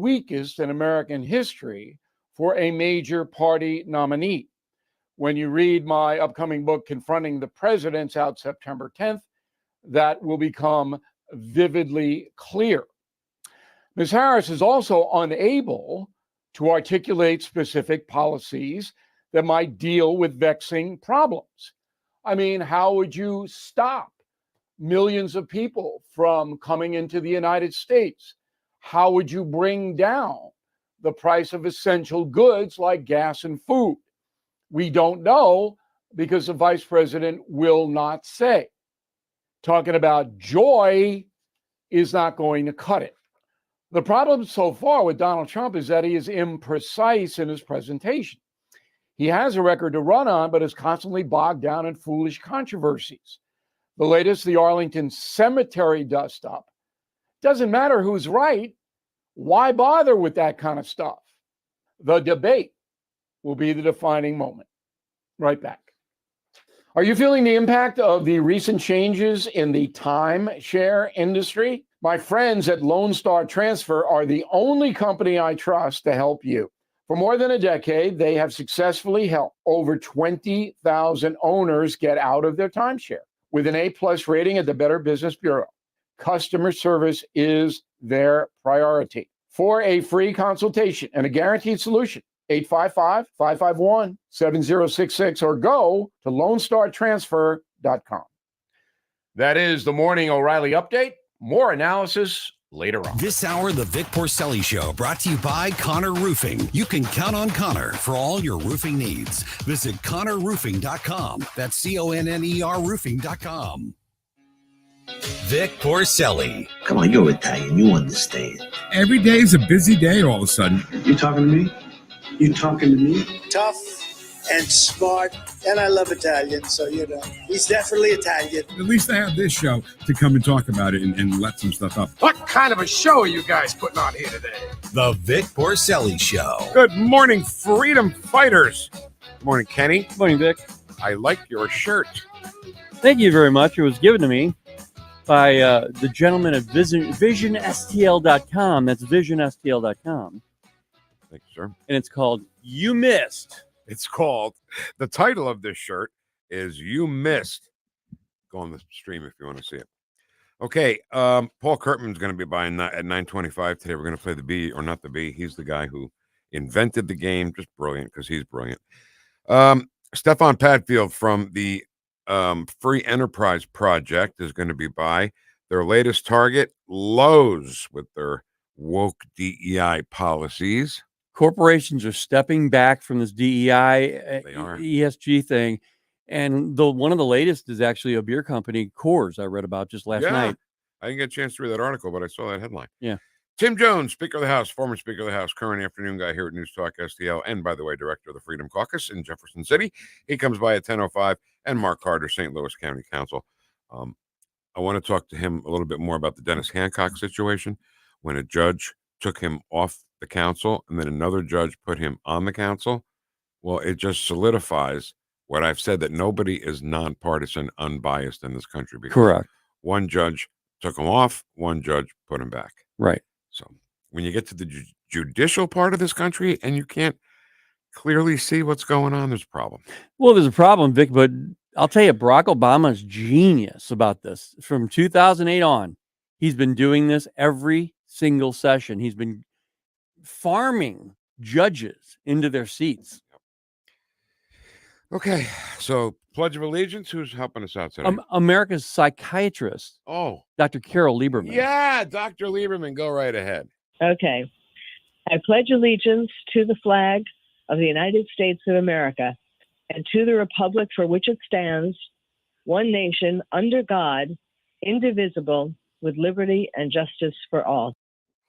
weakest in American history for a major party nominee. When you read my upcoming book, Confronting the Presidents, out September 10th, that will become vividly clear. Ms. Harris is also unable to articulate specific policies that might deal with vexing problems. I mean, how would you stop millions of people from coming into the United States? How would you bring down the price of essential goods like gas and food? We don't know because the vice president will not say. Talking about joy is not going to cut it. The problem so far with Donald Trump is that he is imprecise in his presentation. He has a record to run on, but is constantly bogged down in foolish controversies. The latest, the Arlington Cemetery dust-up. Doesn't matter who's right. Why bother with that kind of stuff? The debate will be the defining moment. Right back. Are you feeling the impact of the recent changes in the timeshare industry? My friends at Lone Star Transfer are the only company I trust to help you. For more than a decade, they have successfully helped over 20,000 owners get out of their timeshare with an A+ rating at the Better Business Bureau. Customer service is their priority. For a free consultation and a guaranteed solution, 855-551-7066 or go to LoneStarTransfer.com. That is the Morning O'Reilly Update. More analysis later on. This hour, the Vic Porcelli Show, brought to you by Connor Roofing. You can count on Connor for all your roofing needs. Visit ConnorRoofing.com. That's CONNER Roofing.com. Vic Porcelli. Come on, you're Italian. You understand. Every day is a busy day all of a sudden. You talking to me? You talking to me? Tough and smart, and I love Italian, so, he's definitely Italian. At least I have this show to come and talk about it and let some stuff up. What kind of a show are you guys putting on here today? The Vic Porcelli Show. Good morning, freedom fighters. Good morning, Kenny. Good morning, Vic. I like your shirt. Thank you very much. It was given to me by the gentleman at VisionSTL.com. That's VisionSTL.com. Thank you, sir. And it's called You Missed. It's called, the title of this shirt is You Missed. Go on the stream if you want to see it. Okay, Paul Curtman's going to be by at 9:25 today. We're going to play the B or not the B. He's the guy who invented the game. Just brilliant because he's brilliant. Stefan Padfield from the Free Enterprise Project is going to be by. Their latest target, Lowe's, with their woke DEI policies. Corporations are stepping back from this DEI, They are. ESG thing. And one of the latest is actually a beer company, Coors, I read about just last night. I didn't get a chance to read that article, but I saw that headline. Yeah. Tim Jones, Speaker of the House, former Speaker of the House, current afternoon guy here at News Talk STL, and, by the way, Director of the Freedom Caucus in Jefferson City. He comes by at 10:05, and Mark Carter, St. Louis County Council. I want to talk to him a little bit more about the Dennis Hancock situation, when a judge took him off the council and then another judge put him on the council. Well, it just solidifies what I've said, that nobody is nonpartisan, unbiased in this country. Because Correct. One judge took him off, one judge put him back. Right. So when you get to the judicial part of this country and you can't clearly see what's going on, there's a problem. Well, there's a problem, Vic, but I'll tell you, Barack Obama's genius about this. From 2008 on, he's been doing this every single session. He's been farming judges into their seats. Okay, so Pledge of Allegiance, who's helping us out today? America's psychiatrist, Dr. Carol Lieberman. Yeah, Dr. Lieberman, go right ahead. Okay. I pledge allegiance to the flag of the United States of America and to the republic for which it stands, one nation, under God, indivisible, with liberty and justice for all.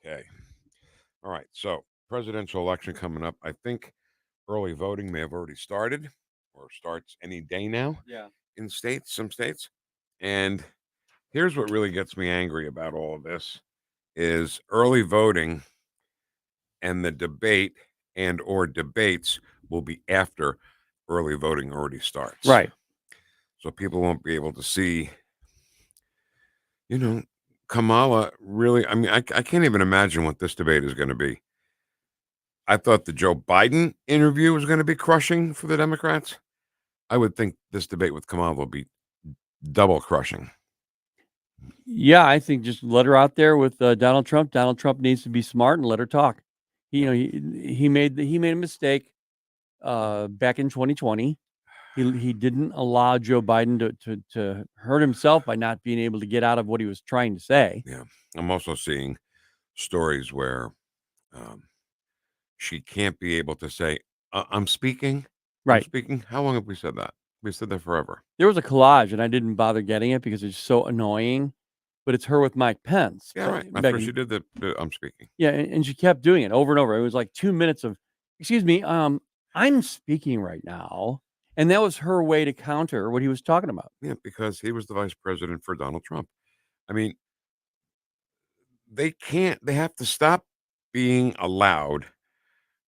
Okay. All right, so presidential election coming up. I think early voting may have already started, or starts any day now. Yeah. In some states. And here's what really gets me angry about all of this is early voting, and the debate and or debates will be after early voting already starts. Right. So people won't be able to see, Kamala really, I mean, I can't even imagine what this debate is going to be. I thought the Joe Biden interview was going to be crushing for the Democrats. I would think this debate with Kamala will be double crushing. Yeah, I think just let her out there with Donald Trump. Donald Trump needs to be smart and let her talk. He made a mistake back in 2020. He didn't allow Joe Biden to hurt himself by not being able to get out of what he was trying to say. Yeah, I'm also seeing stories where she can't be able to say, "I'm speaking." Right. I'm speaking. How long have we said that? We said that forever. There was a collage, and I didn't bother getting it because it's so annoying. But it's her with Mike Pence. Yeah, right. That's where she did the I'm speaking. Yeah, and she kept doing it over and over. It was like 2 minutes of, excuse me, I'm speaking right now. And that was her way to counter what he was talking about. Yeah, because he was the vice president for Donald Trump. I mean, they have to stop being allowed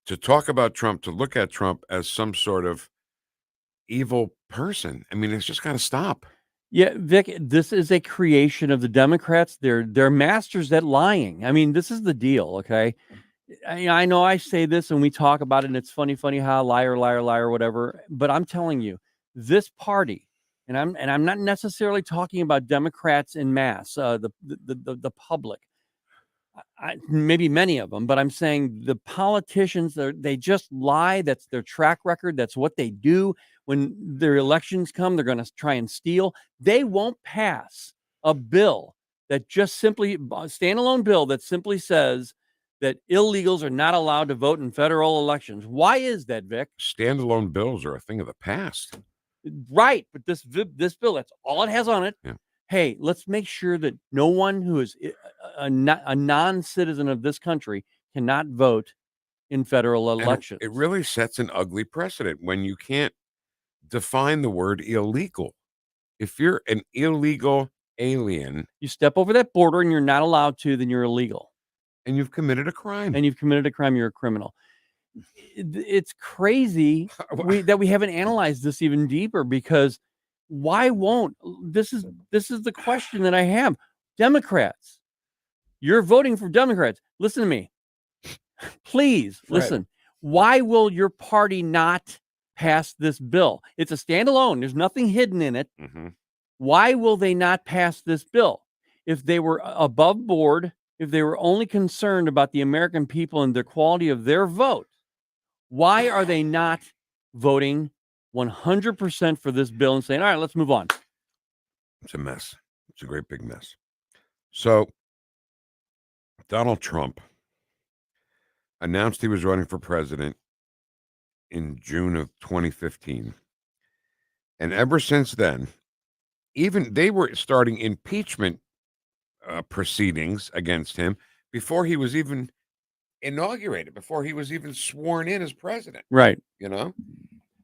to talk about Trump, to look at Trump as some sort of evil person. I mean, it's just got to stop. Yeah, Vic, this is a creation of the Democrats. They're masters at lying. I mean, this is the deal, okay? I know I say this and we talk about it, and it's funny how liar, liar, liar, whatever. But I'm telling you, this party, and I'm not necessarily talking about Democrats in mass, the public. Maybe many of them, but I'm saying the politicians, they just lie. That's their track record. That's what they do. When their elections come, they're going to try and steal. They won't pass a bill that just simply, standalone bill that simply says that illegals are not allowed to vote in federal elections. Why is that, Vic? Standalone bills are a thing of the past. Right. But this bill, that's all it has on it. Yeah. Hey, let's make sure that no one who is a non-citizen of this country cannot vote in federal elections. It really sets an ugly precedent when you can't define the word illegal. If you're an illegal alien, you step over that border and you're not allowed to, then you're illegal. And you've committed a crime. You're a criminal. It's crazy that we haven't analyzed this even deeper, because why won't this is the question that I have. Democrats, you're voting for Democrats. Listen to me. Please listen. Why will your party not pass this bill? It's a standalone. There's nothing hidden in it. Mm-hmm. Why will they not pass this bill? If they were above board, if they were only concerned about the American people and the quality of their vote, why are they not voting 100% for this bill and saying, all right, let's move on? It's a mess. It's a great big mess. So Donald Trump announced he was running for president in June of 2015. And ever since then, even they were starting impeachment proceedings against him before he was even inaugurated, before he was even sworn in as president. Right. You know?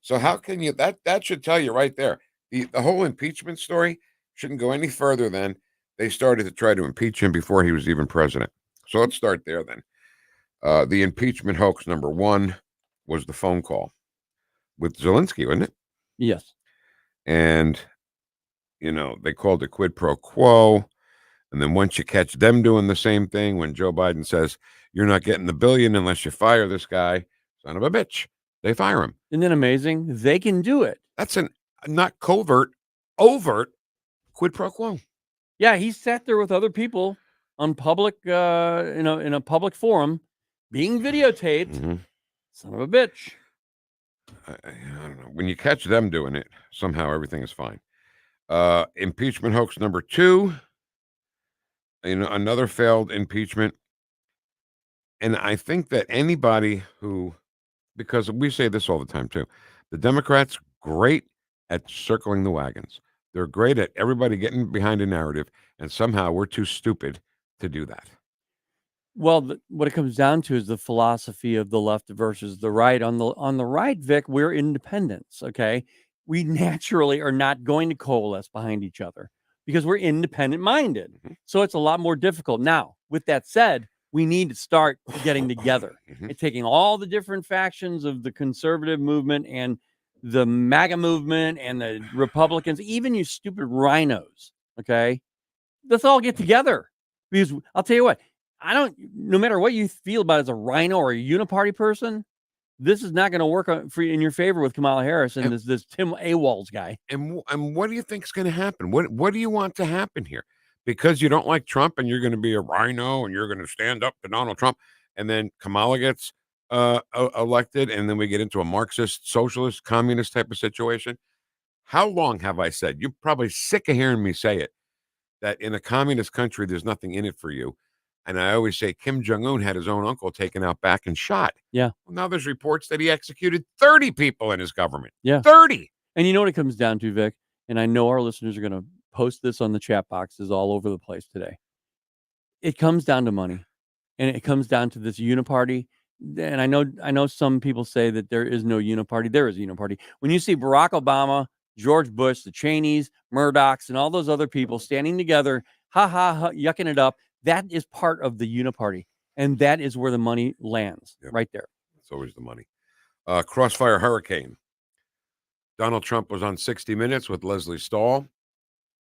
So how can you, that should tell you right there. The whole impeachment story shouldn't go any further than they started to try to impeach him before he was even president. So let's start there then. The impeachment hoax number one was the phone call with Zelensky, wasn't it? Yes. And, you know, they called it quid pro quo. And then once you catch them doing the same thing, when Joe Biden says, you're not getting the billion unless you fire this guy, son of a bitch, they fire him. Isn't that amazing? They can do it. That's not covert, overt quid pro quo. Yeah, he sat there with other people on public, in a public forum, being videotaped. Mm-hmm. Son of a bitch. I don't know. When you catch them doing it, somehow everything is fine. Impeachment hoax number two. Another failed impeachment. And I think that anybody who, because we say this all the time too, the Democrats great at circling the wagons. They're great at everybody getting behind a narrative, and somehow we're too stupid to do that. Well, what it comes down to is the philosophy of the left versus the right. On the right, Vic, we're independents, okay? We naturally are not going to coalesce behind each other because we're independent-minded. Mm-hmm. So it's a lot more difficult. Now, with that said, we need to start getting together and taking all the different factions of the conservative movement and the MAGA movement and the Republicans, even you stupid rhinos, okay? Let's all get together Because I'll tell you what, no matter what you feel about it as a rhino or a uniparty person, this is not going to work in your favor with Kamala Harris and this Tim AWOL's guy. And what do you think is going to happen? What do you want to happen here? Because you don't like Trump and you're going to be a rhino and you're going to stand up to Donald Trump, and then Kamala gets elected, and then we get into a Marxist, socialist, communist type of situation. How long have I said? You're probably sick of hearing me say it, that in a communist country, there's nothing in it for you. And I always say Kim Jong-un had his own uncle taken out back and shot. Yeah. Well, now there's reports that he executed 30 people in his government. Yeah. 30. And you know what it comes down to, Vic? And I know our listeners are going to post this on the chat boxes all over the place today. It comes down to money. And it comes down to this uniparty. And I know some people say that there is no uniparty. There is a uniparty. When you see Barack Obama, George Bush, the Cheneys, Murdochs, and all those other people standing together, yucking it up, that is part of the uniparty. And that is where the money lands, right there. It's always the money. Crossfire Hurricane. Donald Trump was on 60 Minutes with Leslie Stahl,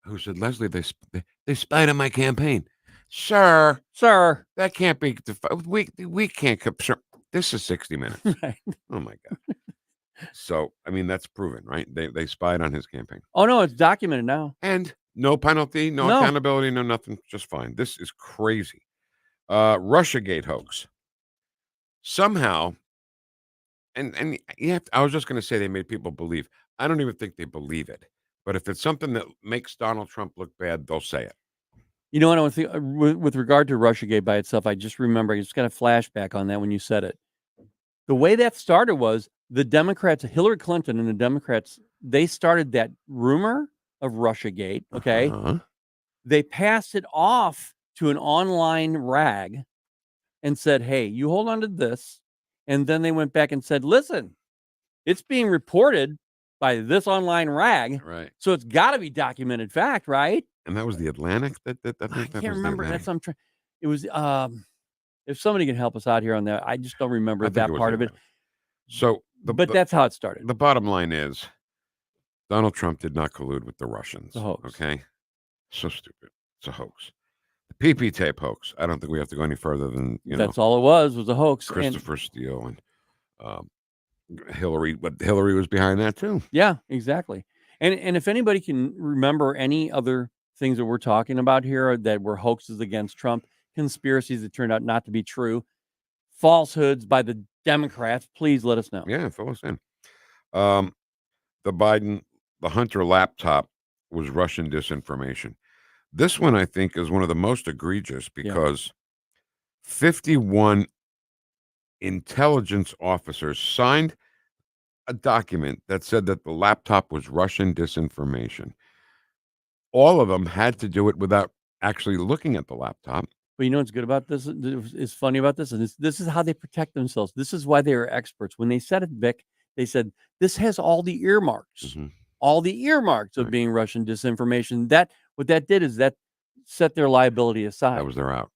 who said, Leslie, they spied on my campaign. Sir, that can't be. We can't. This is 60 Minutes. Right. Oh, my God. So, I mean, that's proven, right? They spied on his campaign. Oh, no, it's documented now. And no penalty, no accountability, no nothing. Just fine. This is crazy. Russiagate hoax. Somehow, and I was just going to say they made people believe. I don't even think they believe it. But if it's something that makes Donald Trump look bad, they'll say it. You know what I want to think with regard to Russiagate by itself, I just remember, I just got a flashback on that when you said it. The way that started was the Democrats, Hillary Clinton and the Democrats, they started that rumor of Russiagate, okay? They passed it off to an online rag and said, hey, you hold on to this. And then they went back and said, listen, it's being reported by this online rag. Right. So it's got to be documented fact, right? And that was the Atlantic? I can't remember. That's what I'm trying. It was, if somebody can help us out here on that, I just don't remember that part of it. So, but that's how it started. The bottom line is Donald Trump did not collude with the Russians. It's a hoax. Okay? So stupid. It's a hoax. The PP tape hoax. I don't think we have to go any further than, that's all it was a hoax. Christopher Steele and Hillary, but Hillary was behind that too. Yeah, exactly. And if anybody can remember any other things that we're talking about here that were hoaxes against Trump, conspiracies that turned out not to be true, falsehoods by the Democrats, please let us know. Yeah, fill us in. The Hunter laptop was Russian disinformation. This one, I think, is one of the most egregious because 51 intelligence officers signed a document that said that the laptop was Russian disinformation. All of them had to do it without actually looking at the laptop. But you know what's good about this? Is funny about this? And this is how they protect themselves. This is why they are experts. When they said it, Vic, they said, this has all the earmarks. Mm-hmm. All the earmarks of being Russian disinformation. What that did is that set their liability aside. That was their out.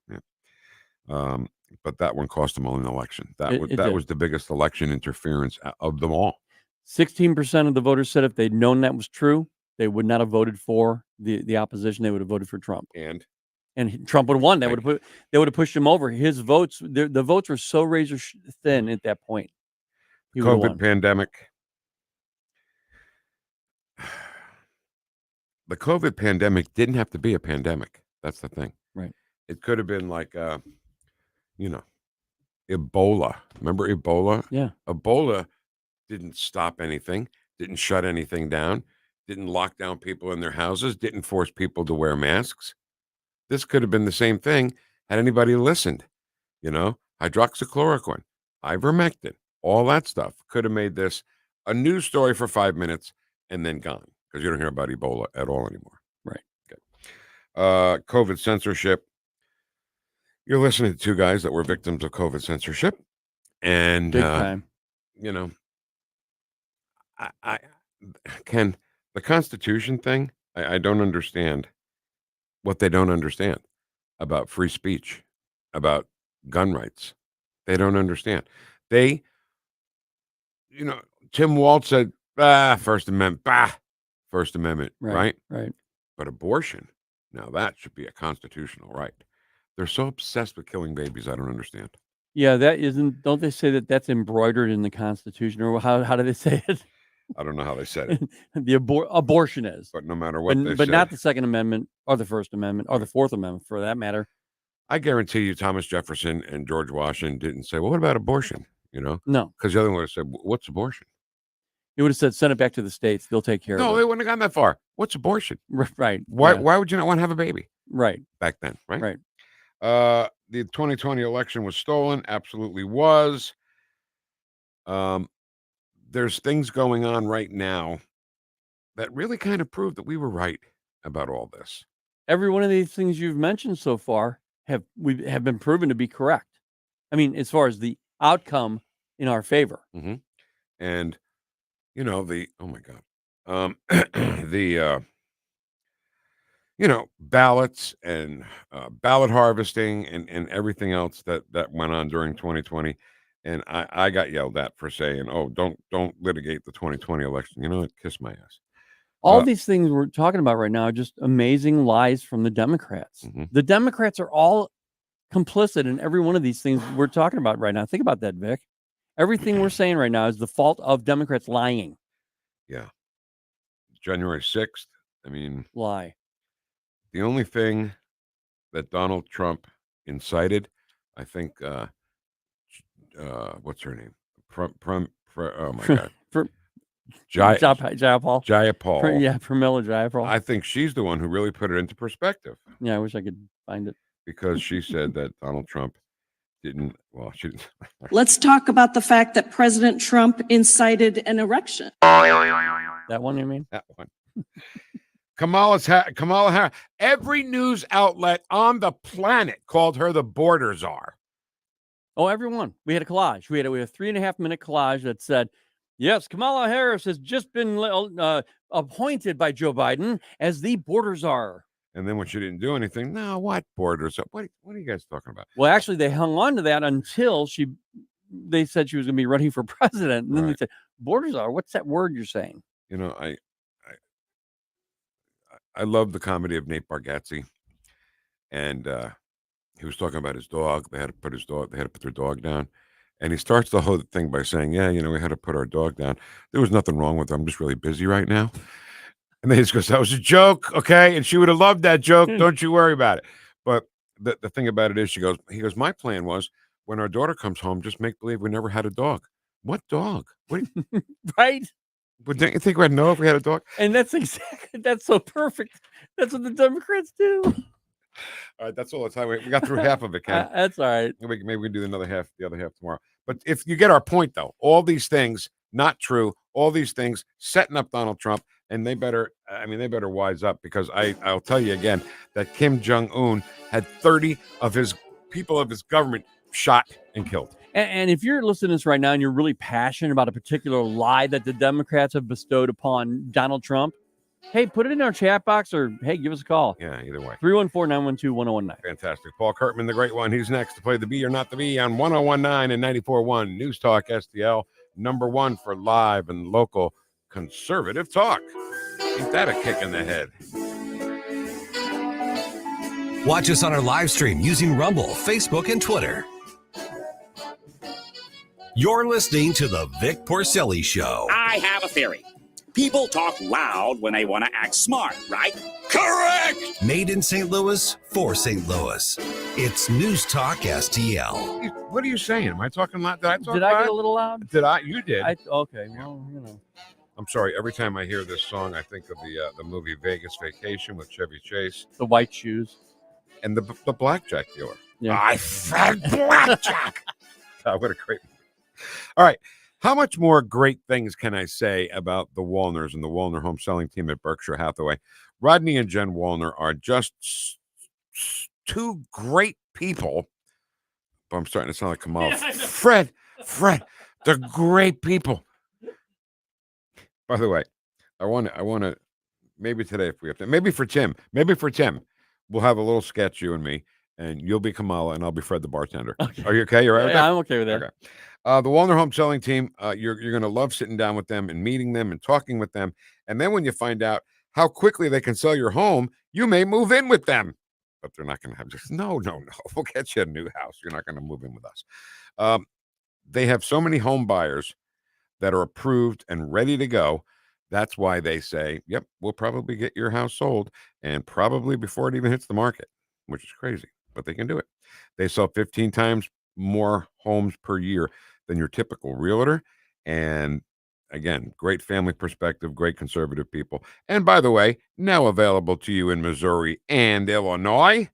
Yeah. But that one cost them an election. That was the biggest election interference of them all. 16% of the voters said if they'd known that was true, they would not have voted for the opposition. They would have voted for Trump. And Trump would have won. They would have pushed him over. His votes, the votes were so razor thin at that point. COVID pandemic. The COVID pandemic didn't have to be a pandemic. That's the thing. Right. It could have been like, Ebola. Remember Ebola? Yeah. Ebola didn't stop anything, didn't shut anything down, didn't lock down people in their houses, didn't force people to wear masks. This could have been the same thing had anybody listened. Hydroxychloroquine, ivermectin, all that stuff could have made this a news story for 5 minutes and then gone because you don't hear about Ebola at all anymore. Right. Okay. COVID censorship. You're listening to two guys that were victims of COVID censorship. And, big time. Ken, the Constitution thing, I don't understand what they don't understand about free speech, about gun rights. They don't understand. Tim Walz said, First Amendment, right? Right. But abortion, Now that should be a constitutional right. They're so obsessed with killing babies. I don't understand. Yeah, that isn't. Don't they say that that's embroidered in the Constitution, or how do they say it? I don't know how they said it, The abortion is, but no matter what they but say, not the Second Amendment or the First Amendment or the Fourth Amendment for that matter. I guarantee you, Thomas Jefferson and George Washington didn't say, "Well, what about abortion?" You know, No, because the other one would have said, "What's abortion?" it would have said send it back to the states. They'll take care No, of they it. wouldn't have gone that far. What's abortion? Right. Why? Yeah, Why would you not want to have a baby right. back then? Right. Right. The 2020 election was stolen. Absolutely was. There's things going on right now that really kind of prove that we were right about all this. Every one of these things you've mentioned so far have been proven to be correct. I mean, as far as the outcome in our favor. And oh my God, the ballots and ballot harvesting and everything else that went on during 2020. And I got yelled at for saying, "Oh, don't litigate the 2020 election." You know what? Kiss my ass. All these things we're talking about right now are just amazing lies from the Democrats. The Democrats are all complicit in every one of these things we're talking about right now. Think about that, Vic. Everything we're saying right now is the fault of Democrats lying. Yeah. January 6th. I mean, Lie. the only thing that Donald Trump incited, I think, what's her name? Oh my God. Jayapal. Jayapal. Yeah, Pramila Jayapal. I think she's the one who really put it into perspective. Yeah, I wish I could find it. Because she said that Donald Trump didn't, she didn't. Let's talk about the fact that President Trump incited an erection. That one, you mean? That one. Kamala Harris. Every news outlet on the planet called her the border czar. Oh, everyone. We had a collage. We had a 3.5-minute collage that said, yes, Kamala Harris has just been appointed by Joe Biden as the border czar. And then when she didn't do anything, no, what borders? What are you guys talking about? Well, actually, they hung on to that until they said she was going to be running for president. And then they said, border czar, what's that word you're saying? You know, I love the comedy of Nate Bargatze. And he was talking about his dog. They had to put their dog down. And he starts the whole thing by saying, yeah, we had to put our dog down. There was nothing wrong with her. I'm just really busy right now. And then he just goes, that was a joke, okay? And she would have loved that joke. Don't you worry about it. But the thing about it is, he goes, my plan was when our daughter comes home, just make believe we never had a dog. What dog? What? Right? But don't you think we'd know if we had a dog? And that's so perfect. That's what the Democrats do. All right, that's all the time. We got through half of it, Ken. That's all right. Maybe we can do the other half tomorrow. But if you get our point, though, all these things, not true, all these things setting up Donald Trump, and they better wise up, because I'll tell you again that Kim Jong-un had 30 of his people of his government shot and killed. And if you're listening to this right now and you're really passionate about a particular lie that the Democrats have bestowed upon Donald Trump, hey, put it in our chat box, or hey, give us a call. Yeah, either way. 314-912-1019. Fantastic. Paul Curtman, the great one. He's next to play the B or not the B on 1019 and 94.1 News Talk STL, #1 for live and local conservative talk. Ain't that a kick in the head? Watch us on our live stream using Rumble, Facebook, and Twitter. You're listening to the Vic Porcelli Show. I have a theory. People talk loud when they want to act smart, right? Correct! Made in St. Louis for St. Louis. It's News Talk STL. What are you saying? Am I talking loud? Did I talk Did loud? I get a little loud? Did I? You did. Okay, well, I'm sorry. Every time I hear this song, I think of the movie Vegas Vacation with Chevy Chase. The white shoes. And the blackjack dealer. Yeah. I said blackjack. What a great movie. All right. How much more great things can I say about the Wallners and the Wallner home selling team at Berkshire Hathaway? Rodney and Jen Wallner are just two great people. But I'm starting to sound like Kamal. Fred, they're great people. By the way, I want to, maybe today if we have to, maybe for Tim, we'll have a little sketch, you and me, and you'll be Kamala and I'll be Fred the bartender. Okay. Are you okay? You're right with that? I'm okay with that. Okay. The Wallner home selling team, you're going to love sitting down with them and meeting them and talking with them. And then when you find out how quickly they can sell your home, you may move in with them. But they're not going to have just, no. We'll get you a new house. You're not going to move in with us. They have so many home buyers that are approved and ready to go. That's why they say, yep, we'll probably get your house sold, and probably before it even hits the market, which is crazy, but they can do it. They sell 15 times more homes per year than your typical realtor. And again, great family perspective, great conservative people. And by the way, now available to you in Missouri and Illinois.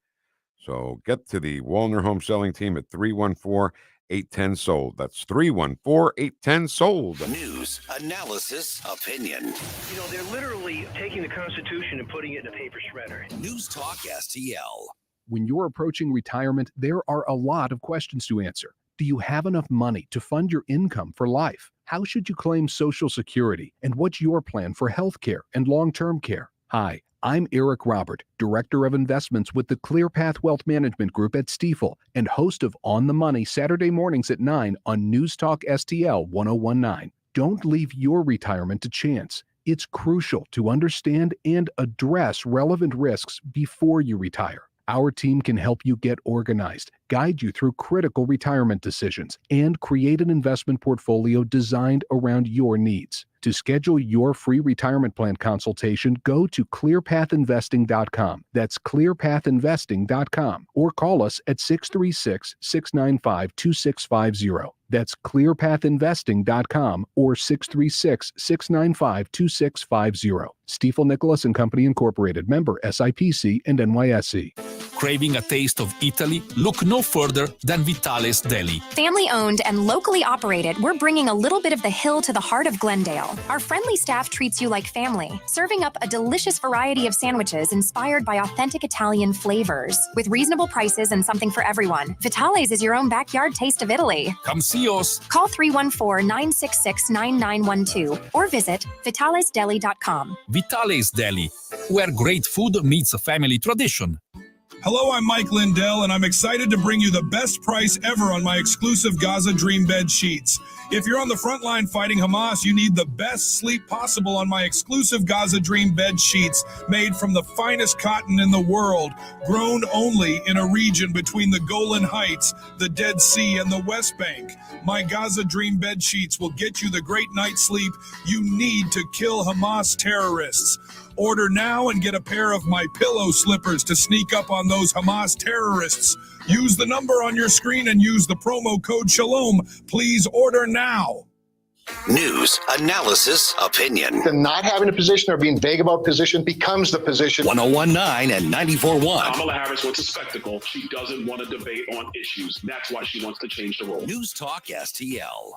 So get to the Wallner Home Selling Team at 314-810-SOLD. That's 314-810-SOLD. News, analysis, opinion. You know, they're literally taking the Constitution and putting it in a paper shredder. News Talk STL. When you're approaching retirement, there are a lot of questions to answer. Do you have enough money to fund your income for life? How should you claim Social Security? And what's your plan for health care and long-term care? Hi, I'm Eric Robert, Director of Investments with the ClearPath Wealth Management Group at Stifel and host of On the Money Saturday mornings at 9 on News Talk STL 1019. Don't leave your retirement to chance. It's crucial to understand and address relevant risks before you retire. Our team can help you get organized, guide you through critical retirement decisions, and create an investment portfolio designed around your needs. To schedule your free retirement plan consultation, go to clearpathinvesting.com. That's clearpathinvesting.com, or call us at 636-695-2650. That's clearpathinvesting.com or 636-695-2650. Stifel Nicholas and Company Incorporated, member SIPC and NYSE. Craving a taste of Italy? Look no further than Vitale's Deli. Family owned and locally operated, we're bringing a little bit of the hill to the heart of Glendale. Our friendly staff treats you like family, serving up a delicious variety of sandwiches inspired by authentic Italian flavors. With reasonable prices and something for everyone, Vitale's is your own backyard taste of Italy. Come see us. Call 314-966-9912 or visit vitalesdeli.com. Vitale's Deli, where great food meets a family tradition. Hello, I'm Mike Lindell, and I'm excited to bring you the best price ever on my exclusive Gaza Dream Bed sheets. If you're on the front line fighting Hamas, you need the best sleep possible on my exclusive Gaza Dream Bed sheets, made from the finest cotton in the world, grown only in a region between the Golan Heights, the Dead Sea, and the West Bank. My Gaza Dream Bed sheets will get you the great night's sleep you need to kill Hamas terrorists. Order now and get a pair of my pillow slippers to sneak up on those Hamas terrorists. Use the number on your screen and use the promo code SHALOM. Please order now. News, analysis, opinion. The not having a position or being vague about position becomes the position. 1019 and 94.1. Kamala Harris wants a spectacle. She doesn't want to debate on issues. That's why she wants to change the role. News Talk STL.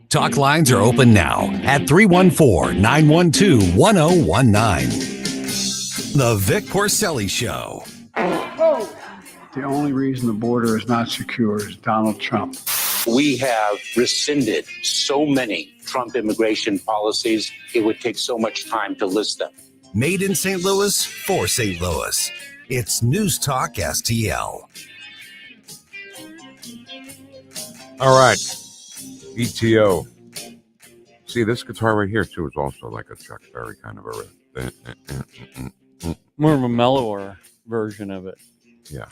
Talk lines are open now at 314-912-1019. The Vic Porcelli Show. The only reason the border is not secure is Donald Trump. We have rescinded so many Trump immigration policies, it would take so much time to list them. Made in St. Louis for St. Louis. It's News Talk STL. All right. ETO. See, this guitar right here, too, is also like a Chuck Berry kind of a riff. More of a mellower version of it. Yeah.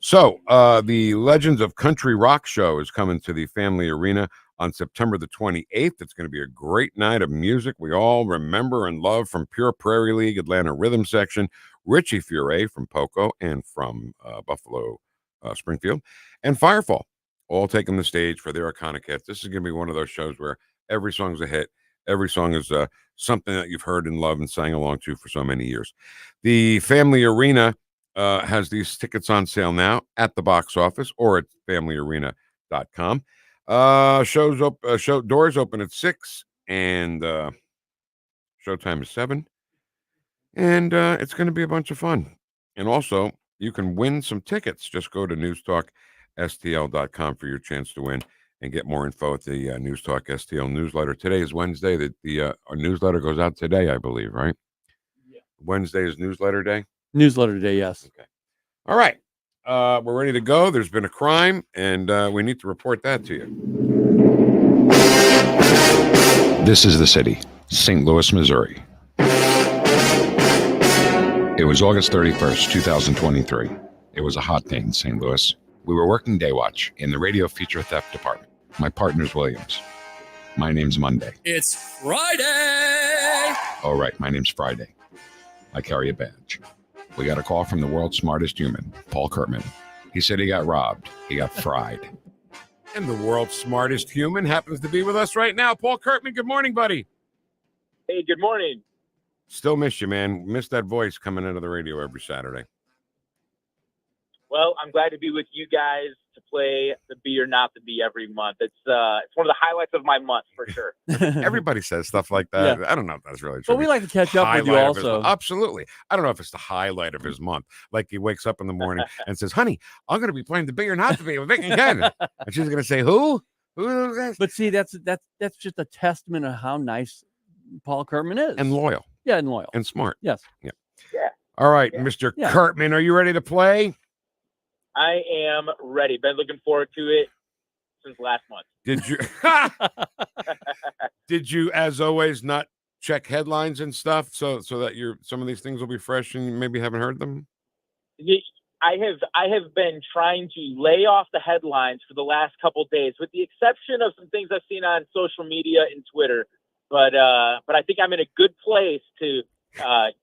So, the Legends of Country Rock show is coming to the Family Arena on September the 28th. It's going to be a great night of music we all remember and love from Pure Prairie League, Atlanta Rhythm Section, Richie Furay from Poco and from Buffalo, Springfield, and Firefall, all taking the stage for their iconic hits. This is going to be one of those shows where every song's a hit. Every song is something that you've heard and loved and sang along to for so many years. The Family Arena has these tickets on sale now at the box office or at familyarena.com. Doors open at 6 and showtime is 7. And it's going to be a bunch of fun. And also, you can win some tickets. Just go to NewstalkSTL.com for your chance to win and get more info at the News Talk STL newsletter. Today is Wednesday. Our newsletter goes out today, I believe, right? Yeah. Wednesday is newsletter day? Newsletter day, yes. Okay. All right. We're ready to go. There's been a crime, and we need to report that to you. This is the city, St. Louis, Missouri. It was August 31st, 2023. It was a hot day in St. Louis. We were working day watch in the radio feature theft department. My partner's Williams. My name's Monday. It's Friday! Oh, right, my name's Friday. I carry a badge. We got a call from the world's smartest human, Paul Curtman. He said he got robbed. He got fried. And the world's smartest human happens to be with us right now. Paul Curtman, good morning, buddy. Hey, good morning. Still miss you, man. Miss that voice coming into the radio every Saturday. Well, I'm glad to be with you guys to play the Be or Not the Be every month. It's one of the highlights of my month for sure. Everybody says stuff like that. Yeah. I don't know if that's really true. But we like to catch up with you Highlight of his also. month. Absolutely. I don't know if it's the highlight of his month. Like he wakes up in the morning and says, honey, I'm going to be playing the Be or Not to Be with Vic and Ken. And she's going to say, who? Who is that? But see, that's just a testament of how nice Paul Curtman is. And loyal. Yeah, and loyal. And smart. Yes. Yeah. Yeah. All right, Mr. Yeah. Curtman, are you ready to play? I am ready. Been looking forward to it since last month. Did you did you, as always, not check headlines and stuff so that some of these things will be fresh and you maybe haven't heard them? I have been trying to lay off the headlines for the last couple days, with the exception of some things I've seen on social media and Twitter. But I think I'm in a good place to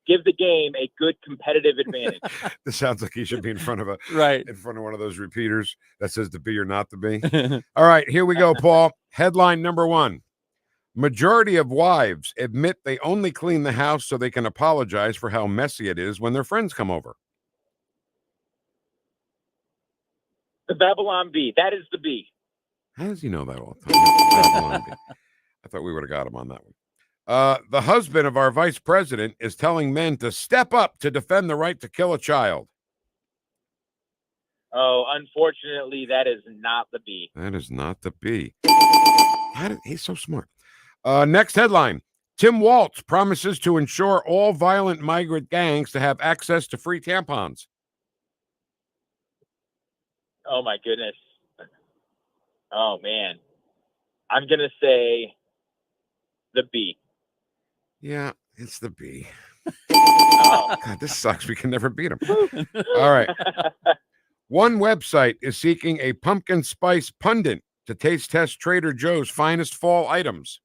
give the game a good competitive advantage. This sounds like he should be in front of right in front of one of those repeaters that says to be or not to be. All right, here we go, Paul. Headline number 1. Majority of wives admit they only clean the house so they can apologize for how messy it is when their friends come over. The Babylon Bee. That is the bee. How does he know that all the time? I thought we would have got him on that one. The husband of our vice president is telling men to step up to defend the right to kill a child. Oh, unfortunately, that is not the bee. That is not the bee. He's so smart. Next headline. Tim Walz promises to ensure all violent migrant gangs to have access to free tampons. Oh, my goodness. Oh, man. I'm going to say the bee. Yeah, it's the bee. God, this sucks. We can never beat him. All right. One website is seeking a pumpkin spice pundit to taste test Trader Joe's finest fall items.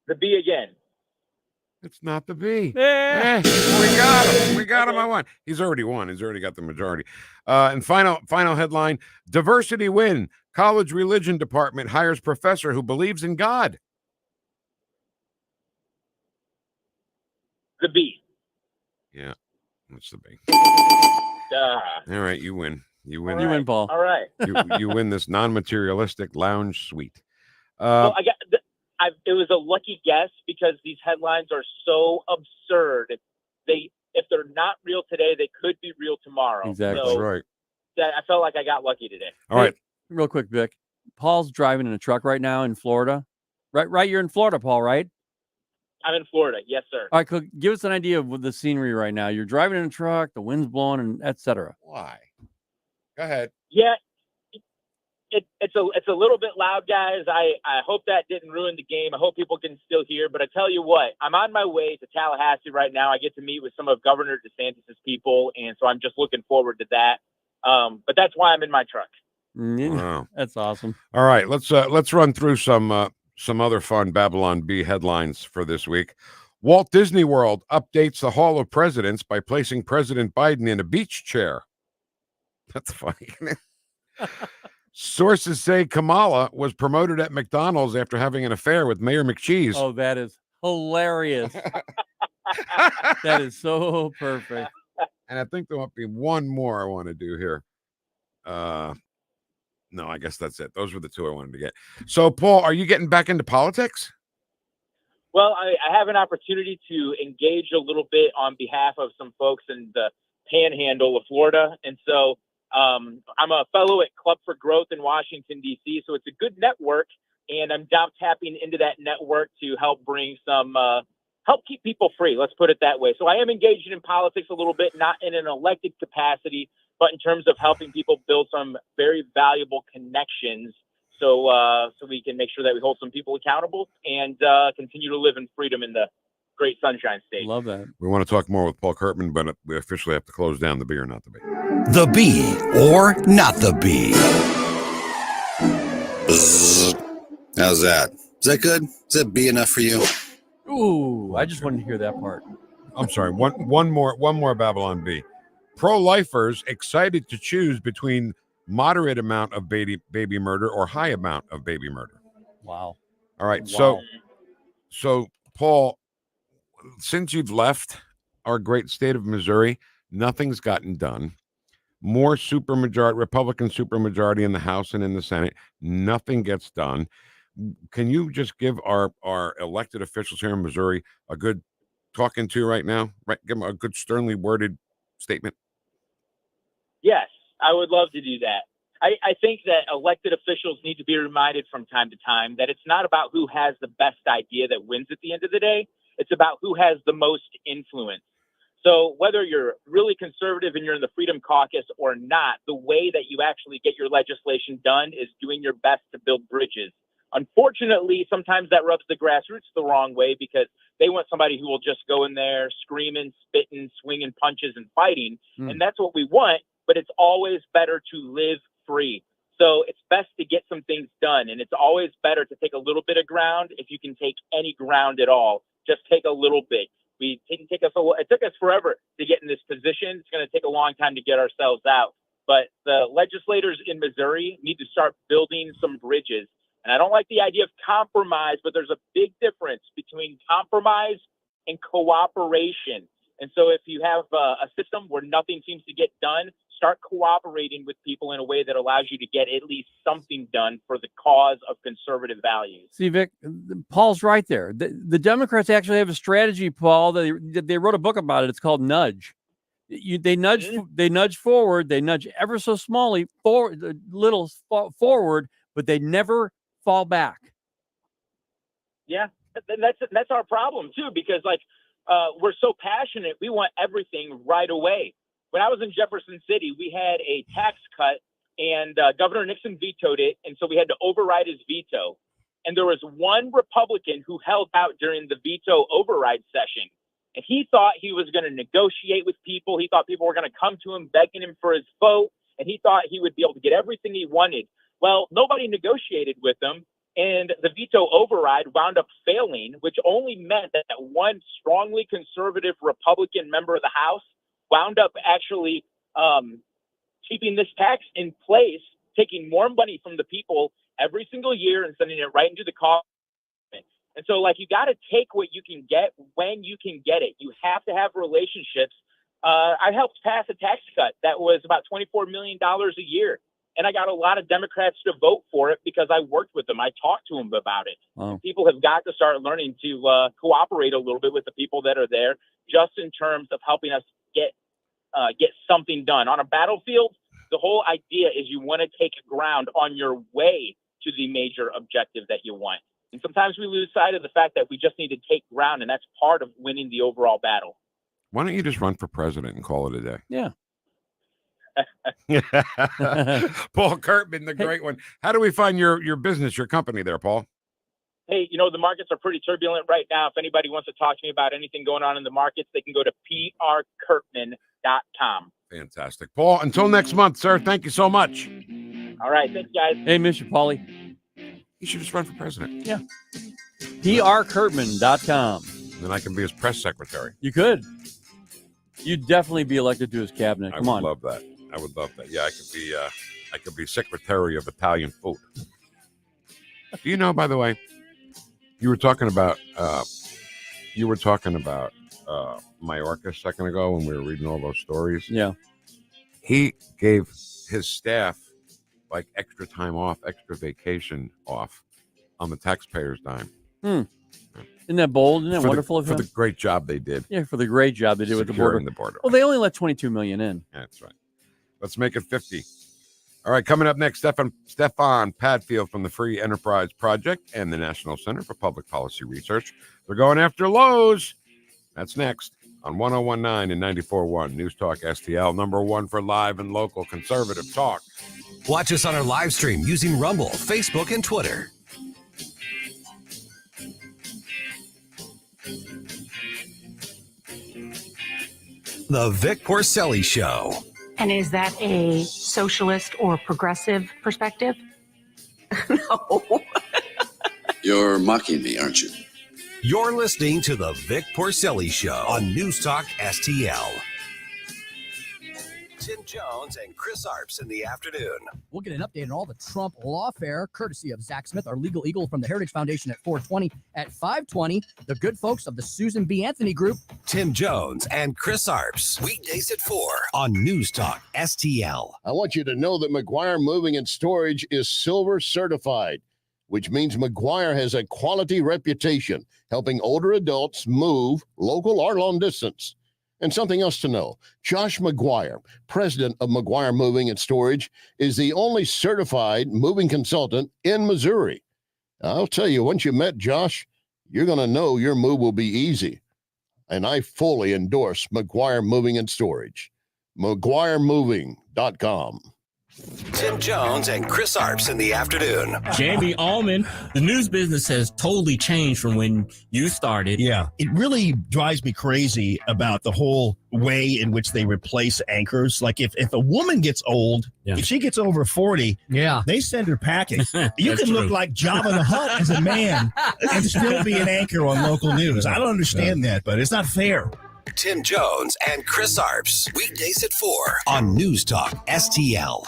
The bee again. It's not the bee. Yeah. We got him. We got him. I won. He's already won. He's already got the majority. And final headline: diversity win. College religion department hires professor who believes in God. The bee. Yeah, that's the bee. All right, you win. You win. You win, Paul. All right. You win this non-materialistic lounge suite. Well, it was a lucky guess because these headlines are so absurd. If they're not real today, they could be real tomorrow. Exactly. So right. I felt like I got lucky today. All right. Real quick, Vic. Paul's driving in a truck right now in Florida. Right. You're in Florida, Paul, right? I'm in Florida. Yes, sir. All right. Give us an idea of the scenery right now. You're driving in a truck, the wind's blowing, and etc. Why? Go ahead. Yeah. It's a little bit loud, guys. I hope that didn't ruin the game. I hope people can still hear. But I tell you what, I'm on my way to Tallahassee right now. I get to meet with some of Governor DeSantis' people, and so I'm just looking forward to that. But that's why I'm in my truck. Wow. That's awesome. All right, let's run through some other fun Babylon Bee headlines for this week. Walt Disney World updates the Hall of Presidents by placing President Biden in a beach chair. That's funny. Sources say Kamala was promoted at McDonald's after having an affair with Mayor McCheese. Oh, that is hilarious. That is so perfect. And I think there might be one more I want to do here. No, I guess that's it. Those were the two I wanted to get. So, Paul, are you getting back into politics? Well, I have an opportunity to engage a little bit on behalf of some folks in the panhandle of Florida. And so I'm a fellow at Club for Growth in Washington, D.C., so it's a good network, and I'm down tapping into that network to help bring some help keep people free. Let's put it that way. So I am engaged in politics a little bit, not in an elected capacity, but in terms of helping people build some very valuable connections so we can make sure that we hold some people accountable and continue to live in freedom in the great Sunshine State. Love that. We want to talk more with Paul Curtman, but we officially have to close down the bee or not the bee. The bee or not the bee. How's that? Is that good? Is that bee enough for you? Ooh, I just wanted to hear that part. I'm sorry. One more Babylon Bee. Pro-lifers excited to choose between moderate amount of baby murder or high amount of baby murder. Wow. All right. Wow. So Paul, since you've left our great state of Missouri, nothing's gotten done. More Republican supermajority in the House and in the Senate. Nothing gets done. Can you just give our elected officials here in Missouri a good talking to right now? Right, give them a good sternly worded statement. Yes, I would love to do that. I think that elected officials need to be reminded from time to time that it's not about who has the best idea that wins at the end of the day. It's about who has the most influence. So whether you're really conservative and you're in the Freedom Caucus or not, the way that you actually get your legislation done is doing your best to build bridges. Unfortunately, sometimes that rubs the grassroots the wrong way because they want somebody who will just go in there screaming, spitting, swinging punches and fighting. And that's what we want, but it's always better to live free. So it's best to get some things done. And it's always better to take a little bit of ground. If you can take any ground at all, just take a little bit. It took us forever to get in this position. It's going to take a long time to get ourselves out. But the legislators in Missouri need to start building some bridges. And I don't like the idea of compromise, but there's a big difference between compromise and cooperation. And so if you have a system where nothing seems to get done, start cooperating with people in a way that allows you to get at least something done for the cause of conservative values. See, Vic, Paul's right there. The Democrats actually have a strategy, Paul. They wrote a book about it. It's called Nudge. They nudge forward. They nudge ever so smallly forward, but they never fall back. Yeah, that's our problem too, because we're so passionate. We want everything right away. When I was in Jefferson City, we had a tax cut and Governor Nixon vetoed it. And so we had to override his veto. And there was one Republican who held out during the veto override session. And he thought he was going to negotiate with people. He thought people were going to come to him begging him for his vote. And he thought he would be able to get everything he wanted. Well, nobody negotiated with him. And the veto override wound up failing, which only meant that one strongly conservative Republican member of the House wound up actually keeping this tax in place, taking more money from the people every single year and sending it right into the coffers. And so, you got to take what you can get when you can get it. You have to have relationships. I helped pass a tax cut that was about $24 million a year. And I got a lot of Democrats to vote for it because I worked with them. I talked to them about it. Wow. People have got to start learning to cooperate a little bit with the people that are there, just in terms of helping us get something done. On a battlefield, the whole idea is you want to take ground on your way to the major objective that you want. And sometimes we lose sight of the fact that we just need to take ground, and that's part of winning the overall battle. Why don't you just run for president and call it a day? Yeah. Paul Curtman, the great one. How do we find your business, your company there, Paul? Hey, the markets are pretty turbulent right now. If anybody wants to talk to me about anything going on in the markets, they can go to prcurtman.com. Fantastic. Paul, until next month, sir, thank you so much. All right. Thanks, guys. Hey, Mr. Paulie. You should just run for president. Yeah. prcurtman.com. Then I can be his press secretary. You could. You'd definitely be elected to his cabinet. Come on. I would love that. Yeah, I could be secretary of Italian food. Do you know, by the way, you were talking about Mallorca a second ago when we were reading all those stories. Yeah. He gave his staff extra time off, extra vacation off on the taxpayer's dime. Isn't that bold? Isn't that wonderful of him? For the great job they did. Yeah, for the great job they did with the border. Well, they only let 22 million in. Yeah, that's right. Let's make it 50. All right, coming up next, Stefan Padfield from the Free Enterprise Project and the National Center for Public Policy Research. They're going after Lowe's. That's next on 1019 and 94.1 News Talk STL, #1 for live and local conservative talk. Watch us on our live stream using Rumble, Facebook, and Twitter. The Vic Porcelli Show. And is that a socialist or progressive perspective? No. You're mocking me, aren't you? You're listening to The Vic Porcelli Show on Newstalk STL. Tim Jones and Chris Arps in the afternoon. We'll get an update on all the Trump lawfare, courtesy of Zach Smith, our legal eagle from the Heritage Foundation at 4:20. At 5:20, the good folks of the Susan B. Anthony Group. Tim Jones and Chris Arps. Weekdays at 4 on Newstalk STL. I want you to know that McGuire Moving and Storage is silver certified, which means McGuire has a quality reputation helping older adults move local or long distance. And something else to know, Josh McGuire, president of McGuire Moving and Storage, is the only certified moving consultant in Missouri. I'll tell you, once you met Josh, you're going to know your move will be easy. And I fully endorse McGuire Moving and Storage. McGuireMoving.com. Tim Jones and Chris Arps in the afternoon. Jamie Allman, the news business has totally changed from when you started. Yeah, it really drives me crazy about the whole way in which they replace anchors. Like if a woman gets old, if she gets over 40, they send her packing. You can look like Jabba the Hutt as a man and still be an anchor on local news. I don't understand that, but it's not fair. Tim Jones and Chris Arps. Weekdays at 4 on Newstalk STL.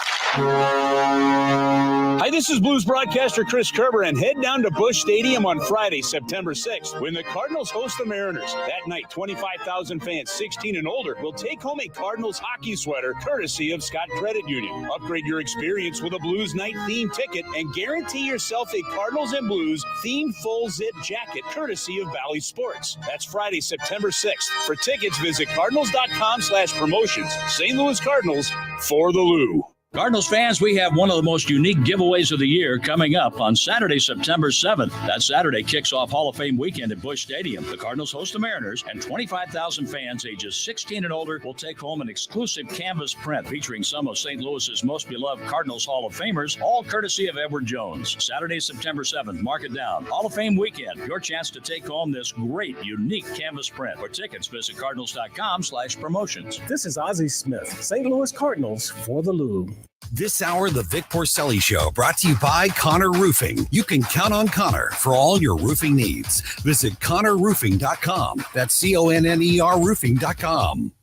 Hi, this is Blues broadcaster Chris Kerber, and head down to Busch Stadium on Friday, September 6th, when the Cardinals host the Mariners. That night, 25,000 fans 16 and older will take home a Cardinals hockey sweater courtesy of Scott Credit Union. Upgrade your experience with a Blues Night themed ticket and guarantee yourself a Cardinals and Blues themed full zip jacket courtesy of Bally Sports. That's Friday, September 6th. For tickets, visit cardinals.com/promotions. St. Louis Cardinals for the Lou. Cardinals fans, we have one of the most unique giveaways of the year coming up on Saturday, September 7th. That Saturday kicks off Hall of Fame weekend at Busch Stadium. The Cardinals host the Mariners, and 25,000 fans ages 16 and older will take home an exclusive canvas print featuring some of St. Louis's most beloved Cardinals Hall of Famers, all courtesy of Edward Jones. Saturday, September 7th, mark it down. Hall of Fame weekend, your chance to take home this great, unique canvas print. For tickets, visit cardinals.com/promotions. This is Ozzie Smith, St. Louis Cardinals for the Lou. This hour, the Vic Porcelli Show, brought to you by Connor Roofing. You can count on Connor for all your roofing needs. Visit ConnorRoofing.com. That's CONNER Roofing.com.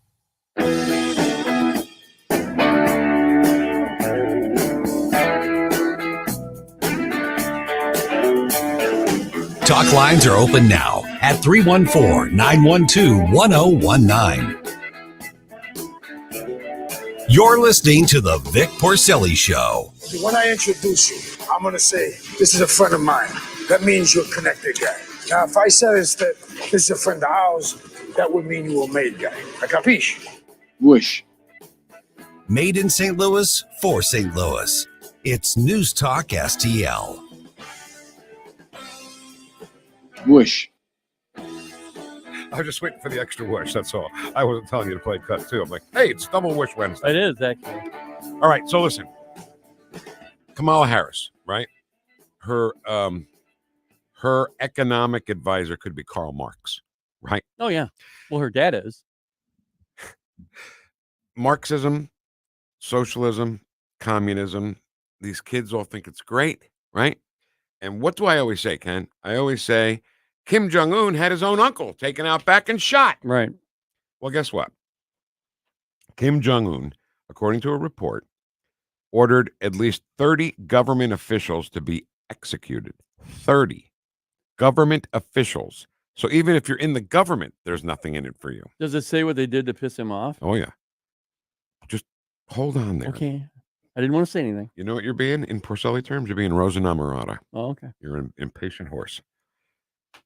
Talk lines are open now at 314-912-1019. You're listening to the Vic Porcelli Show. When I introduce you, I'm going to say, this is a friend of mine. That means you're a connected guy. Now, if I said that this is a friend of ours, that would mean you were a made guy. A capiche? Woosh. Made in St. Louis for St. Louis. It's Newstalk STL. Woosh. I was just waiting for the extra whoosh, that's all. I wasn't telling you to play cut, too. I'm like, hey, it's double whoosh Wednesday. It is, actually. All right, so listen. Kamala Harris, right? Her economic advisor could be Karl Marx, right? Oh, yeah. Well, her dad is. Marxism, socialism, communism, these kids all think it's great, right? And what do I always say, Ken? I always say, Kim Jong-un had his own uncle taken out back and shot. Right. Well, guess what? Kim Jong-un, according to a report, ordered at least 30 government officials to be executed. 30 government officials. So even if you're in the government, there's nothing in it for you. Does it say what they did to piss him off? Oh, yeah. Just hold on there. Okay. I didn't want to say anything. You know what you're being in Porcelli terms? You're being Rosa Namorata. Oh, okay. You're an impatient horse.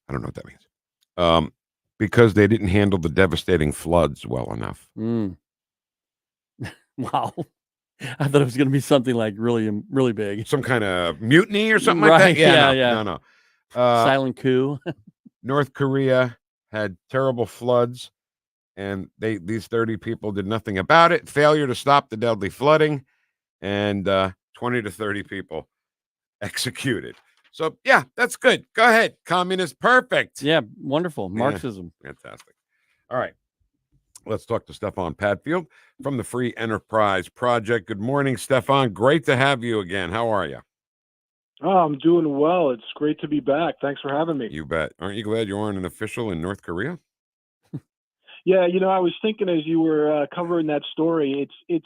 I don't know what that means. Because they didn't handle the devastating floods well enough. Mm. Wow. I thought it was going to be something like really, really big. Some kind of mutiny or something like Right, that? yeah. No. Silent coup. North Korea had terrible floods, and these 30 people did nothing about it. Failure to stop the deadly flooding. And 20 to 30 people executed. So, yeah, that's good. Go ahead. Communist, perfect. Yeah, wonderful. Marxism. Yeah, fantastic. All right. Let's talk to Stefan Padfield from the Free Enterprise Project. Good morning, Stefan. Great to have you again. How are you? Oh, I'm doing well. It's great to be back. Thanks for having me. You bet. Aren't you glad you aren't an official in North Korea? Yeah, I was thinking as you were covering that story, it's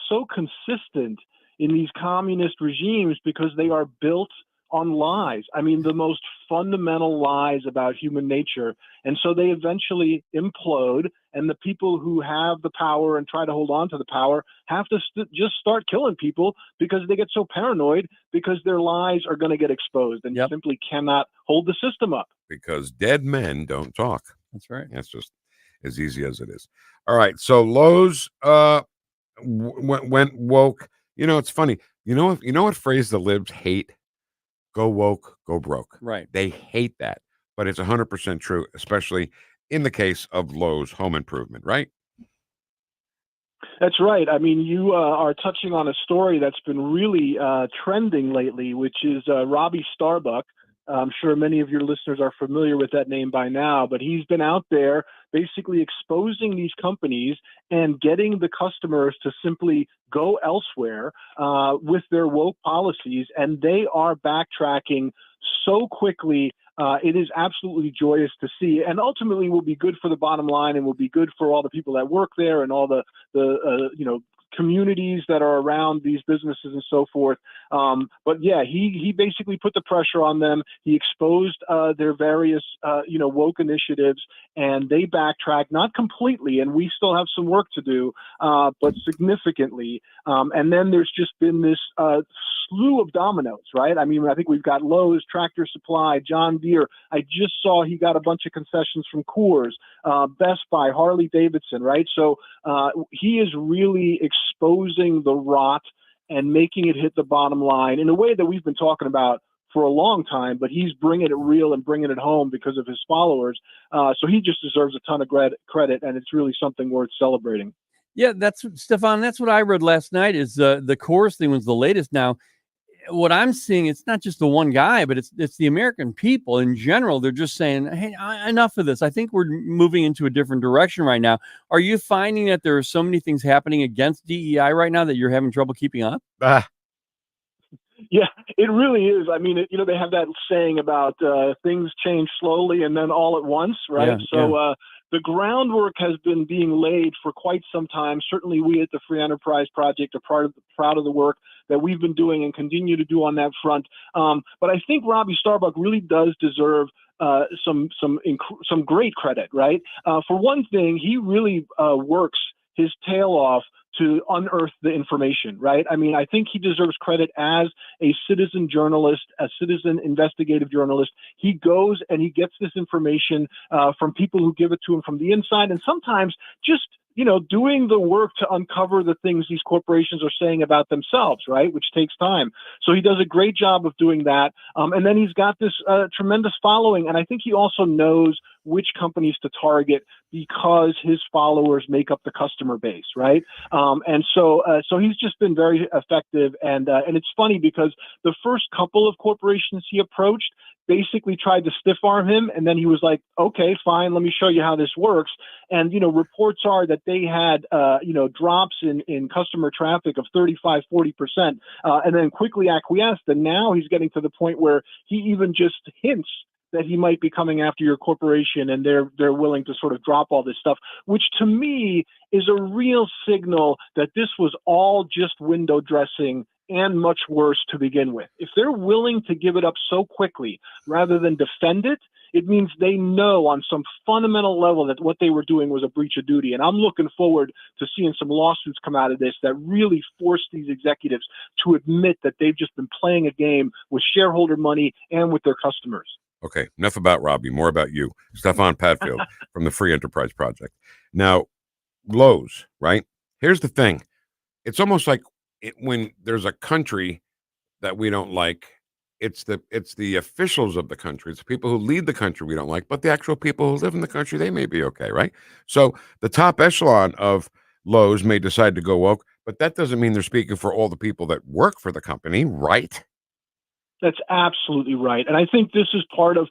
so consistent in these communist regimes because they are built on lies. I mean, the most fundamental lies about human nature. And so they eventually implode, and the people who have the power and try to hold on to the power have to just start killing people because they get so paranoid because their lies are going to get exposed and simply cannot hold the system up. Because dead men don't talk. That's right. That's just as easy as it is. All right. So Lowe's went woke. It's funny. You know what phrase the libs hate? Go woke, go broke. Right. They hate that, but it's 100% true, especially in the case of Lowe's Home Improvement, right? That's right. I mean, you are touching on a story that's been really trending lately, which is Robbie Starbuck. I'm sure many of your listeners are familiar with that name by now, but he's been out there basically exposing these companies and getting the customers to simply go elsewhere with their woke policies, and they are backtracking so quickly. It is absolutely joyous to see, and ultimately will be good for the bottom line and will be good for all the people that work there and all the communities that are around these businesses and so forth. But yeah, he basically put the pressure on them. He exposed their various, woke initiatives, and they backtracked, not completely, and we still have some work to do, but significantly. And then there's just been this slew of dominoes, right? I mean, I think we've got Lowe's, Tractor Supply, John Deere. I just saw he got a bunch of concessions from Coors, Best Buy, Harley Davidson, right? So he is really exposing the rot and making it hit the bottom line in a way that we've been talking about for a long time, but he's bringing it real and bringing it home because of his followers. So he just deserves a ton of credit, and it's really something worth celebrating. Yeah, Stefan, that's what I read last night is the Coors thing was the latest. Now, what I'm seeing, it's not just the one guy, but it's the American people in general. They're just saying, hey, enough of this. I think we're moving into a different direction right now. Are you finding that there are so many things happening against DEI right now that you're having trouble keeping up? Yeah, it really is. I mean, they have that saying about things change slowly and then all at once, right? Yeah, the groundwork has been being laid for quite some time. Certainly we at the Free Enterprise Project are proud of the work that we've been doing and continue to do on that front. But I think Robbie Starbuck really does deserve some great credit, right? For one thing, he really works his tail off to unearth the information, right? I mean, I think he deserves credit as a citizen journalist, a citizen investigative journalist. He goes and he gets this information from people who give it to him from the inside, and sometimes just doing the work to uncover the things these corporations are saying about themselves, right? Which takes time. So he does a great job of doing that. And then he's got this tremendous following. And I think he also knows which companies to target because his followers make up the customer base, right? And so he's just been very effective. And it's funny because the first couple of corporations he approached basically tried to stiff arm him. And then he was like, okay, fine, let me show you how this works. And, reports are that they had, drops in customer traffic of 35, 40%, and then quickly acquiesced. And now he's getting to the point where he even just hints that he might be coming after your corporation, and they're willing to sort of drop all this stuff, which to me is a real signal that this was all just window dressing and much worse to begin with. If they're willing to give it up so quickly rather than defend it, it means they know on some fundamental level that what they were doing was a breach of duty. And I'm looking forward to seeing some lawsuits come out of this that really force these executives to admit that they've just been playing a game with shareholder money and with their customers. Okay, enough about Robbie, more about you. Stefan Padfield from the Free Enterprise Project. Now, Lowe's, right? Here's the thing. It's almost like when there's a country that we don't like, it's the officials of the country, it's the people who lead the country we don't like, but the actual people who live in the country, they may be okay, right? So the top echelon of Lowe's may decide to go woke, but that doesn't mean they're speaking for all the people that work for the company, right? That's absolutely right. And I think this is part of,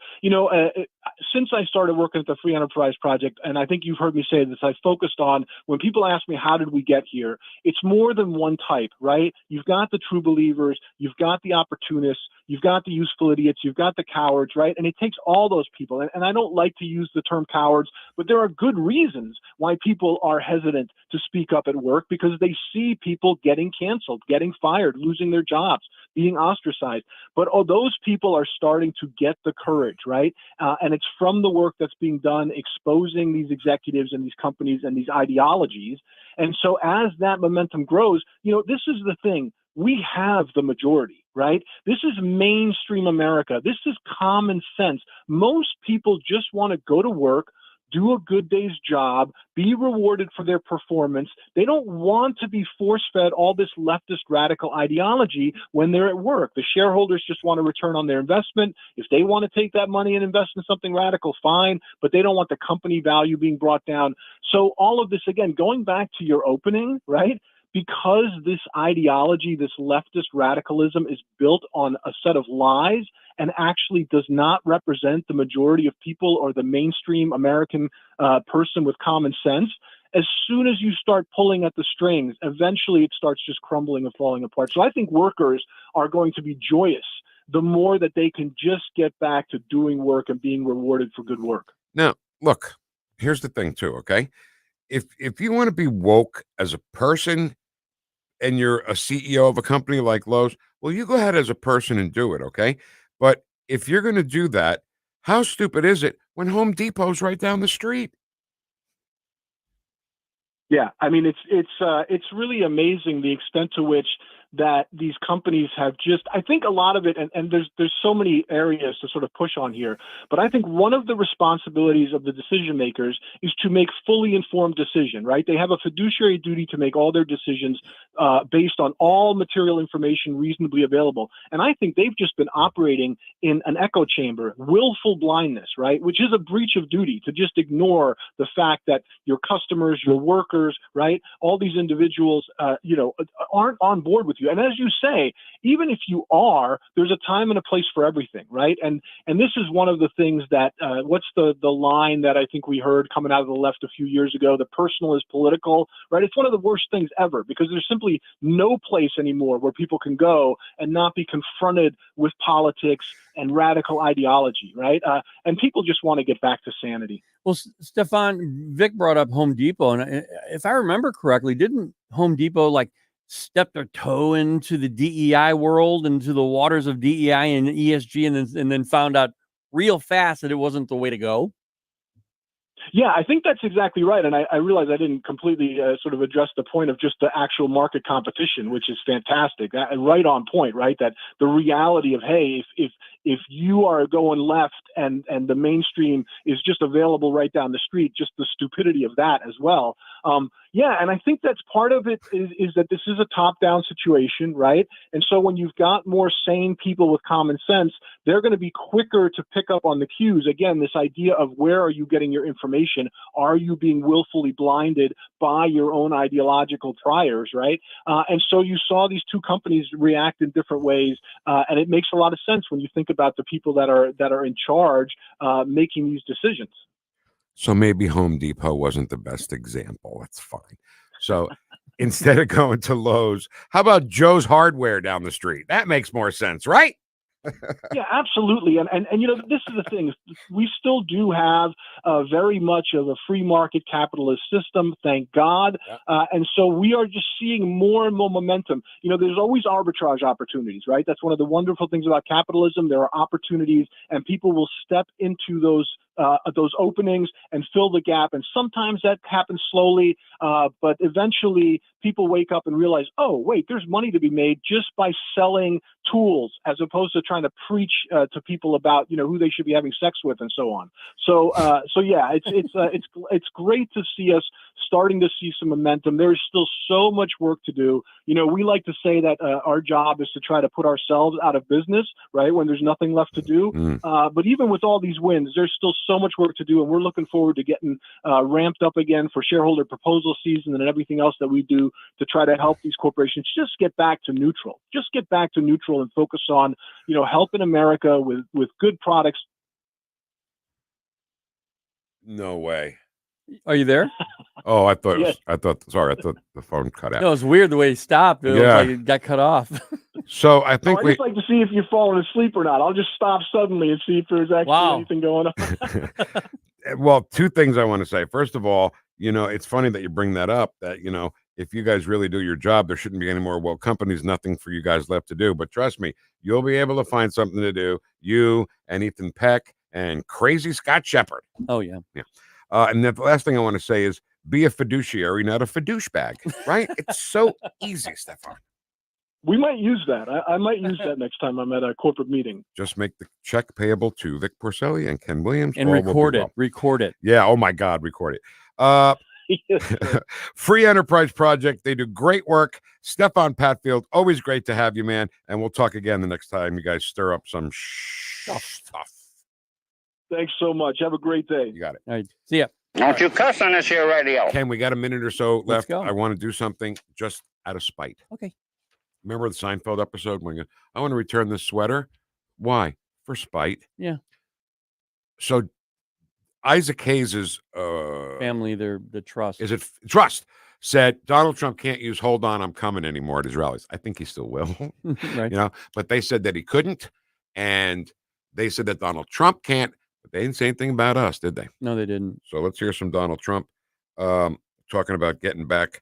since I started working at the Free Enterprise Project, and I think you've heard me say this, I focused on when people ask me, how did we get here? It's more than one type, right? You've got the true believers, you've got the opportunists, you've got the useful idiots, you've got the cowards, right? And it takes all those people. And I don't like to use the term cowards, but there are good reasons why people are hesitant to speak up at work, because they see people getting canceled, getting fired, losing their jobs, being ostracized. But those people are starting to get the courage, right? And it's from the work that's being done, exposing these executives and these companies and these ideologies. And so as that momentum grows, this is the thing. We have the majority, right? This is mainstream America. This is common sense. Most people just want to go to work, do a good day's job, be rewarded for their performance. They don't want to be force-fed all this leftist radical ideology when they're at work. The shareholders just want a return on their investment. If they want to take that money and invest in something radical, fine, but they don't want the company value being brought down. So all of this, again, going back to your opening, right? Because this ideology, this leftist radicalism is built on a set of lies and actually does not represent the majority of people or the mainstream American person with common sense, as soon as you start pulling at the strings, eventually it starts just crumbling and falling apart. So I think workers are going to be joyous the more that they can just get back to doing work and being rewarded for good work. Now, look, here's the thing too, okay? If you want to be woke as a person and you're a CEO of a company like Lowe's, well, you go ahead as a person and do it, okay? But if you're going to do that, how stupid is it when Home Depot's right down the street? Yeah, I mean, it's really amazing the extent to which that these companies have just, I think a lot of it, and there's so many areas to sort of push on here, but I think one of the responsibilities of the decision makers is to make fully informed decision, right? They have a fiduciary duty to make all their decisions based on all material information reasonably available. And I think they've just been operating in an echo chamber, willful blindness, right? Which is a breach of duty to just ignore the fact that your customers, your workers, right? All these individuals, aren't on board with you. And as you say, even if you are, there's a time and a place for everything, right? And this is one of the things that, what's the line that I think we heard coming out of the left a few years ago, the personal is political, right? It's one of the worst things ever, because there's simply no place anymore where people can go and not be confronted with politics and radical ideology, right? And people just want to get back to sanity. Well, Stefan, Vic brought up Home Depot, and if I remember correctly, didn't Home Depot step their toe into the DEI world, into the waters of DEI and ESG, and then found out real fast that it wasn't the way to go? Yeah, I think that's exactly right. And I realize I didn't completely sort of address the point of just the actual market competition, which is fantastic. Right on point, right? That the reality of, hey, if you are going left and the mainstream is just available right down the street, just the stupidity of that as well. Yeah, and I think that's part of it is that this is a top-down situation, right? And so when you've got more sane people with common sense, they're going to be quicker to pick up on the cues. Again, this idea of where are you getting your information? Are you being willfully blinded by your own ideological priors, right? And so you saw these two companies react in different ways, and it makes a lot of sense when you think about the people that are in charge making these decisions. So maybe Home Depot wasn't the best example. That's fine. So instead of going to Lowe's, how about Joe's Hardware down the street? That makes more sense, right? Yeah, absolutely. And this is the thing. We still do have very much of a free market capitalist system, thank God. And so we are just seeing more and more momentum. There's always arbitrage opportunities, right? That's one of the wonderful things about capitalism. There are opportunities, and people will step into those openings and fill the gap. And sometimes that happens slowly, but eventually people wake up and realize, oh, wait, there's money to be made just by selling tools, as opposed to trying to preach to people about, who they should be having sex with and so on. So yeah, it's great to see us starting to see some momentum. There is still so much work to do. We like to say that our job is to try to put ourselves out of business, right? When there's nothing left to do. But even with all these wins, there's still so much work to do, and we're looking forward to getting ramped up again for shareholder proposal season and everything else that we do to try to help these corporations just get back to neutral. Just get back to neutral and focus on, helping America with good products. No way. Are you there? Oh, I thought Yes. I thought the phone cut out. No, it's weird the way he stopped. It was like it got cut off. So I think I just like to see if you're falling asleep or not. I'll just stop suddenly and see if there's actually anything going on. Well, two things I want to say. First of all, it's funny that you bring that up, that, if you guys really do your job, there shouldn't be any more woke companies, nothing for you guys left to do. But trust me, you'll be able to find something to do. You and Ethan Peck and crazy Scott Shepard. Oh, yeah. Yeah. And the last thing I want to say is be a fiduciary, not a fidouche bag, right? It's so easy, Stefan. We might use that. I might use that next time I'm at a corporate meeting. Just make the check payable to Vic Porcelli and Ken Williams. And all will be record it. well. Record it. Yeah. Oh, my God. Record it. Free Enterprise Project. They do great work. Stefan Padfield, always great to have you, man. And we'll talk again the next time you guys stir up some stuff. Thanks so much. Have a great day. You got it. All right. See ya. Don't you cuss on this here radio. Ken, we got a minute or so Let's left. go. I want to do something just out of spite. Okay. Remember the Seinfeld episode when I want to return this sweater? Why? For spite. Yeah. So Isaac Hayes' Family, the trust. Is it trust? Said Donald Trump can't use "Hold on, I'm coming" anymore at his rallies. I think he still will. Right. But they said that he couldn't, and they said that Donald Trump can't. But they didn't say anything about us, did they? No, they didn't. So let's hear some Donald Trump talking about getting back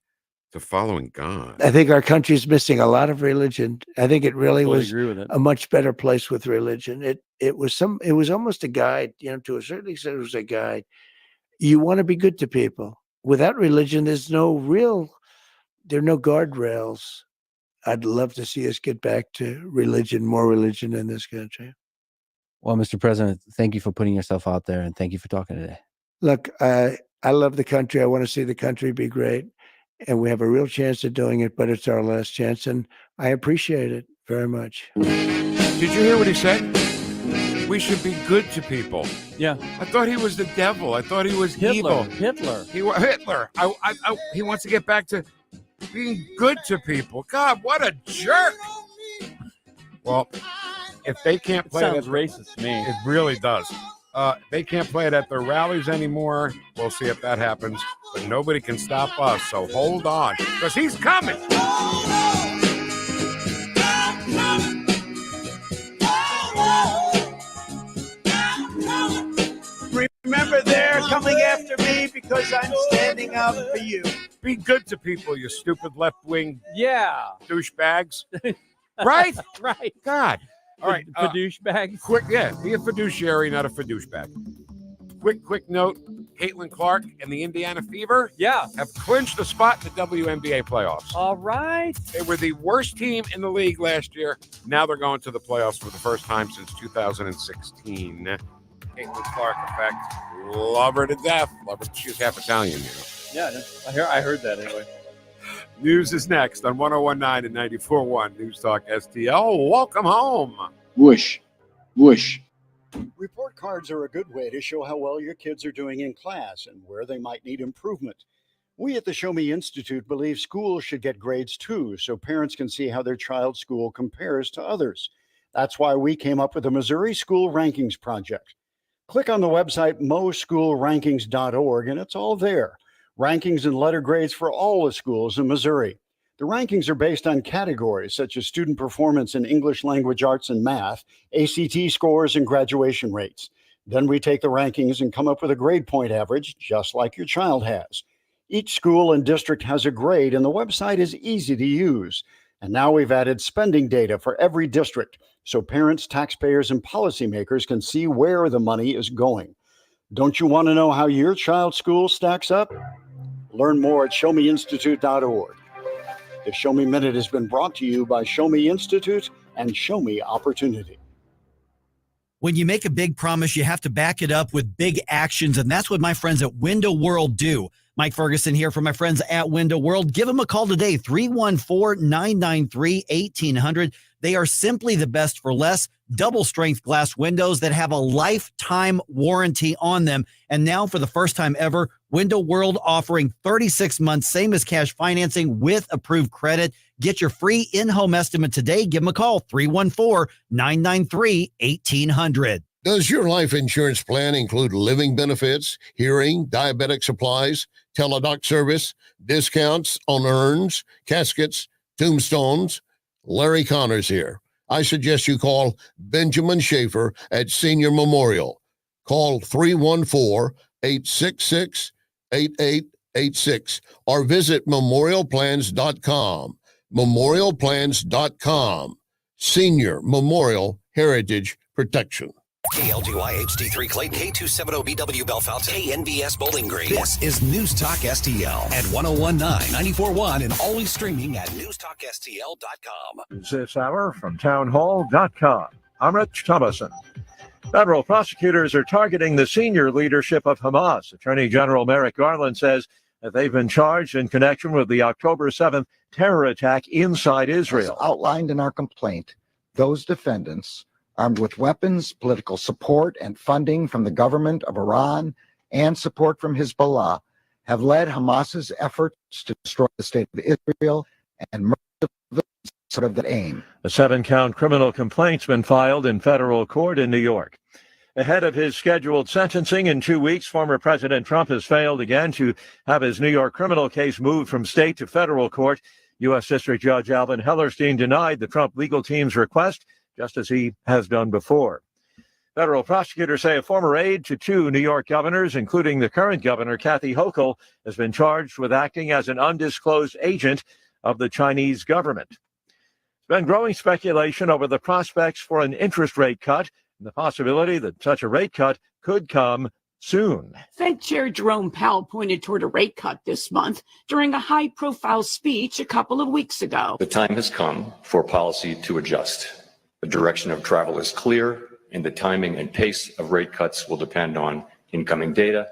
to following God. I think our country's missing a lot of religion. I think it really Totally was agree with it. a much better place with religion. It was almost a guide, to a certain extent it was a guide. You want to be good to people. Without religion, there are no guardrails. I'd love to see us get back to religion, more religion in this country. Well, Mr. President, thank you for putting yourself out there, and thank you for talking today. Look, I love the country. I want to see the country be great. And we have a real chance of doing it, but it's our last chance. And I appreciate it very much. Did you hear what he said? We should be good to people. Yeah. I thought he was the devil. I thought he was evil. Hitler. Hitler. He wants to get back to being good to people. God, what a jerk. Well, if they can't play sounds it, racist to me. It really does. They can't play it at their rallies anymore. We'll see if that happens. But nobody can stop us. So hold on, because he's coming. Remember, they're coming after me because I'm standing up for you. Be good to people, you stupid left-wing douchebags. Right? Right. God. All right. Fiduciary. Be a fiduciary, not a fiduciary bag. Quick note. Caitlin Clark and the Indiana Fever have clinched a spot in the WNBA playoffs. All right. They were the worst team in the league last year. Now they're going to the playoffs for the first time since 2016. Caitlin Clark effect. Love her to death. Love her. She's half Italian, Yeah, I heard that anyway. News is next on 101.9 and 94.1 News Talk STL. Welcome home. Woosh. Woosh. Report cards are a good way to show how well your kids are doing in class and where they might need improvement. We at the Show Me Institute believe schools should get grades too, so parents can see how their child's school compares to others. That's why we came up with the Missouri School Rankings Project. Click on the website moschoolrankings.org and it's all there. Rankings and letter grades for all the schools in Missouri. The rankings are based on categories such as student performance in English language arts and math, ACT scores, and graduation rates. Then we take the rankings and come up with a grade point average, just like your child has. Each school and district has a grade, and the website is easy to use. And now we've added spending data for every district, so parents, taxpayers, and policymakers can see where the money is going. Don't you want to know how your child's school stacks up? Learn more at showmeinstitute.org. The Show Me Minute has been brought to you by Show Me Institute and Show Me Opportunity. When you make a big promise, you have to back it up with big actions, and that's what my friends at Window World do. Mike Ferguson here from my friends at Window World. Give them a call today, 314-993-1800. They are simply the best for less double-strength glass windows that have a lifetime warranty on them. And now, for the first time ever, Window World offering 36 months, same as cash financing with approved credit. Get your free in-home estimate today. Give them a call, 314-993-1800. Does your life insurance plan include living benefits, hearing, diabetic supplies, teledoc service, discounts on urns, caskets, tombstones? Larry Connors here. I suggest you call Benjamin Schaefer at Senior Memorial. Call 314-866-8886 or visit memorialplans.com. Memorialplans.com. Senior Memorial Heritage Protection. KLGY HD3 Clayton, K270BW Bellefonte, KNBS Bowling Green. This is News Talk STL at 1019, 94.1, and always streaming at NewstalkSTL.com. This hour from townhall.com. I'm Rich Thomason. Federal prosecutors are targeting the senior leadership of Hamas. Attorney General Merrick Garland says that they've been charged in connection with the October 7th terror attack inside Israel. As outlined in our complaint, those defendants, armed with weapons, political support, and funding from the government of Iran and support from Hezbollah, have led Hamas's efforts to destroy the state of Israel and murder sort of that aim. A 7-count criminal complaint's been filed in federal court in New York. Ahead of his scheduled sentencing in 2 weeks, former President Trump has failed again to have his New York criminal case moved from state to federal court. U.S. District Judge Alvin Hellerstein denied the Trump legal team's request, just as he has done before. Federal prosecutors say a former aide to 2 New York governors, including the current governor, Kathy Hochul, has been charged with acting as an undisclosed agent of the Chinese government. There's been growing speculation over the prospects for an interest rate cut and the possibility that such a rate cut could come soon. Fed Chair Jerome Powell pointed toward a rate cut this month during a high-profile speech a couple of weeks ago. The time has come for policy to adjust. The direction of travel is clear, and the timing and pace of rate cuts will depend on incoming data,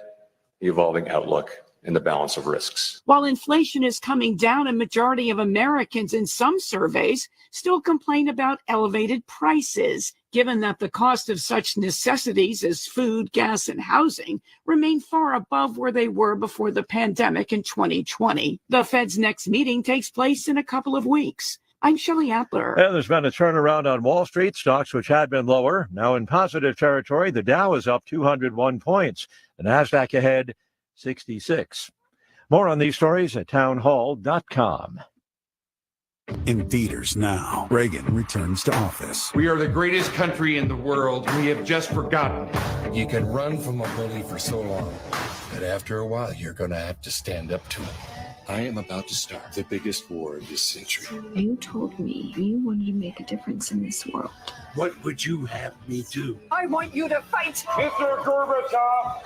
the evolving outlook, and the balance of risks. While inflation is coming down, a majority of Americans in some surveys still complain about elevated prices, given that the cost of such necessities as food, gas, and housing remain far above where they were before the pandemic in 2020. The Fed's next meeting takes place in a couple of weeks. I'm Shelley Adler. And there's been a turnaround on Wall Street. Stocks, which had been lower, now in positive territory. The Dow is up 201 points. The Nasdaq ahead 66. More on these stories at townhall.com. In theaters now, Reagan returns to office. We are the greatest country in the world. We have just forgotten. You can run from a bully for so long, but after a while, you're going to have to stand up to him. I am about to start the biggest war of this century. You told me you wanted to make a difference in this world. What would you have me do? I want you to fight. Mr. Gorbachev,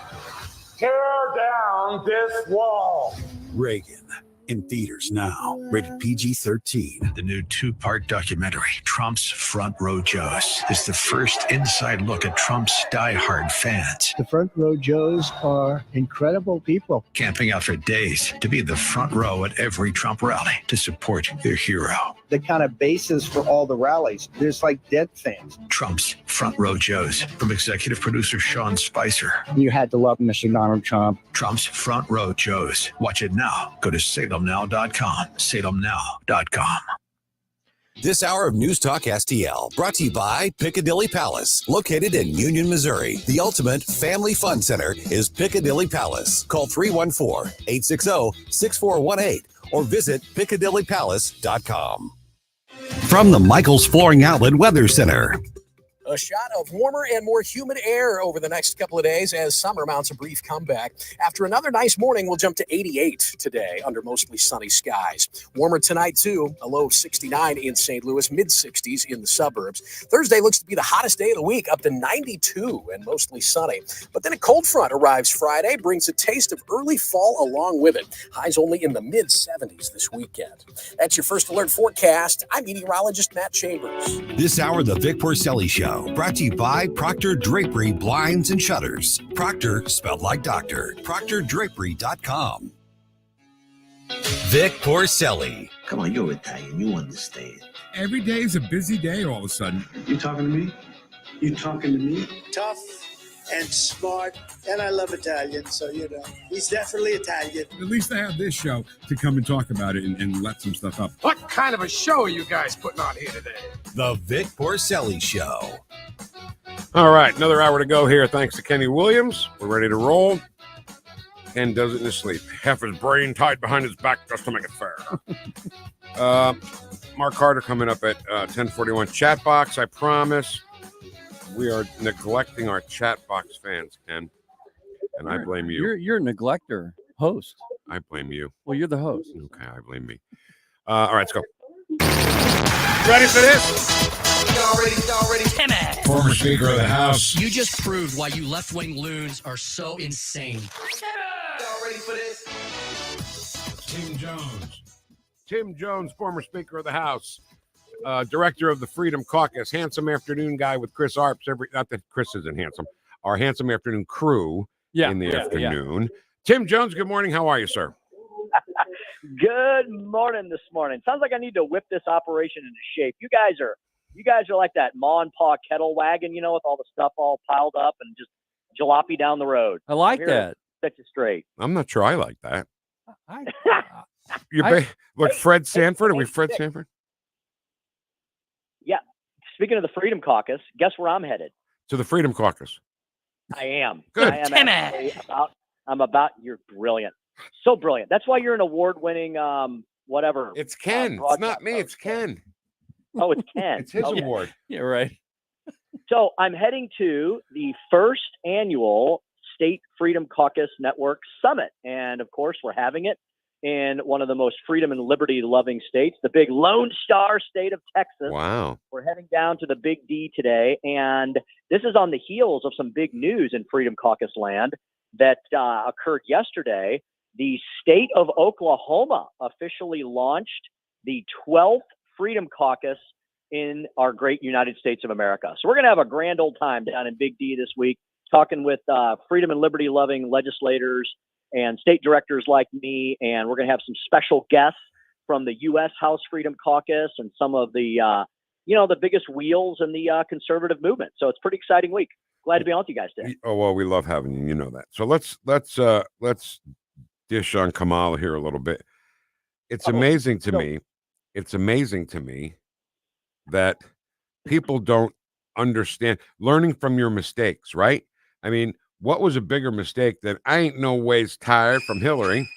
tear down this wall. Reagan. In theaters now. Rated PG-13. The new 2-part documentary, Trump's Front Row Joes, is the first inside look at Trump's diehard fans. The Front Row Joes are incredible people. Camping out for days to be in the front row at every Trump rally to support their hero. The kind of basis for all the rallies. There's like dead fans. Trump's Front Row Joes, from executive producer Sean Spicer. You had to love Mr. Donald Trump. Trump's Front Row Joes. Watch it now. Go to salemnow.com. salemnow.com. This hour of News Talk STL brought to you by Piccadilly Palace, located in Union, Missouri. The ultimate family fun center is Piccadilly Palace. Call 314-860-6418 or visit piccadillypalace.com. From the Michaels Flooring Outlet Weather Center. A shot of warmer and more humid air over the next couple of days as summer mounts a brief comeback. After another nice morning, we'll jump to 88 today under mostly sunny skies. Warmer tonight, too. A low of 69 in St. Louis, mid-60s in the suburbs. Thursday looks to be the hottest day of the week, up to 92 and mostly sunny. But then a cold front arrives Friday, brings a taste of early fall along with it. Highs only in the mid-70s this weekend. That's your First Alert forecast. I'm meteorologist Matt Chambers. This hour, the Vic Porcelli Show. Brought to you by Proctor Drapery Blinds and Shutters. Proctor, spelled like doctor. ProctorDrapery.com. Vic Porcelli, Come on, you're Italian. You understand. Every day is a busy day all of a sudden. You talking to me? You talking to me? Tough and smart, and I love Italian, so, he's definitely Italian. At least I have this show to come and talk about it and let some stuff up. What kind of a show are you guys putting on here today? The Vic Porcelli Show. All right, another hour to go here. Thanks to Kenny Williams. We're ready to roll. Ken does it in his sleep. Half his brain tied behind his back just to make it fair. Mark Carter coming up at 10:41. Chat box, I promise. We are neglecting our chat box fans, Ken. And I blame you. You're a neglector host. I blame you. Well, you're the host. Okay, I blame me. All right, let's go. Ready for this? Timmy. Former Speaker of the House. You just proved why you left-wing loons are so insane. Y'all ready for this? Tim Jones. Tim Jones, former Speaker of the House, director of the Freedom Caucus, handsome afternoon guy with Chris Arps. Not that Chris isn't handsome. Our handsome afternoon crew in the afternoon. Yeah. Tim Jones, good morning. How are you, sir? Good morning this morning. Sounds like I need to whip this operation into shape. You guys are like that Ma and Pa kettle wagon, with all the stuff all piled up and just jalopy down the road. I like that. Set you straight. I'm not sure I like that. Look, Fred Sanford. Are we Fred Sanford? Yeah. Speaking of the Freedom Caucus, guess where I'm headed? To the Freedom Caucus. I am. Good. I am you're brilliant. So brilliant. That's why you're an award-winning whatever. It's Ken. It's not me. It's Ken. Oh, it's Ken. It's his award. Yeah, right. So I'm heading to the first annual State Freedom Caucus Network Summit. And of course, we're having it in one of the most freedom and liberty loving states, the big Lone Star state of Texas. Wow. We're heading down to the Big D today. And this is on the heels of some big news in Freedom Caucus land that occurred yesterday. The state of Oklahoma officially launched the 12th Freedom Caucus in our great United States of America. So we're going to have a grand old time down in Big D this week, talking with freedom and liberty loving legislators and state directors like me. And we're going to have some special guests from the U.S. House Freedom Caucus and some of the, the biggest wheels in the conservative movement. So it's a pretty exciting week. Glad to be on with you guys today. Oh, well, we love having you. You know that. So let's dish on Kamala here a little bit. It's amazing to me. It's amazing to me that people don't understand learning from your mistakes, right? I mean, what was a bigger mistake than I ain't no ways tired from Hillary,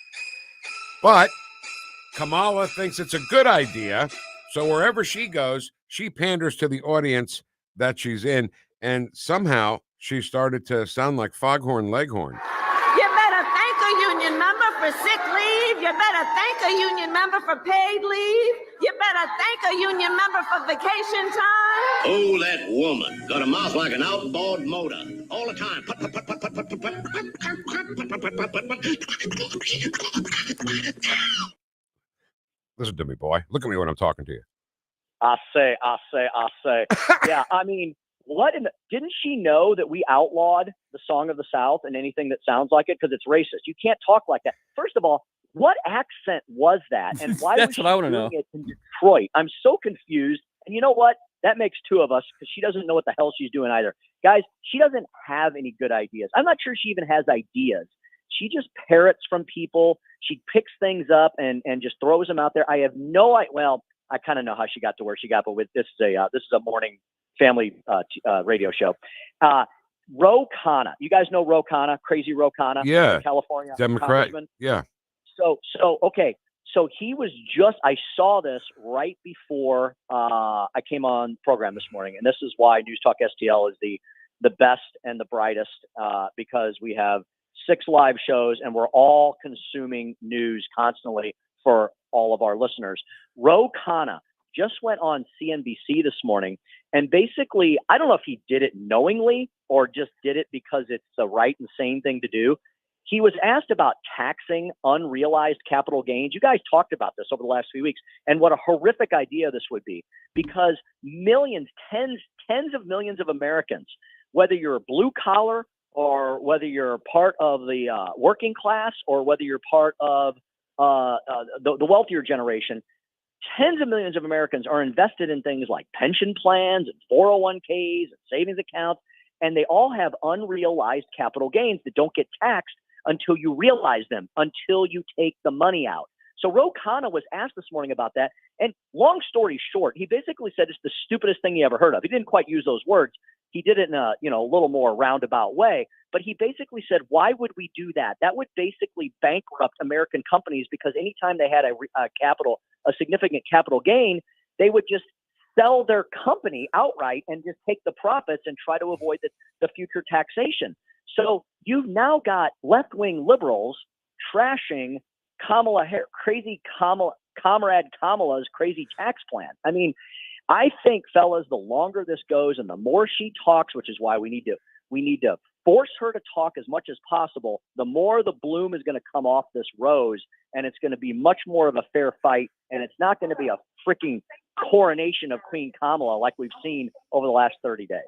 but Kamala thinks it's a good idea. So wherever she goes, she panders to the audience that she's in. And somehow she started to sound like Foghorn Leghorn. You better thank a union member for sick leave. You better thank a union member for paid leave. You better thank a union member for vacation time. Oh, that woman got a mouth like an outboard motor all the time. Listen to me, boy. Look at me when I'm talking to you. I say. Yeah, I mean, didn't she know that we outlawed the Song of the South and anything that sounds like it because it's racist? You can't talk like that. First of all, what accent was that? And why was she doing it in Detroit? I'm so confused. And you know what? That makes two of us because she doesn't know what the hell she's doing either. Guys, she doesn't have any good ideas. I'm not sure she even has ideas. She just parrots from people. She picks things up and just throws them out there. I have no idea. Well, I kind of know how she got to where she got, but this is a morning family radio show. Ro Khanna. You guys know Ro Khanna, crazy Ro Khanna? Yeah. California. Democrat. Yeah. Okay. So he was I saw this right before I came on program this morning. And this is why NewstalkSTL is the best and the brightest because we have 6 live shows and we're all consuming news constantly for all of our listeners. Ro Khanna just went on CNBC this morning. And basically, I don't know if he did it knowingly or just did it because it's the right and sane thing to do. He was asked about taxing unrealized capital gains. You guys talked about this over the last few weeks and what a horrific idea this would be because millions, tens of millions of Americans, whether you're a blue collar or whether you're part of the working class or whether you're part of the wealthier generation, tens of millions of Americans are invested in things like pension plans and 401ks and savings accounts, and they all have unrealized capital gains that don't get taxed until you realize them, until you take the money out. So Ro Khanna was asked this morning about that, and long story short, he basically said it's the stupidest thing he ever heard of. He didn't quite use those words. He did it in a little more roundabout way, but he basically said, why would we do that? That would basically bankrupt American companies, because anytime they had a significant capital gain, they would just sell their company outright and just take the profits and try to avoid the future taxation. So you've now got left-wing liberals trashing Comrade Kamala's crazy tax plan. I mean, I think, fellas, the longer this goes and the more she talks, which is why we need to force her to talk as much as possible, the more the bloom is going to come off this rose, and it's going to be much more of a fair fight, and it's not going to be a freaking coronation of Queen Kamala like we've seen over the last 30 days.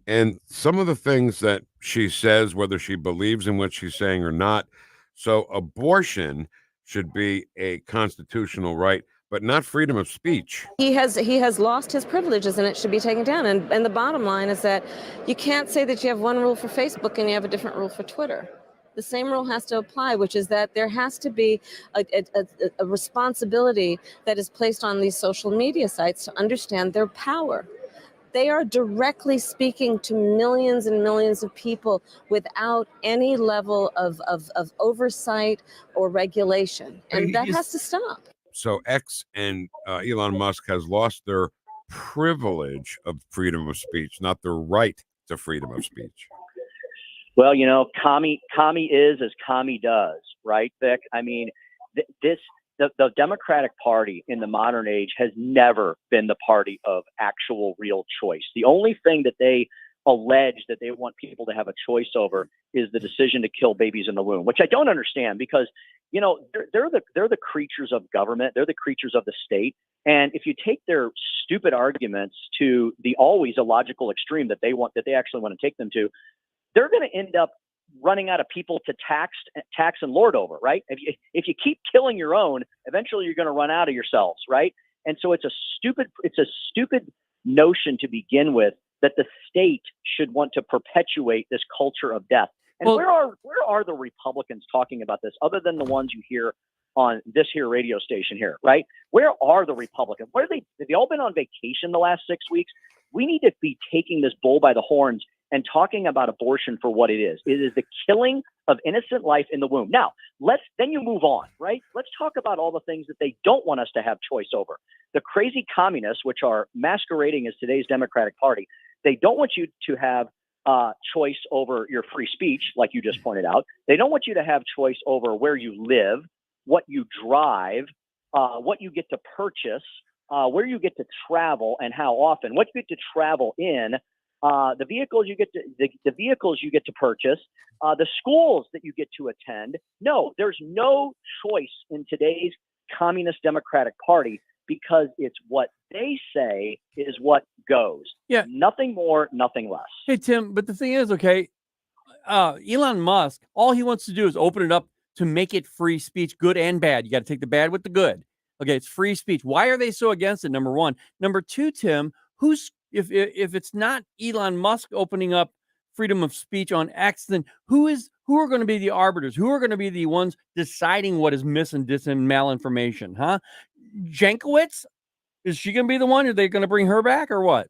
And some of the things that she says, whether she believes in what she's saying or not, so abortion should be a constitutional right, but not freedom of speech. He has lost his privileges, and it should be taken down. And the bottom line is that you can't say that you have one rule for Facebook and you have a different rule for Twitter. The same rule has to apply, which is that there has to be a responsibility that is placed on these social media sites to understand their power. They are directly speaking to millions and millions of people without any level of oversight or regulation. And that has to stop. So X and Elon Musk has lost their privilege of freedom of speech, not their right to freedom of speech. Well, commie is as commie does, right, Vic? I mean, the Democratic Party in the modern age has never been the party of actual real choice. The only thing that they allege that they want people to have a choice over is the decision to kill babies in the womb, which I don't understand, because they're the creatures of government. They're the creatures of the state. And if you take their stupid arguments to the always illogical extreme that they actually want to take them to, they're going to end up running out of people to tax and lord over, right? If you keep killing your own, eventually you're going to run out of yourselves, right? And so it's a stupid notion to begin with that the state should want to perpetuate this culture of death. And where are the Republicans talking about this, other than the ones you hear on this here radio station here, right? Where are the Republicans? Have they all been on vacation the last 6 weeks? We need to be taking this bull by the horns and talking about abortion for what it is. It is the killing of innocent life in the womb. Now, then you move on, right? Let's talk about all the things that they don't want us to have choice over. The crazy communists, which are masquerading as today's Democratic Party, they don't want you to have choice over your free speech, like you just pointed out. They don't want you to have choice over where you live, what you drive, what you get to purchase, where you get to travel and how often, what you get to travel in, the vehicles you get to purchase, the schools that you get to attend. No, there's no choice in today's communist Democratic Party, because it's what they say is what goes. Yeah. Nothing more, nothing less. Hey, Tim, but the thing is, okay, Elon Musk, all he wants to do is open it up to make it free speech, good and bad. You got to take the bad with the good. Okay, it's free speech. Why are they so against it? Number one. Number two, Tim, if it's not Elon Musk opening up freedom of speech on X, then who are going to be the arbiters? Who are going to be the ones deciding what is mis and dis and malinformation? Huh? Jankowicz? Is she going to be the one? Are they going to bring her back or what?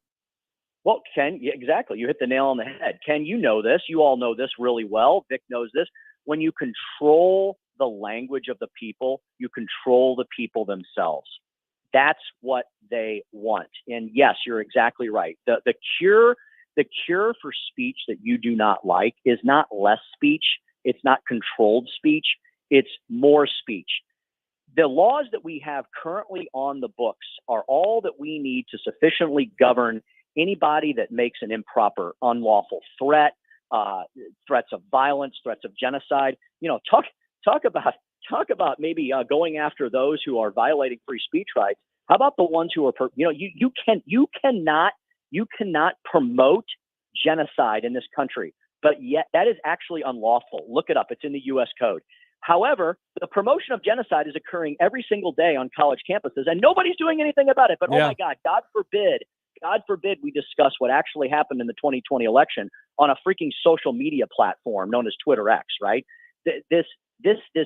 Well, Ken, yeah, exactly. You hit the nail on the head. Ken, you know this. You all know this really well. Vic knows this. When you control the language of the people, you control the people themselves. That's what they want. And yes, you're exactly right. The cure for speech that you do not like is not less speech. It's not controlled speech. It's more speech. The laws that we have currently on the books are all that we need to sufficiently govern anybody that makes an improper, unlawful threat, threats of violence, threats of genocide. Talk about maybe going after those who are violating free speech rights. How about the ones who are, you cannot promote genocide in this country, but yet that is actually unlawful. Look it up. It's in the U.S. code. However, the promotion of genocide is occurring every single day on college campuses, and nobody's doing anything about it. But oh my God, God forbid we discuss what actually happened in the 2020 election on a freaking social media platform known as Twitter X, right? This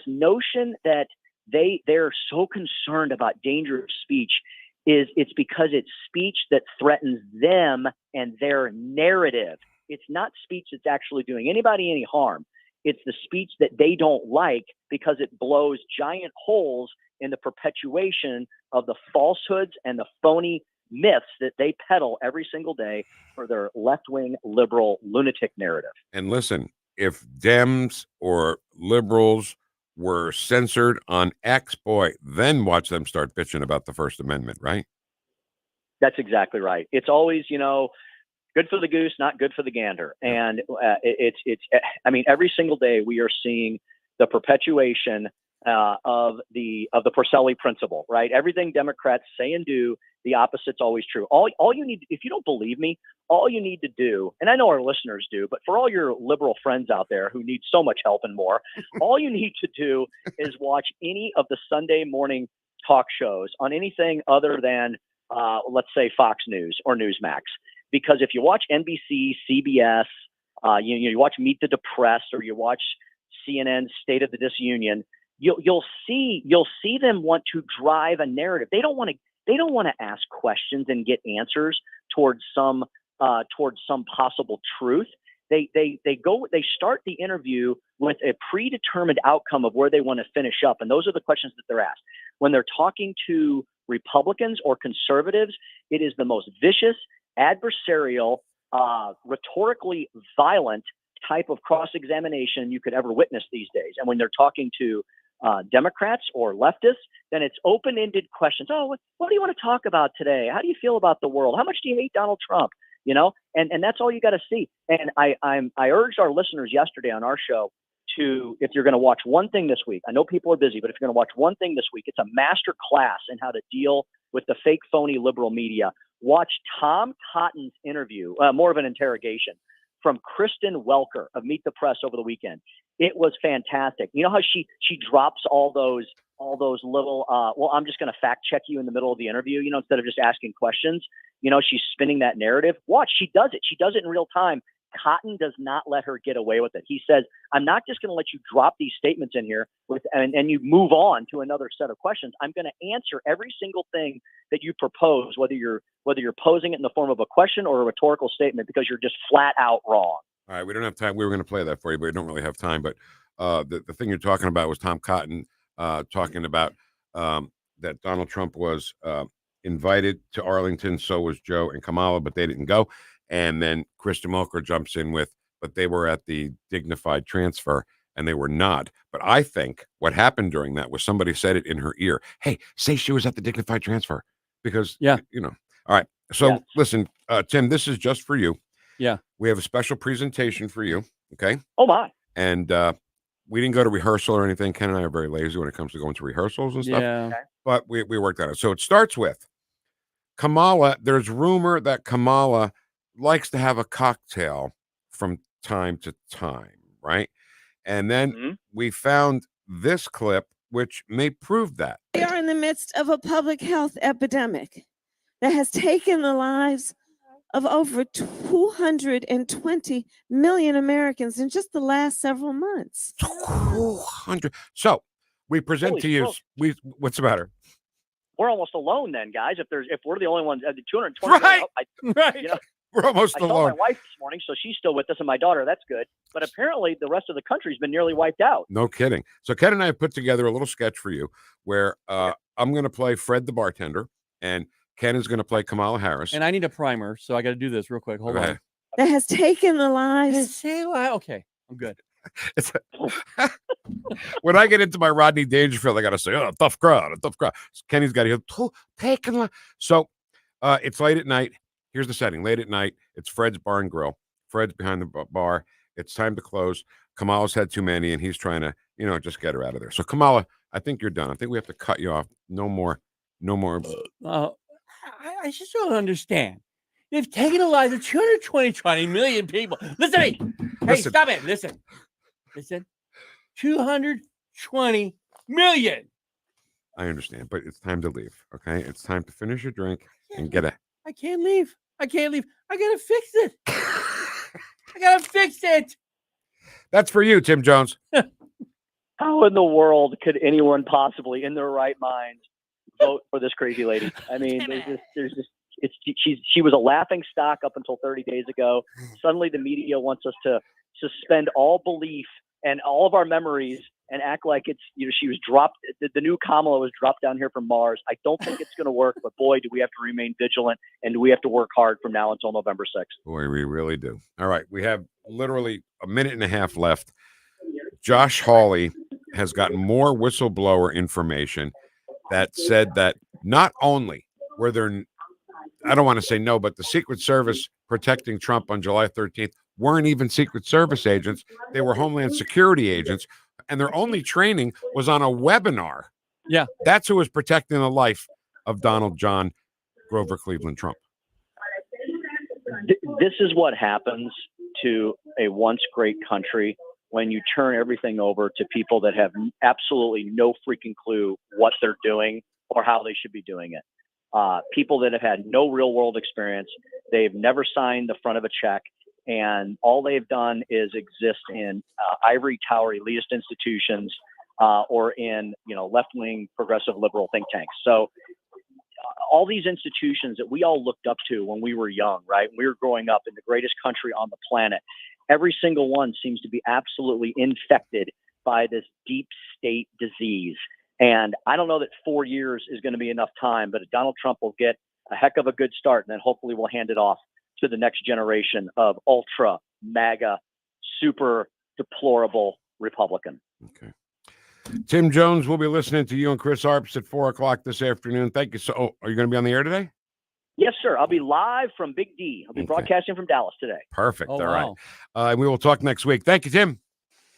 notion that they're so concerned about danger of speech it's because it's speech that threatens them and their narrative. It's not speech that's actually doing anybody any harm. It's the speech that they don't like because it blows giant holes in the perpetuation of the falsehoods and the phony myths that they peddle every single day for their left-wing liberal lunatic narrative. And listen, if Dems or liberals were censored on X, boy, then watch them start bitching about the First Amendment, right? That's exactly right. It's always, good for the goose, not good for the gander. And I mean, every single day we are seeing the perpetuation of the Porcelli principle, right? Everything Democrats say and do, the opposite's always true. All you need, if you don't believe me, all you need to do, and I know our listeners do, but for all your liberal friends out there who need so much help and more, all you need to do is watch any of the Sunday morning talk shows on anything other than, let's say, Fox News or Newsmax. Because if you watch NBC, CBS, you watch Meet the Depressed, or you watch CNN's State of the Disunion, you'll see them want to drive a narrative. They don't want to ask questions and get answers towards some possible truth. They start the interview with a predetermined outcome of where they want to finish up, and those are the questions that they're asked. When they're talking to Republicans or conservatives, it is the most vicious, adversarial, rhetorically violent type of cross-examination you could ever witness these days. And when they're talking to Democrats or leftists, then it's open-ended questions. Oh, what do you want to talk about today? How do you feel about the world? How much do you hate Donald Trump? And that's all you got to see. And I urged our listeners yesterday on our show to, if you're going to watch one thing this week, I know people are busy, but if you're going to watch one thing this week, it's a master class in how to deal with the fake, phony liberal media. Watch Tom Cotton's interview, more of an interrogation, from Kristen Welker of Meet the Press over the weekend. It was fantastic. You know how she drops all those little, well, I'm just going to fact check you in the middle of the interview, instead of just asking questions, she's spinning that narrative. Watch, she does it. She does it in real time. Cotton does not let her get away with it. He says, I'm not just going to let you drop these statements in here and you move on to another set of questions. I'm going to answer every single thing that you propose, whether you're posing it in the form of a question or a rhetorical statement, because you're just flat out wrong. All right, we don't have time. We were going to play that for you, but we don't really have time. But the thing you're talking about was Tom Cotton talking about that Donald Trump was invited to Arlington. So was Joe and Kamala, but they didn't go. And then Kristen Welker jumps in with, but they were at the dignified transfer and they were not. But I think what happened during that was somebody said it in her ear. Hey, say she was at the dignified transfer, because, All right. So listen, Tim, this is just for you. Yeah. We have a special presentation for you. Okay. Oh my. And we didn't go to rehearsal or anything. Ken and I are very lazy when it comes to going to rehearsals and stuff. Yeah. Okay. But we worked on it. So it starts with Kamala. There's rumor that Kamala likes to have a cocktail from time to time, right? And then we found this clip, which may prove that. We are in the midst of a public health epidemic that has taken the lives of over 220 million Americans in just the last several months. 200. So we present to you. What's the matter? We're almost alone then, guys. If we're the only ones at the 220, right? Right. We're almost alone. I alone. saw my wife this morning, so she's still with us, and my daughter. That's good. But apparently, the rest of the country's been nearly wiped out. No kidding. So Ken and I have put together a little sketch for you where I'm going to play Fred the bartender, and Ken is going to play Kamala Harris. And I need a primer, so I got to do this real quick. Hold on. That has taken the lives. Okay, I'm good. When I get into my Rodney Dangerfield, I got to say, oh, tough crowd. Kenny's got to go, taking. So it's late at night. Here's the setting. Late at night, it's Fred's Bar and Grill. Fred's behind the bar. It's time to close. Kamala's had too many, and he's trying to, just get her out of there. So, Kamala, I think you're done. I think we have to cut you off. No more. I just don't understand. They've taken the lives of 220 million people. Listen to me. Hey, stop it. Listen. 200 20 million. I understand, but it's time to leave. Okay, it's time to finish your drink and get a. I can't leave. I gotta fix it. I gotta fix it. That's for you, Tim Jones. How in the world could anyone possibly, in their right mind, vote for this crazy lady? I mean, she was a laughing stock up until 30 days ago. Suddenly, the media wants us to suspend all belief and all of our memories and act like it's, she was dropped. The new Kamala was dropped down here from Mars. I don't think it's going to work, but boy, do we have to remain vigilant and do we have to work hard from now until November 6th. Boy, we really do. All right. We have literally a minute and a half left. Josh Hawley has gotten more whistleblower information that said that not only were there, I don't want to say no, but the Secret Service protecting Trump on July 13th weren't even Secret Service agents. They were Homeland Security agents, and their only training was on a webinar. Yeah. That's who was protecting the life of Donald John Grover Cleveland Trump. This is what happens to a once great country when you turn everything over to people that have absolutely no freaking clue what they're doing or how they should be doing it. People that have had no real world experience, they've never signed the front of a check, and all they've done is exist in ivory tower elitist institutions or in left-wing progressive liberal think tanks. So all these institutions that we all looked up to when we were young, right? We were growing up in the greatest country on the planet. Every single one seems to be absolutely infected by this deep state disease. And I don't know that 4 years is going to be enough time, but Donald Trump will get a heck of a good start, and then hopefully we'll hand it off to the next generation of ultra, MAGA, super deplorable Republican. Okay. Tim Jones, we'll be listening to you and Chris Arps at 4 o'clock this afternoon. Thank you. So, are you going to be on the air today? Yes, sir. I'll be live from Big D. I'll be broadcasting from Dallas today. Perfect. Oh, All wow. right. And we will talk next week. Thank you, Tim.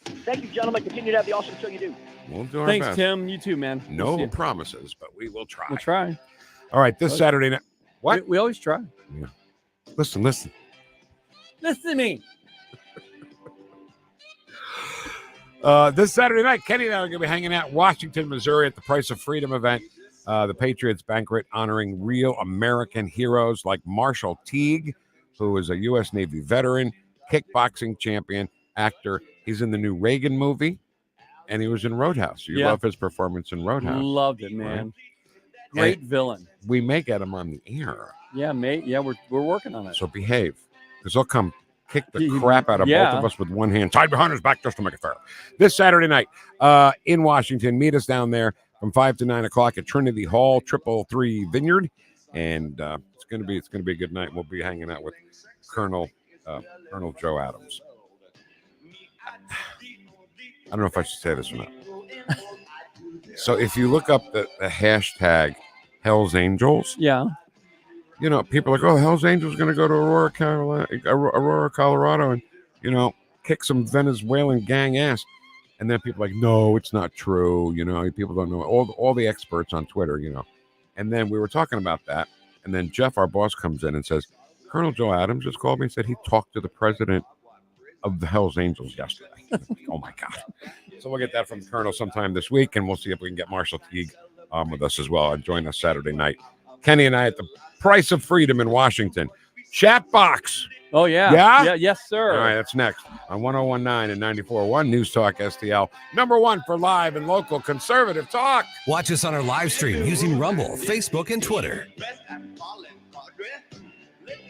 Thank you, gentlemen. Continue to have the awesome show you do. We'll do our Thanks, best. Tim. You too, man. We'll see No you. promises, but we will try. We'll try. All right. This Saturday night. What? We always try. Yeah. Listen. Listen to me. This Saturday night, Kenny and I are going to be hanging out in Washington, Missouri at the Price of Freedom event. The Patriots banquet honoring real American heroes like Marshall Teague, who is a U.S. Navy veteran, kickboxing champion, actor. He's in the new Reagan movie, and he was in Roadhouse. You love his performance in Roadhouse. Loved it, man. Right? Great And villain. we may get him on the air. Yeah, mate. Yeah, we're working on it. So behave, because they'll come kick the crap out of both of us with one hand tied behind his back just to make it fair. This Saturday night in Washington, meet us down there from 5 to 9 o'clock at Trinity Hall, 333 Vineyard, and it's gonna be a good night. We'll be hanging out with Colonel Joe Adams. I don't know if I should say this or not. So if you look up the hashtag Hell's Angels, people are like, oh, Hell's Angels going to go to Aurora, Colorado, and kick some Venezuelan gang ass. And then people are like, no, it's not true. People don't know. All the experts on Twitter, And then we were talking about that. And then Jeff, our boss, comes in and says, Colonel Joe Adams just called me and said he talked to the president of the Hells Angels yesterday. Oh, my God. So we'll get that from the Colonel sometime this week, and we'll see if we can get Marshall Teague with us as well and join us Saturday night. Kenny and I at the Price of Freedom in Washington. Chat box. Oh, yeah. Yeah? Yes, sir. All right, that's next on 101.9 and 94.1 News Talk STL. Number one for live and local conservative talk. Watch us on our live stream using Rumble, Facebook, and Twitter.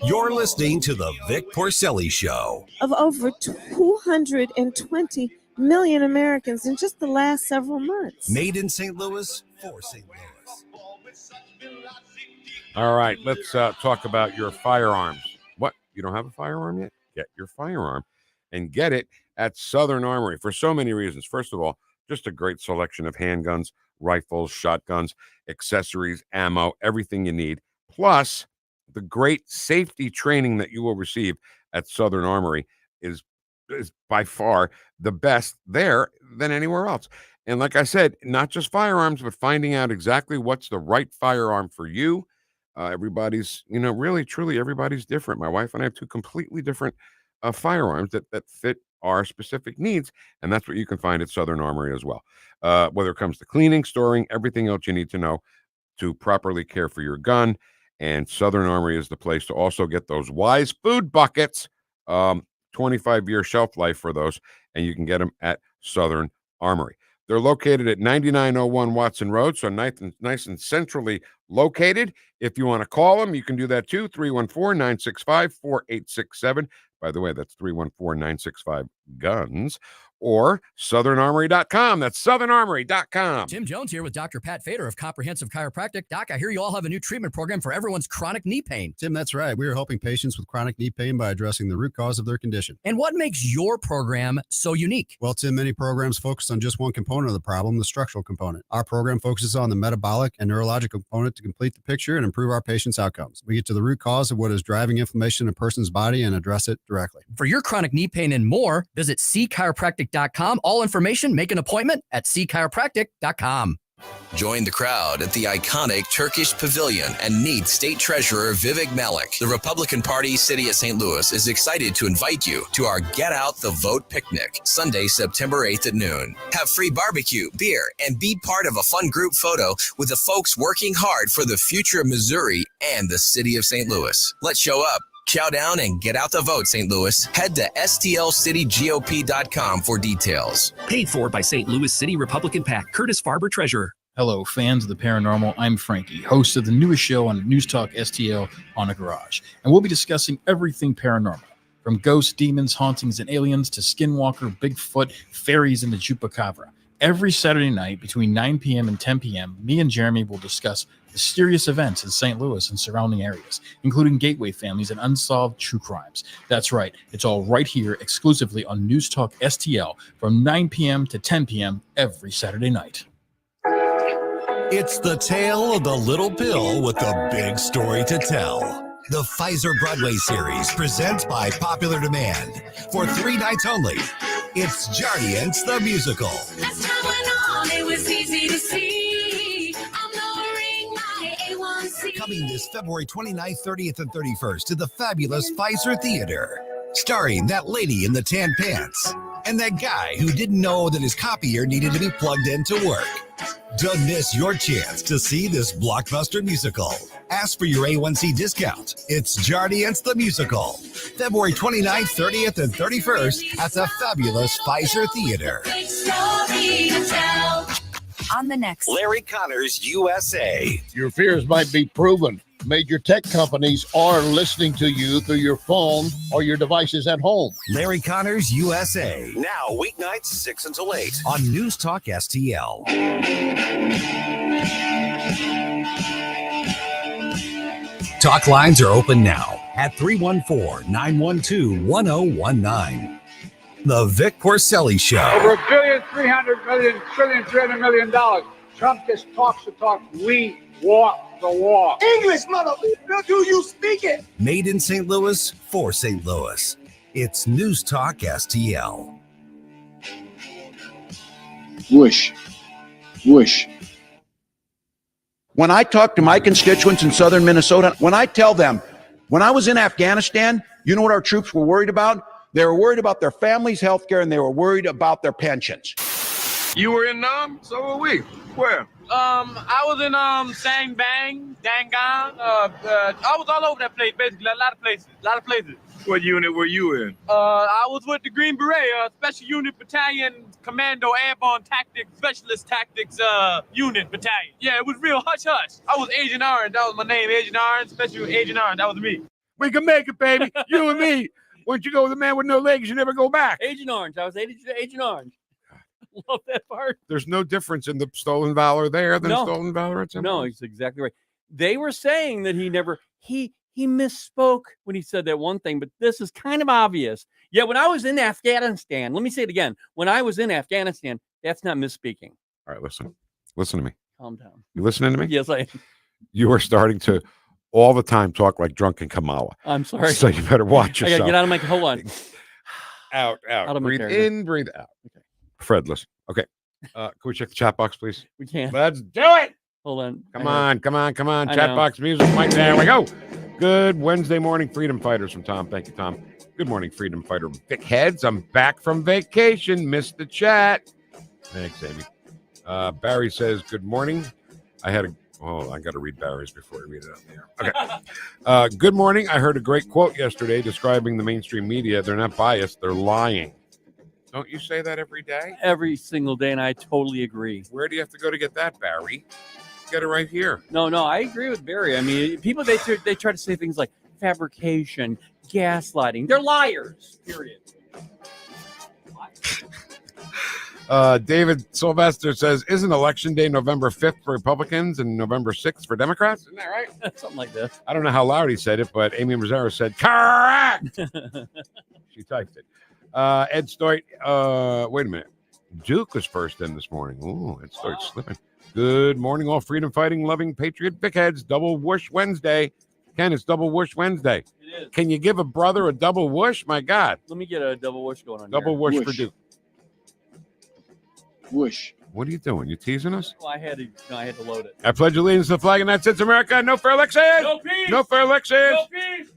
You're listening to the Vic Porcelli Show. Of over 220 million Americans in just the last several months. Made in St. Louis for St. Louis. All right, let's talk about your firearms. What? You don't have a firearm yet? Get your firearm and get it at Southern Armory for so many reasons. First of all, just a great selection of handguns, rifles, shotguns, accessories, ammo, everything you need. Plus, the great safety training that you will receive at Southern Armory is by far the best there than anywhere else. And like I said, not just firearms, but finding out exactly what's the right firearm for you. Everybody's, really, truly, everybody's different. My wife and I have two completely different firearms that fit our specific needs, and that's what you can find at Southern Armory as well. Whether it comes to cleaning, storing, everything else you need to know to properly care for your gun. And Southern Armory is the place to also get those Wise food buckets. 25-year shelf life for those, and you can get them at Southern Armory. They're located at 9901 Watson Road, so nice and centrally located. If you want to call them, you can do that too, 314-965-4867. By the way, that's 314-965-GUNS. Or southernarmory.com. That's southernarmory.com. Tim Jones here with Dr. Pat Fader of Comprehensive Chiropractic. Doc, I hear you all have a new treatment program for everyone's chronic knee pain. Tim, that's right. We are helping patients with chronic knee pain by addressing the root cause of their condition. And what makes your program so unique? Well, Tim, many programs focus on just one component of the problem, the structural component. Our program focuses on the metabolic and neurological component to complete the picture and improve our patients' outcomes. We get to the root cause of what is driving inflammation in a person's body and address it directly. For your chronic knee pain and more, visit cchiropractic.com. All information, make an appointment at cchiropractic.com. Join the crowd at the iconic Turkish Pavilion and meet State Treasurer Vivek Malik. The Republican Party City of St. Louis is excited to invite you to our Get Out the Vote picnic, Sunday, September 8th at noon. Have free barbecue, beer, and be part of a fun group photo with the folks working hard for the future of Missouri and the city of St. Louis. Let's show up. Chow down and get out the vote, St. Louis. Head to stlcitygop.com for details. Paid for by St. Louis City Republican PAC, Curtis Farber, Treasurer. Hello, fans of the paranormal. I'm Frankie, host of the newest show on NewstalkSTL on a Garage. And we'll be discussing everything paranormal, from ghosts, demons, hauntings, and aliens to Skinwalker, Bigfoot, fairies, and the Chupacabra. Every Saturday night between 9 p.m. and 10 p.m., me and Jeremy will discuss mysterious events in St. Louis and surrounding areas, including gateway families and unsolved true crimes. That's right. It's all right here exclusively on News Talk STL from 9 p.m. to 10 p.m. every Saturday night. It's the tale of the little pill with the big story to tell. The Pfizer Broadway series presents by popular demand. For 3 nights only, it's Jardiance the Musical. As time went on, it was easy to see. I'm lowering my A1C. Coming this February 29th, 30th, and 31st to the fabulous Pfizer Theater. Starring that lady in the tan pants and that guy who didn't know that his copier needed to be plugged in to work. Don't miss your chance to see this blockbuster musical. Ask for your A1C discount. It's Jardiance the Musical. February 29th, 30th, and 31st at the fabulous Pfizer Theater. On the next Larry Connors USA. Your fears might be proven. Major tech companies are listening to you through your phone or your devices at home. Larry Connors USA. Now weeknights 6 until 8 on News Talk STL. Talk lines are open now at 314-912-1019. The Vic Porcelli Show. Over $1.3 billion. Trump just talks the talk. We walk the walk. English, motherfucker. Do you speak it? Made in St. Louis for St. Louis. It's News Talk STL. Woosh. Woosh. When I talk to my constituents in southern Minnesota, when I tell them, when I was in Afghanistan, you know what our troops were worried about? They were worried about their families' health care, and they were worried about their pensions. You were in Nam? So were we. Where? I was in Sangbang, Dangang. I was all over that place, basically. A lot of places. What unit were you in? I was with the Green Beret, Special Unit Battalion, Commando Airborne Tactics, Specialist Tactics Unit Battalion. Yeah, it was real hush-hush. I was Agent Orange. That was my name, Agent Orange, Special Agent Orange. That was me. We can make it, baby. You and me. Once you go with the man with no legs, you never go back. Agent Orange. I was Agent Orange. Love that part. There's no difference in the stolen valor there than stolen valor at some No, point. he's exactly right. They were saying that he misspoke when he said that one thing, but this is kind of obvious. Yeah, when I was in Afghanistan, let me say it again. When I was in Afghanistan, that's not misspeaking. All right, listen to me. Calm down. You listening to me? Yes, I am. You are starting to all the time talk like drunken Kamala. I'm sorry. So you better watch yourself. I gotta get out of my, hold on. Out. Out of my breathe character. in, breathe out. Okay. Fred, listen. Okay. Can we check the chat box, please? We can't. Let's do it. Hold on. Come on. Chat know. box music. Mike, there we go. Good Wednesday morning, freedom fighters from Tom. Thank you, Tom. Good morning, freedom fighter Vic Heads. I'm back from vacation. Missed the chat. Thanks, Amy. Barry says, good morning. I got to read Barry's before I read it out there. Okay. Good morning. I heard a great quote yesterday describing the mainstream media. They're not biased. They're lying. Don't you say that every day? Every single day, and I totally agree. Where do you have to go to get that, Barry? Get it right here. No, I agree with Barry. I mean, people, they try to say things like fabrication, gaslighting. They're liars, period. David Sylvester says, isn't Election Day November 5th for Republicans and November 6th for Democrats? Isn't that right? Something like this. I don't know how loud he said it, but Amy Mazzaro said, correct! She typed it. Ed Stoit, wait a minute. Duke was first in this morning. Ooh, Ed Stoit slipping. Good morning, all freedom-fighting, loving patriot Vic Heads. Double whoosh Wednesday. Ken, it's double whoosh Wednesday. It is. Can you give a brother a double whoosh? My God. Let me get a double whoosh going on Double here. whoosh for Duke. Whoosh. What are you doing? You teasing us? Well, I had to load it. I pledge allegiance to the flag of the United States of America. No fair election. No peace. No fair election. No peace.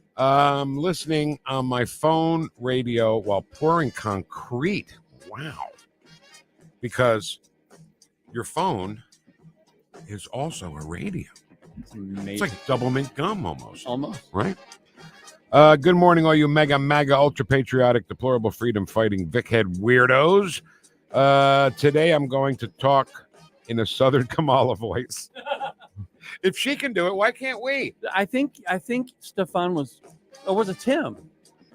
Listening on my phone radio while pouring concrete. Wow. Because your phone is also a radio. It's like double mint gum almost. Almost. Right? Good morning, all you MAGA, ultra-patriotic, deplorable freedom-fighting Vic-head weirdos. Today I'm going to talk in a Southern Kamala voice. If she can do it, why can't we? I think Stefan was it Tim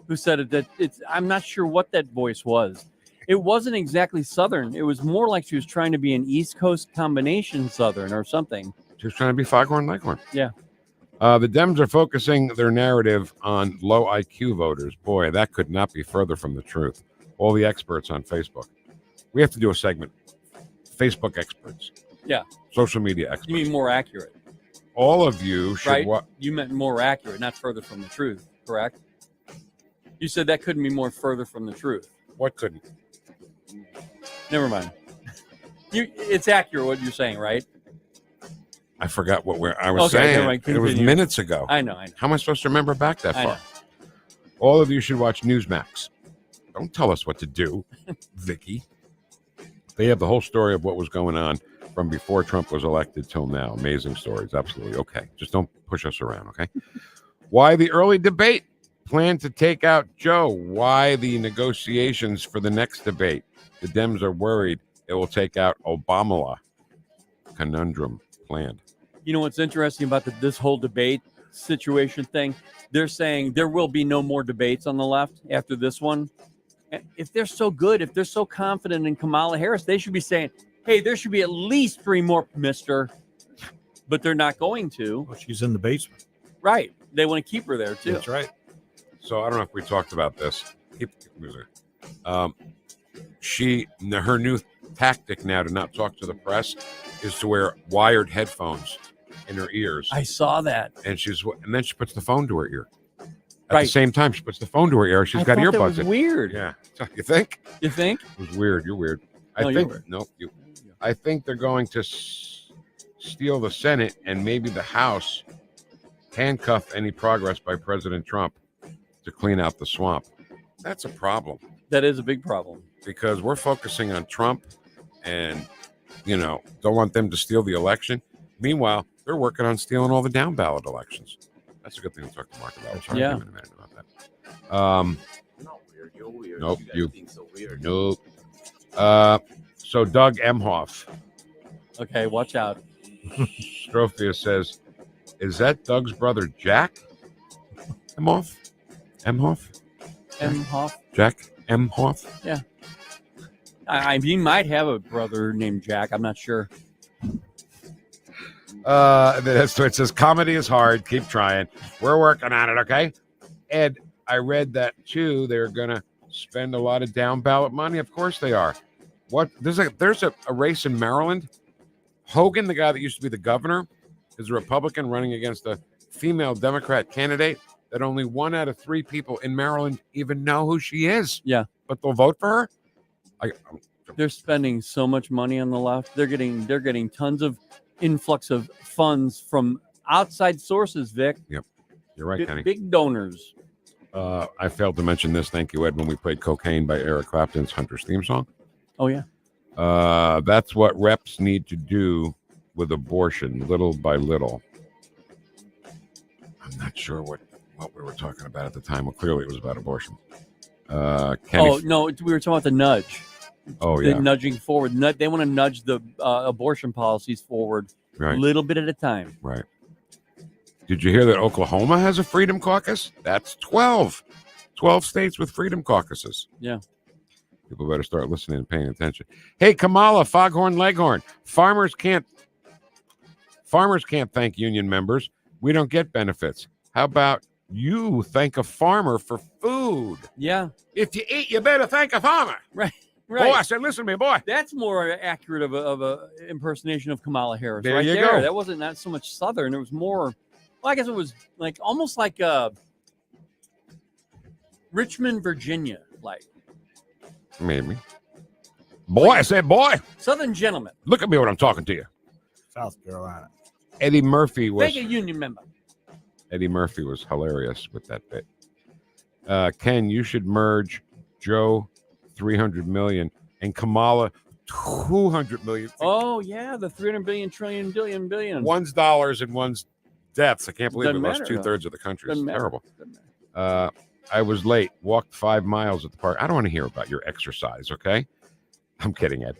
who said it? That I'm not sure what that voice was. It wasn't exactly Southern. It was more like she was trying to be an East Coast combination Southern or something. She was trying to be Foghorn Leghorn. Yeah. The Dems are focusing their narrative on low IQ voters. Boy, that could not be further from the truth. All the experts on Facebook. We have to do a segment. Facebook experts. Yeah. Social media experts. You mean more accurate? All of you should. Right? You meant more accurate, not further from the truth, correct? You said that couldn't be more further from the truth. What couldn't? Never mind. It's accurate what you're saying, right? I forgot I was saying. It was minutes ago. I know. How am I supposed to remember back that far? know. All of you should watch Newsmax. Don't tell us what to do, Vicky. They have the whole story of what was going on from before Trump was elected till now. Amazing stories. Absolutely. Okay. Just don't push us around, okay? Why the early debate? Plan to take out Joe. Why the negotiations for the next debate? The Dems are worried it will take out Obama. Conundrum planned. You know what's interesting about this whole debate situation thing? They're saying there will be no more debates on the left after this one. If they're so good, if they're so confident in Kamala Harris, they should be saying, hey, there should be at least 3 more, mister. But they're not going to. Well, she's in the basement. Right. They want to keep her there, too. That's right. So I don't know if we talked about this. Keep music. Her new tactic now to not talk to the press is to wear wired headphones in her ears. I saw that. And then she puts the phone to her ear. At the same time, she puts the phone to her ear. She's got earbuds. That was in. Weird. Yeah. You think? You think? It was weird. You're weird. I think they're going to steal the Senate and maybe the House, handcuff any progress by President Trump to clean out the swamp. That's a problem. That is a big problem. Because we're focusing on Trump and, don't want them to steal the election. Meanwhile, they're working on stealing all the down ballot elections. That's a good thing to talk to Mark about. Sorry, Yeah. give me a minute about that. Not weird. You're weird. Nope. You guys think so weird. Nope. So Doug Emhoff. Okay, watch out. Strophia says, is that Doug's brother Jack Emhoff? Jack Emhoff? Yeah. He might have a brother named Jack. I'm not sure. That's what it says. Comedy is hard. Keep trying. We're working on it, okay? Ed, I read that too. They're gonna spend a lot of down ballot money. Of course they are. What? There's a race in Maryland. Hogan, the guy that used to be the governor, is a Republican running against a female Democrat candidate that only 1 out of 3 people in Maryland even know who she is. Yeah, but they'll vote for her. They're spending so much money on the left. They're getting tons of influx of funds from outside sources, Vic. Yep, you're right, Kenny. Big donors. I failed to mention this. Thank you, Ed, when we played Cocaine by Eric Clapton's Hunter's theme song. Oh, yeah. That's what reps need to do with abortion, little by little. I'm not sure what we were talking about at the time. Well, clearly it was about abortion. No, we were talking about the nudge. Oh, the yeah. Nudging forward. They want to nudge the abortion policies forward Right. a little bit at a time. Right. Did you hear that Oklahoma has a Freedom Caucus? That's 12. 12 states with Freedom Caucuses. Yeah. People better start listening and paying attention. Hey, Kamala, Foghorn Leghorn. Farmers can't thank union members. We don't get benefits. How about you thank a farmer for food? Yeah. If you eat, you better thank a farmer. Right. Boy, I said, listen to me, boy. That's more accurate of a impersonation of Kamala Harris. There right you there. go. That wasn't not so much Southern. It was more, well, I guess it was like almost like Richmond, Virginia, like. Maybe. Boy, I said, boy. Southern gentleman. Look at me when I'm talking to you. South Carolina. Eddie Murphy was Thank a union member. Eddie Murphy was hilarious with that bit. Ken, you should merge Joe 300 million and Kamala 200 million. Oh yeah, the 300 billion trillion billion. One's dollars and one's deaths. I can't believe Doesn't we lost matter, 2/3 of the country. It's Doesn't matter. terrible. I was late. Walked 5 miles at the park. I don't want to hear about your exercise, okay? I'm kidding, Ed.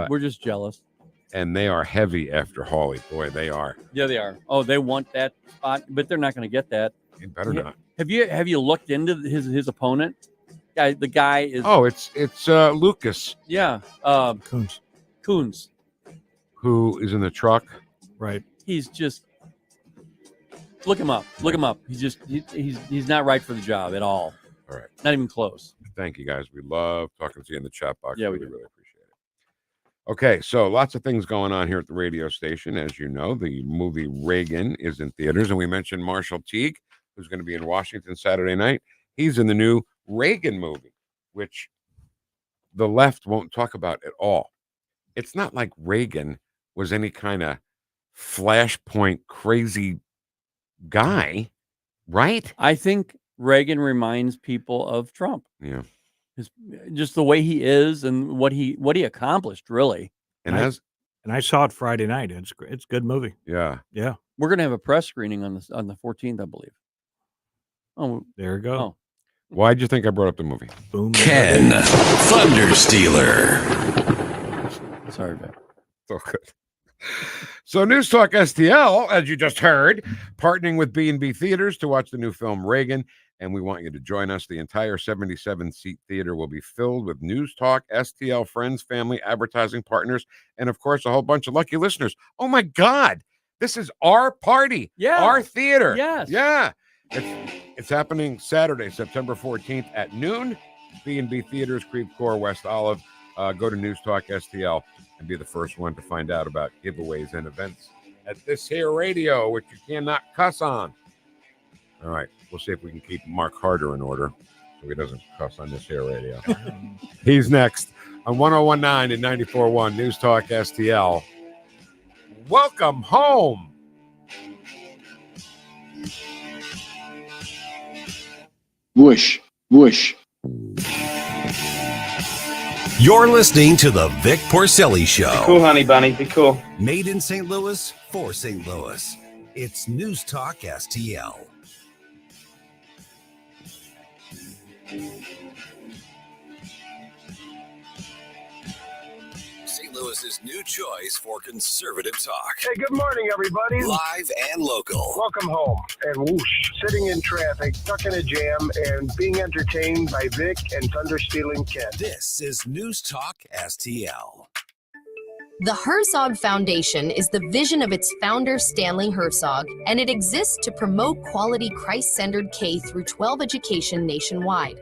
We're just jealous. And they are heavy after Hawley. Boy, they are. Yeah, they are. Oh, they want that spot, but they're not going to get that. You better not. Have you looked into his opponent? The guy is. Oh, it's Lucas. Yeah. Coons. Who is in the truck? Right. He's just. Look him up. He's not right for the job at all. All right. Not even close. Thank you, guys. We love talking to you in the chat box. Yeah, we really, do. really appreciate it. Okay, so lots of things going on here at the radio station. As you know, the movie Reagan is in theaters, and we mentioned Marshall Teague, who's going to be in Washington Saturday night. He's in the new Reagan movie, which the left won't talk about at all. It's not like Reagan was any kind of flashpoint crazy guy, right? I think Reagan reminds people of Trump. Yeah. Just the way he is and what he accomplished, really. And I saw it Friday night. It's a good movie. Yeah. Yeah. We're gonna have a press screening on the 14th, I believe. Oh, there you go. Oh. Why'd you think I brought up the movie? Boom. Ken Thunderstealer. Sorry, Vic. So good. So News Talk STL, as you just heard, partnering with B&B Theaters to watch the new film Reagan, and we want you to join us. The entire 77-seat theater will be filled with News Talk STL friends, family, advertising partners, and of course, a whole bunch of lucky listeners. Oh my God, this is our party, our theater. Yes. Yeah. It's happening Saturday, September 14th at noon. B&B Theaters, Creve Coeur, West Olive. Go to News Talk STL and be the first one to find out about giveaways and events at this here radio, which you cannot cuss on. All right, we'll see if we can keep Mark Harder in order so he doesn't cuss on this here radio. He's next on 1019 and 94.1 News Talk STL. Welcome home. Woosh, woosh. You're listening to the Vic Porcelli Show. Cool, honey bunny. Be cool. Made in St. Louis for St. Louis. It's News Talk STL. St. Louis's new choice for conservative talk. Hey, good morning, everybody. Live and local. Welcome home. And whoosh, sitting in traffic, stuck in a jam, and being entertained by Vic and Thunderstealing Ken. This is News Talk STL. The Herzog Foundation is the vision of its founder, Stanley Herzog, and it exists to promote quality Christ-centered K-12 education nationwide.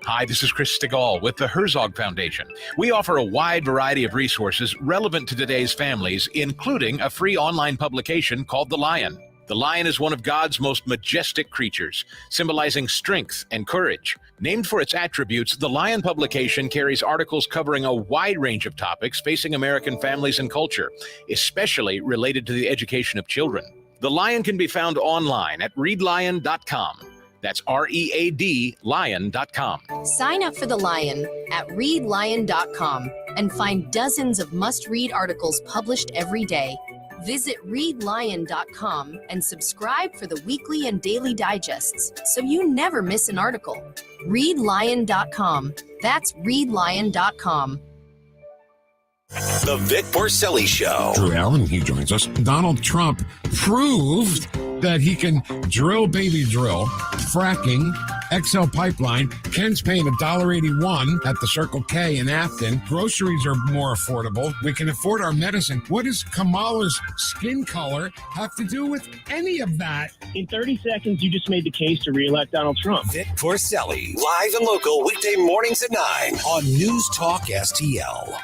Hi, this is Chris Stegall with the Herzog Foundation. We offer a wide variety of resources relevant to today's families, including a free online publication called The Lion. The lion is one of God's most majestic creatures, symbolizing strength and courage. Named for its attributes, the Lion publication carries articles covering a wide range of topics facing American families and culture, especially related to the education of children. The Lion can be found online at readlion.com. That's READ lion.com. Sign up for The Lion at readlion.com and find dozens of must-read articles published every day. Visit readlion.com and subscribe for the weekly and daily digests so you never miss an article. Readlion.com. That's readlion.com. The Vic Porcelli Show. Drew Allen, he joins us. Donald Trump proved that he can drill, baby drill, fracking, XL pipeline. Ken's paying $1.81 at the Circle K in Afton. Groceries are more affordable. We can afford our medicine. What does Kamala's skin color have to do with any of that? In 30 seconds, you just made the case to re-elect Donald Trump. Vic Porcelli, live and local, weekday mornings at 9 on News Talk STL.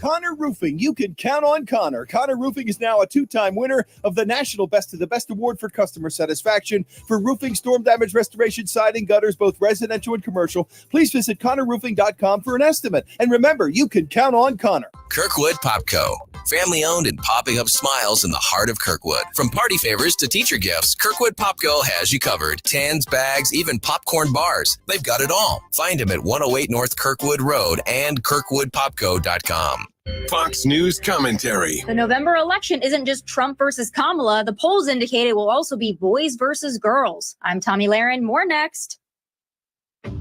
Connor Roofing. You can count on Connor. Connor Roofing is now a two-time winner of the National Best of the Best Award for customer satisfaction for roofing, storm damage restoration, siding, gutters, both residential and commercial. Please visit ConnorRoofing.com for an estimate. And remember, you can count on Connor. Kirkwood Popco. Family owned and popping up smiles in the heart of Kirkwood. From party favors to teacher gifts, Kirkwood Popco has you covered. Tans, bags, even popcorn bars. They've got it all. Find them at 108 North Kirkwood Road and KirkwoodPopco.com. Fox News commentary. The November election isn't just Trump versus Kamala. The polls indicate it will also be boys versus girls. I'm Tommy Lahren. More next.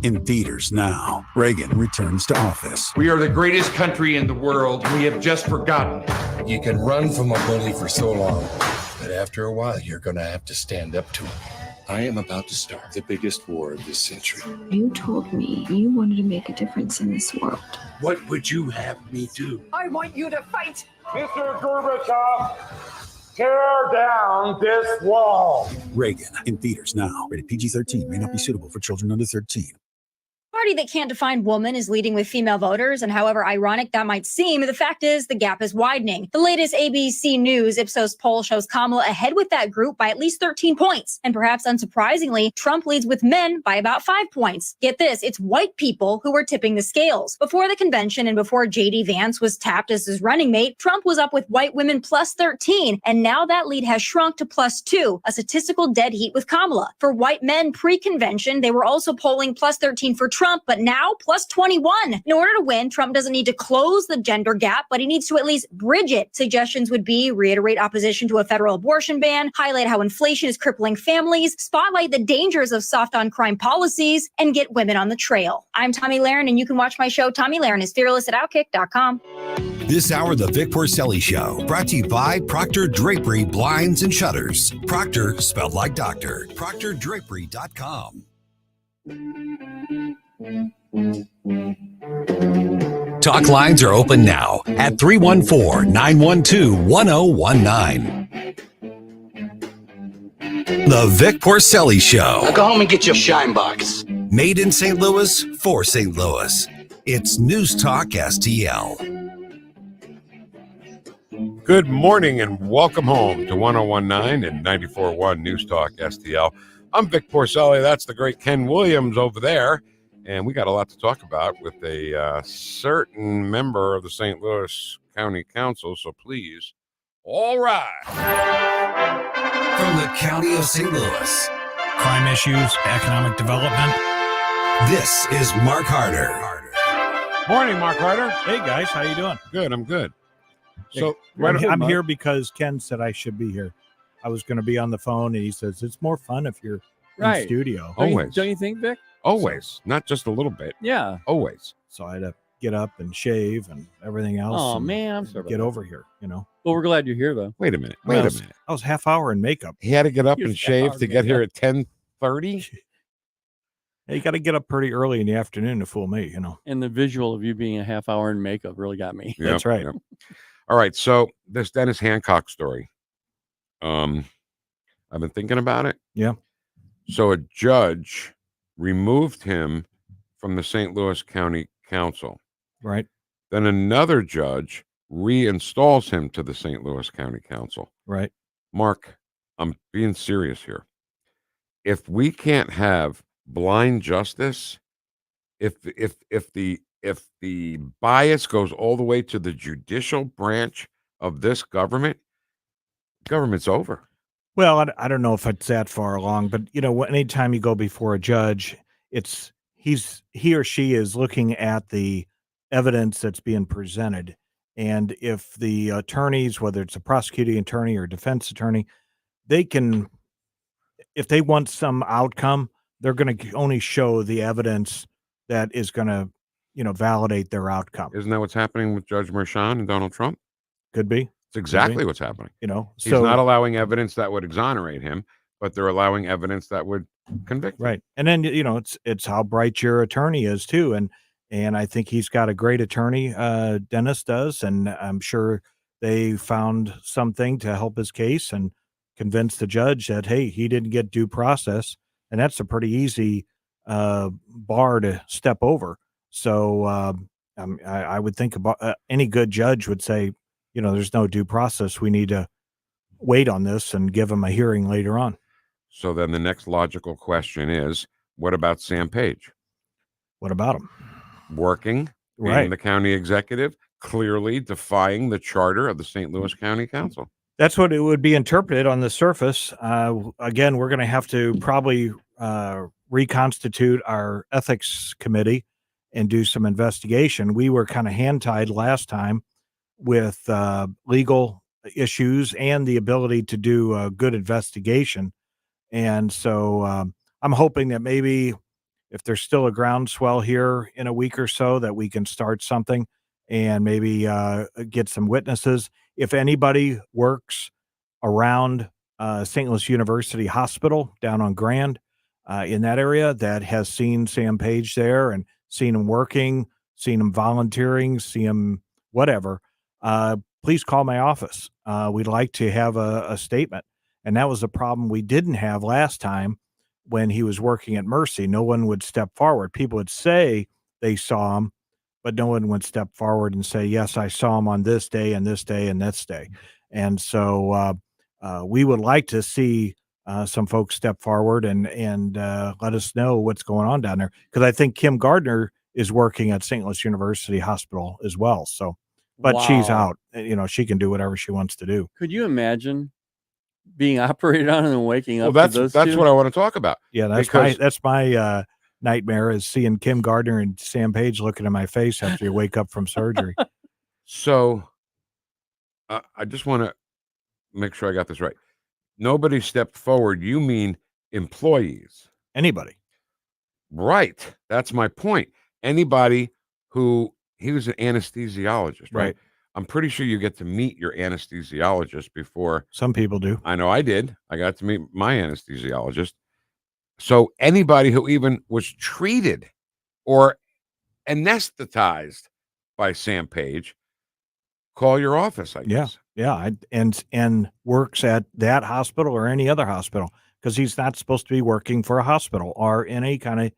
In theaters now, Reagan returns to office. We are the greatest country in the world. We have just forgotten. You can run from a bully for so long, but after a while, you're going to have to stand up to him. I am about to start the biggest war of this century. You told me you wanted to make a difference in this world. What would you have me do? I want you to fight. Mr. Gorbachev, tear down this wall. Reagan in theaters now. Rated PG-13. May not be suitable for children under 13. Party that can't define woman is leading with female voters, and however ironic that might seem, the fact is the gap is widening. The latest ABC News Ipsos poll shows Kamala ahead with that group by at least 13 points. And perhaps unsurprisingly, Trump leads with men by about 5 points. Get this, it's white people who are tipping the scales. Before the convention and before J.D. Vance was tapped as his running mate, Trump was up with white women plus 13, and now that lead has shrunk to plus 2, a statistical dead heat with Kamala. For white men pre-convention, they were also polling plus 13 for Trump, but now plus 21. In order to win, Trump doesn't need to close the gender gap, but he needs to at least bridge it. Suggestions would be reiterate opposition to a federal abortion ban, highlight how inflation is crippling families, spotlight the dangers of soft on crime policies, and get women on the trail. I'm Tommy Lahren, and you can watch my show, Tommy Lahren is Fearless at Outkick.com. This hour, The Vic Porcelli Show, brought to you by Proctor Drapery Blinds and Shutters. Proctor, spelled like doctor. ProctorDrapery.com. Talk lines are open now at 314-912-1019. The Vic Porcelli Show. Now go home and get your shine box. Made in St. Louis for St. Louis. It's News Talk STL. Good morning and welcome home to 1019 and 94.1 News Talk STL. I'm Vic Porcelli. That's the great Ken Williams over there. And we got a lot to talk about with a certain member of the St. Louis County Council. So please, all right. From the County of St. Louis. Crime issues, economic development. This is Mark Harder. Morning, Mark Harder. Hey, guys. How you doing? Good. I'm good. So I'm here because Ken said I should be here. I was going to be on the phone, and he says it's more fun if you're in studio. Always. Don't you think, Vic? Always. Not just a little bit. Yeah. Always. So I had to get up and shave and everything else. Oh, and man. I'm sorry. Get over here, you know. Well, we're glad you're here, though. Wait a minute. I was half hour in makeup. He had to get up and shave to get here at 10:30. You got to get up pretty early in the afternoon to fool me, you know. And the visual of you being a half hour in makeup really got me. Yep, That's right. Yep. All right. So this Dennis Hancock story. I've been thinking about it. Yeah. So a judge removed him from the St. Louis County Council. Right. Then another judge reinstalls him to the St. Louis County Council. Right. Mark, I'm being serious here. If we can't have blind justice, if the bias goes all the way to the judicial branch of this government's over. Well, I don't know if it's that far along, but anytime you go before a judge, he or she is looking at the evidence that's being presented. And if the attorneys, whether it's a prosecuting attorney or defense attorney, they can, if they want some outcome, they're going to only show the evidence that is going to, validate their outcome. Isn't that what's happening with Judge Merchan and Donald Trump? Could be. It's exactly what's happening. He's So not allowing evidence that would exonerate him, but they're allowing evidence that would convict him. right. And then it's how bright your attorney is too, and I think he's got a great attorney. Dennis does, and I'm sure they found something to help his case and convince the judge that hey, he didn't get due process, and that's a pretty easy bar to step over. So I would think about any good judge would say, there's no due process. We need to wait on this and give him a hearing later on. So then the next logical question is, what about Sam Page? What about him? Working, being Right. the county executive, clearly defying the charter of the St. Louis County Council. That's what it would be interpreted on the surface. Again, we're going to have to probably reconstitute our ethics committee and do some investigation. We were kind of hand-tied last time with legal issues and the ability to do a good investigation. And so I'm hoping that maybe if there's still a groundswell here in a week or so that we can start something and maybe get some witnesses. If anybody works around St. Louis University Hospital down on Grand in that area that has seen Sam Page there and seen him working, seen him volunteering, see him whatever, please call my office. We'd like to have a statement. And that was a problem we didn't have last time when he was working at Mercy. No one would step forward. People would say they saw him, but no one would step forward and say, yes, I saw him on this day and this day and this day. And so we would like to see some folks step forward and let us know what's going on down there. Because I think Kim Gardner is working at St. Louis University Hospital as well. So, but she's Wow. out. She can do whatever she wants to do. Could you imagine being operated on and then waking Well, up to those that's two? what I want to talk about. Yeah, that's my nightmare is seeing Kim Gardner and Sam Page looking in my face after you wake up from surgery. So I just want to make sure I got this right. Nobody stepped forward. You mean employees? Anybody. Right. That's my point. Anybody who he was an anesthesiologist, right? I'm pretty sure you get to meet your anesthesiologist before. Some people do. I know I did. I got to meet my anesthesiologist. So anybody who even was treated or anesthetized by Sam Page, call your office, I guess. Yeah. And works at that hospital or any other hospital because he's not supposed to be working for a hospital or in any kind of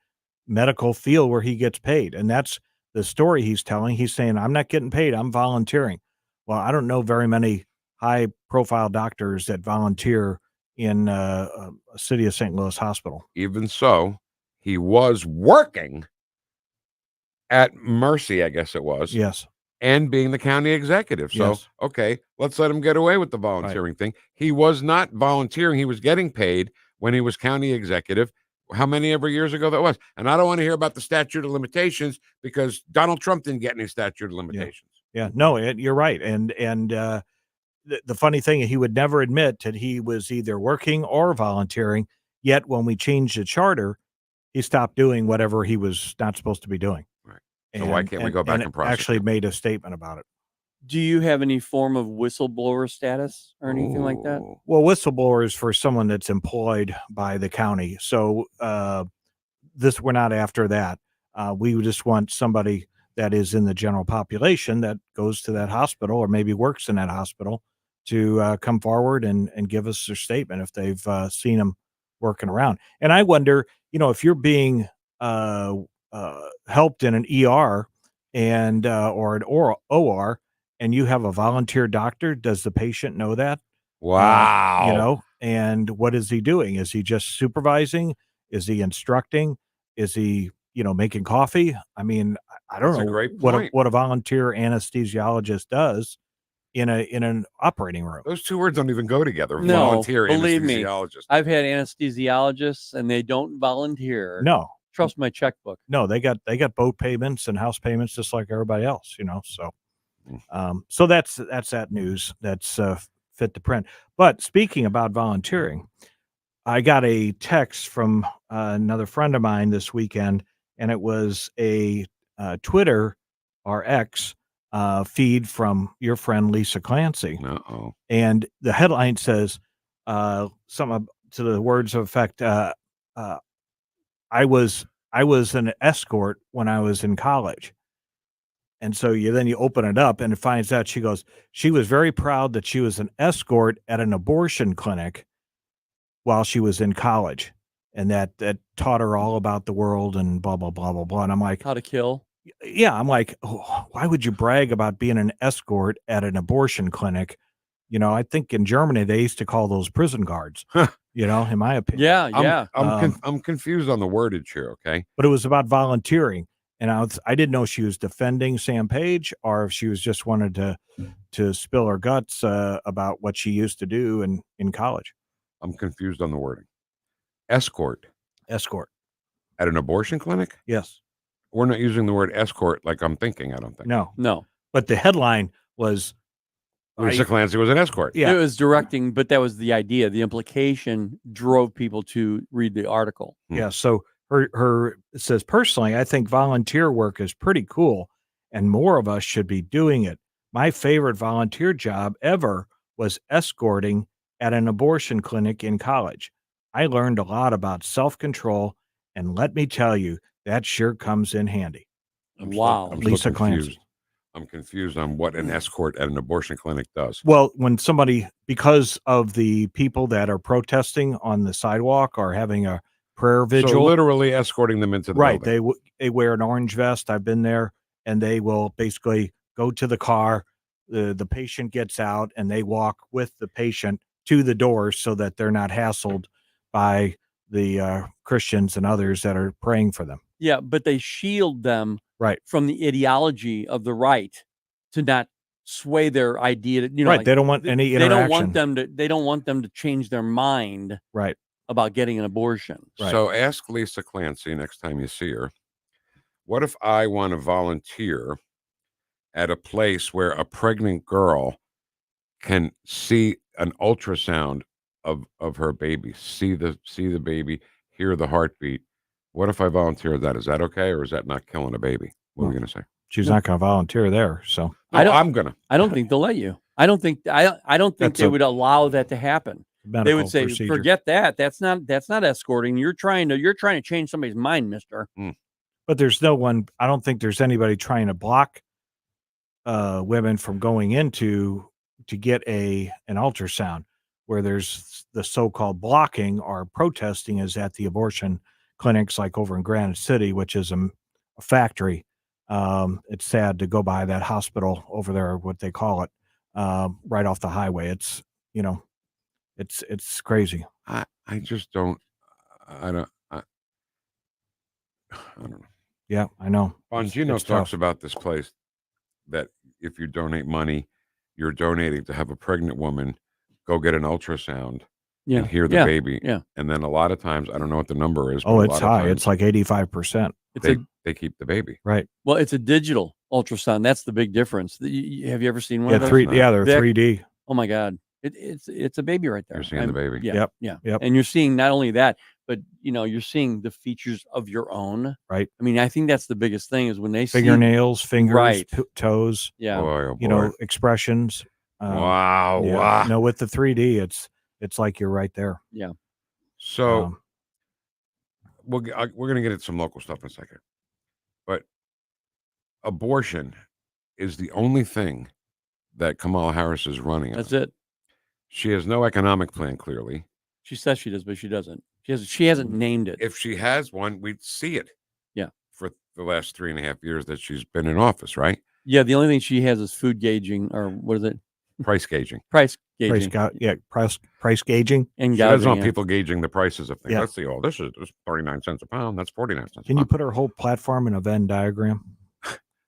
medical field where he gets paid. And that's the story he's telling. He's saying, I'm not getting paid. I'm volunteering. Well, I don't know very many high profile doctors that volunteer in a city of St. Louis hospital. Even so, he was working at Mercy, I guess it was. Yes. And being the county executive. So, Yes. okay, let's let him get away with the volunteering thing. He was not volunteering. He was getting paid when he was county executive. How many ever years ago that was? And I don't want to hear about the statute of limitations because Donald Trump didn't get any statute of limitations. Yeah, no, you're right. And the funny thing, he would never admit that he was either working or volunteering. Yet when we changed the charter, he stopped doing whatever he was not supposed to be doing. Right. So why can't we go back and prosecute? Actually made a statement about it. Do you have any form of whistleblower status or anything like that? Well, whistleblower is for someone that's employed by the county. So we're not after that. We just want somebody that is in the general population that goes to that hospital or maybe works in that hospital to come forward and give us their statement if they've seen him working around. And I wonder, if you're being helped in an ER and or an OR, and you have a volunteer doctor, does the patient know that? Wow. And what is he doing? Is he just supervising? Is he instructing? Is he, making coffee? I mean, I don't That's a know great what point. what a volunteer anesthesiologist does. in an operating room. Those two words don't even go together. No, Volunteer believe me, anesthesiologist. I've had anesthesiologists and they don't volunteer. No. Trust my checkbook. No, they got boat payments and house payments just like everybody else, so so that's that news that's fit to print. But speaking about volunteering, I got a text from another friend of mine this weekend, and it was a Twitter or X feed from your friend Lisa Clancy. Uh-oh. And the headline says something to the words of effect, I was an escort when I was in college. And so you open it up and it finds out she was very proud that she was an escort at an abortion clinic while she was in college. And that taught her all about the world and blah, blah, blah, blah, blah. And I'm like, how to kill. Yeah. I'm like, why would you brag about being an escort at an abortion clinic? I think in Germany, they used to call those prison guards, in my opinion. Yeah. I'm confused on the wordage here. Okay. But it was about volunteering. And I didn't know she was defending Sam Page or if she was just wanted to spill her guts about what she used to do in college. I'm confused on the wording. Escort. At an abortion clinic? Yes. We're not using the word escort like I'm thinking, I don't think. No. But the headline was Lisa Clancy was an escort. Yeah. It was directing, but that was the idea. The implication drove people to read the article. Yeah. So her it says, personally, I think volunteer work is pretty cool and more of us should be doing it. My favorite volunteer job ever was escorting at an abortion clinic in college. I learned a lot about self-control, and let me tell you, that sure comes in handy. Wow. Lisa Clancy. I'm confused on what an escort at an abortion clinic does. Well, when somebody, because of the people that are protesting on the sidewalk or having a prayer vigil. So literally escorting them into the building. They wear an orange vest. I've been there, and they will basically go to the car. The patient gets out, and they walk with the patient to the door so that they're not hassled by the Christians and others that are praying for them. Yeah, but they shield them from the ideology of the right to not sway their idea. They don't want any interaction. They don't want them to change their mind. Right. About getting an abortion. Right. So ask Lisa Clancy next time you see her, what if I want to volunteer at a place where a pregnant girl can see an ultrasound of her baby, see the baby, hear the heartbeat? What if I volunteer that? Is that okay, or is that not killing a baby? What are we going to say? She's not going to volunteer there. So I'm going to. I don't think they'll let you. I don't think they would allow that to happen. They would say, procedure. forget that. That's not escorting. You're trying to change somebody's mind, mister. But there's no one. I don't think there's anybody trying to block women from going into to get an ultrasound. Where there's the so-called blocking or protesting is at the abortion clinics, like over in Granite City, which is a factory. It's sad to go by that hospital over there, what they call it, right off the highway. It's It's crazy. I just don't. I don't know. Yeah, I know. Bongino It's talks tough. about this place that if you donate money, you're donating to have a pregnant woman go get an ultrasound and hear the baby. Yeah. And then a lot of times, I don't know what the number is. But Oh, a it's lot of high. times It's like 85%. they keep the baby. Right. Well, it's a digital ultrasound. That's the big difference. Have you ever seen one Yeah, of those? they're Vic? 3D. Oh my God. It's a baby right there. You're seeing the baby. Yeah. Yep, Yeah. yep. And you're seeing not only that, but you're seeing the features of your own. Right. I mean, I think that's the biggest thing is when they Fingernails, fingers, Right. toes. Yeah. Boy, oh boy. Expressions. Wow. Yeah. Wow. No, with the 3D, it's like you're right there. Yeah. So we're going to get into some local stuff in a second. But abortion is the only thing that Kamala Harris is running on. That's it. She has no economic plan, clearly. She says she does, but she doesn't. She hasn't named it. If she has one, we'd see it. Yeah. For the last 3.5 years that she's been in office, right? Yeah. The only thing she has is food gauging, or what is it? Price gauging. Price gauging. Price gauging. And she doesn't want gouging, people gauging the prices of things. Yeah. Let's see. Oh, this is 39 cents a pound. That's 49 cents. Can you put her whole platform in a Venn diagram?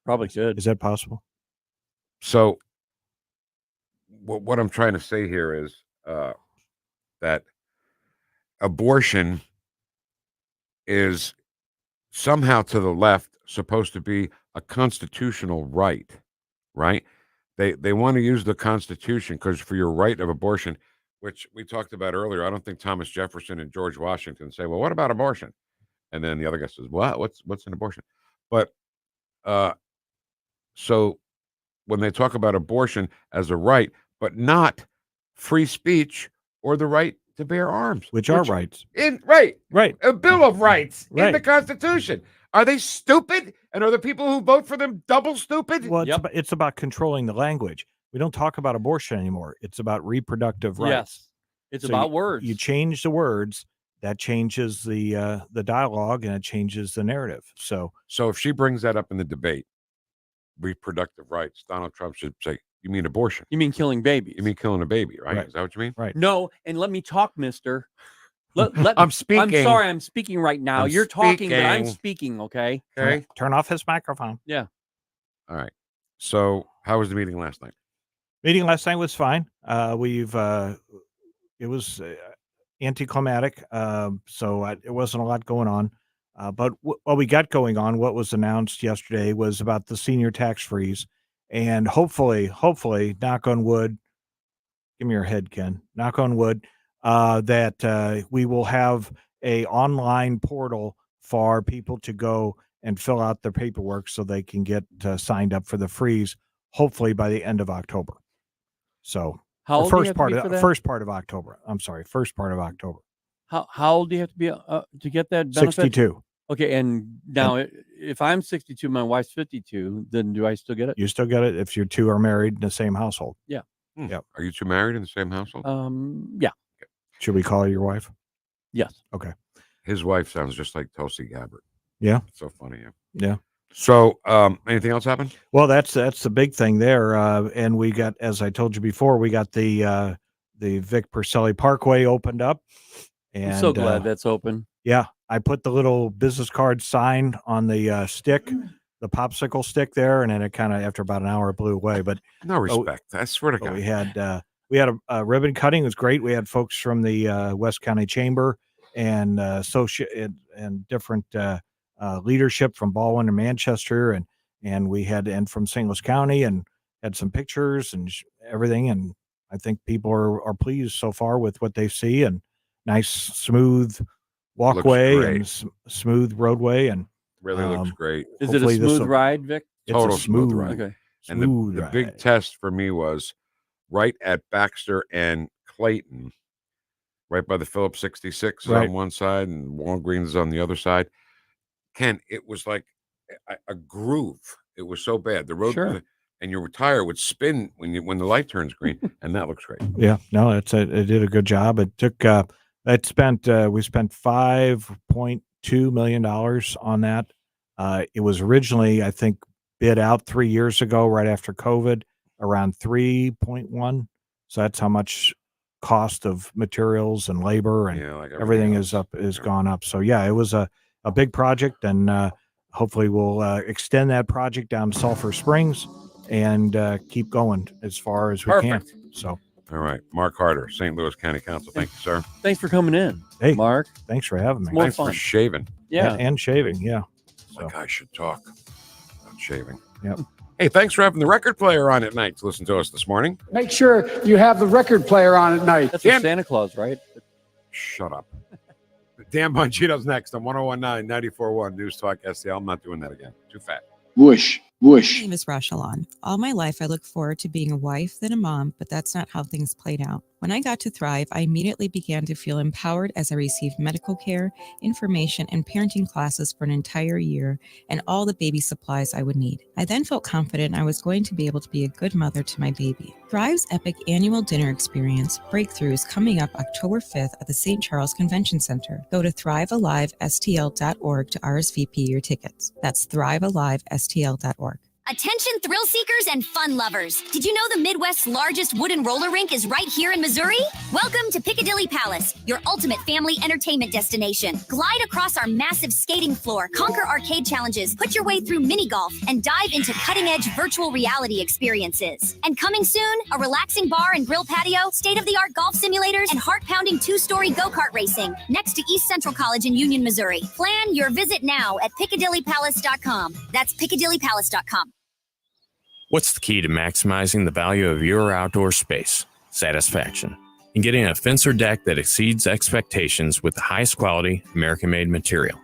Probably could. Is that possible? So what I'm trying to say here is that abortion is somehow to the left supposed to be a constitutional right, right? They want to use the Constitution because for your right of abortion, which we talked about earlier, I don't think Thomas Jefferson and George Washington say, well, what about abortion? And then the other guy says, what? What's an abortion? But so when they talk about abortion as a right, but not free speech or the right to bear arms, which are rights. Right. A Bill of Rights in Right. the Constitution. Are they stupid? And are the people who vote for them double stupid? Well, it's about controlling the language. We don't talk about abortion anymore. It's about reproductive rights. Yes. It's about words. You change the words, that changes the dialogue, and it changes the narrative. So if she brings that up in the debate, reproductive rights, Donald Trump should say, you mean abortion? You mean killing babies? You mean killing a baby, right? Is that what you mean? Right. No, and let me talk, mister. I'm speaking. I'm sorry, I'm speaking right now. You're talking, but I'm speaking, okay? Okay. Turn off his microphone. Yeah. All right. So how was the meeting last night? Meeting last night was fine. It was anticlimactic, so it wasn't a lot going on. But what we got going on, what was announced yesterday, was about the senior tax freeze, and hopefully, knock on wood, give me your head, Ken. Knock on wood, that we will have a online portal for people to go and fill out their paperwork so they can get signed up for the freeze. Hopefully by the end of October. So first part of October. I'm sorry, first part of October. How old do you have to be to get that benefit? 62. Okay, and now if I'm 62, my wife's 52, then do I still get it? You still get it if you two are married in the same household. Yeah. Yep. Are you two married in the same household? Yeah. Okay. Should we call her your wife? Yes. Okay. His wife sounds just like Tulsi Gabbard. Yeah. It's so funny. Yeah. So, anything else happen? Well, that's the big thing there. And we got, as I told you before, we got the Vic Porcelli Parkway opened up. And I'm so glad that's open. Yeah. I put the little business card sign on the stick, the popsicle stick there. And then it kind of, after about an hour, it blew away. But no respect. I swear to God. We had a ribbon cutting. It was great. We had folks from the West County Chamber and and different leadership from Baldwin and Manchester, and we had from St. Louis County, and had some pictures and everything. And I think people are pleased so far with what they see, and nice smooth walkway and smooth roadway, and really looks great. Is it a smooth ride, Vic? Total smooth ride. Okay. And the big test for me was right at Baxter and Clayton, right by the Phillips 66 on one side and Walgreens on the other side. Ken, it was like a groove. It was so bad. The road, and your tire would spin when the light turns green, and that looks great. Yeah, no, it did a good job. It took we spent $5.2 million on that. It was originally, I think, bid out 3 years ago, right after COVID, around 3.1. So that's how much cost of materials and labor and everything is gone up. So yeah, it was a big project, and hopefully we'll extend that project down to Sulphur Springs and keep going as far as we can. So, all right, Mark Harder, St. Louis County Council. Thank you, sir. Thanks for coming in. Hey, Mark. Thanks for having me. Thanks for shaving. Yeah, and shaving. Yeah. So. Like I should talk about shaving. Yep. Hey, thanks for having the record player on at night to listen to us this morning. Make sure you have the record player on at night. That's for Santa Claus, right? Shut up. Dan Bongino's next on 1019 94.1 News Talk STL. I'm not doing that again. Too fat. Woosh, woosh. My name is Rashalon. All my life, I look forward to being a wife, then a mom, but that's not how things played out. When I got to Thrive, I immediately began to feel empowered as I received medical care, information, and parenting classes for an entire year, and all the baby supplies I would need. I then felt confident I was going to be able to be a good mother to my baby. Thrive's epic annual dinner experience, Breakthrough, is coming up October 5th at the St. Charles Convention Center. Go to thrivealivestl.org to RSVP your tickets. That's thrivealivestl.org. Attention thrill seekers and fun lovers. Did you know the Midwest's largest wooden roller rink is right here in Missouri? Welcome to Piccadilly Palace, your ultimate family entertainment destination. Glide across our massive skating floor, conquer arcade challenges, put your way through mini golf, and dive into cutting-edge virtual reality experiences. And coming soon, a relaxing bar and grill patio, state-of-the-art golf simulators, and heart-pounding two-story go-kart racing next to East Central College in Union, Missouri. Plan your visit now at PiccadillyPalace.com. That's PiccadillyPalace.com. What's the key to maximizing the value of your outdoor space? Satisfaction. And getting a fence or deck that exceeds expectations with the highest quality, American-made material.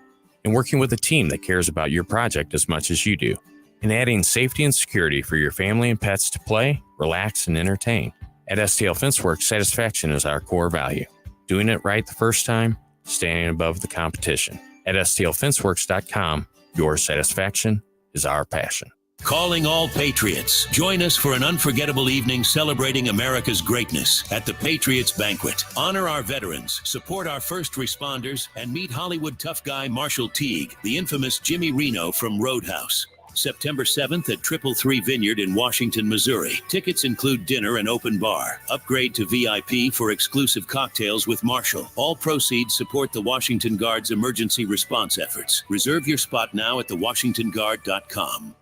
And working with a team that cares about your project as much as you do. And adding safety and security for your family and pets to play, relax, and entertain. At STL Fenceworks, satisfaction is our core value. Doing it right the first time, standing above the competition. At STLFenceworks.com, your satisfaction is our passion. Calling all patriots. Join us for an unforgettable evening celebrating America's greatness at the Patriots Banquet. Honor our veterans, support our first responders, and meet Hollywood tough guy Marshall Teague, the infamous Jimmy Reno from Roadhouse. September 7th at 333 Vineyard in Washington, Missouri. Tickets include dinner and open bar. Upgrade to VIP for exclusive cocktails with Marshall. All proceeds support the Washington Guard's emergency response efforts. Reserve your spot now at thewashingtonguard.com.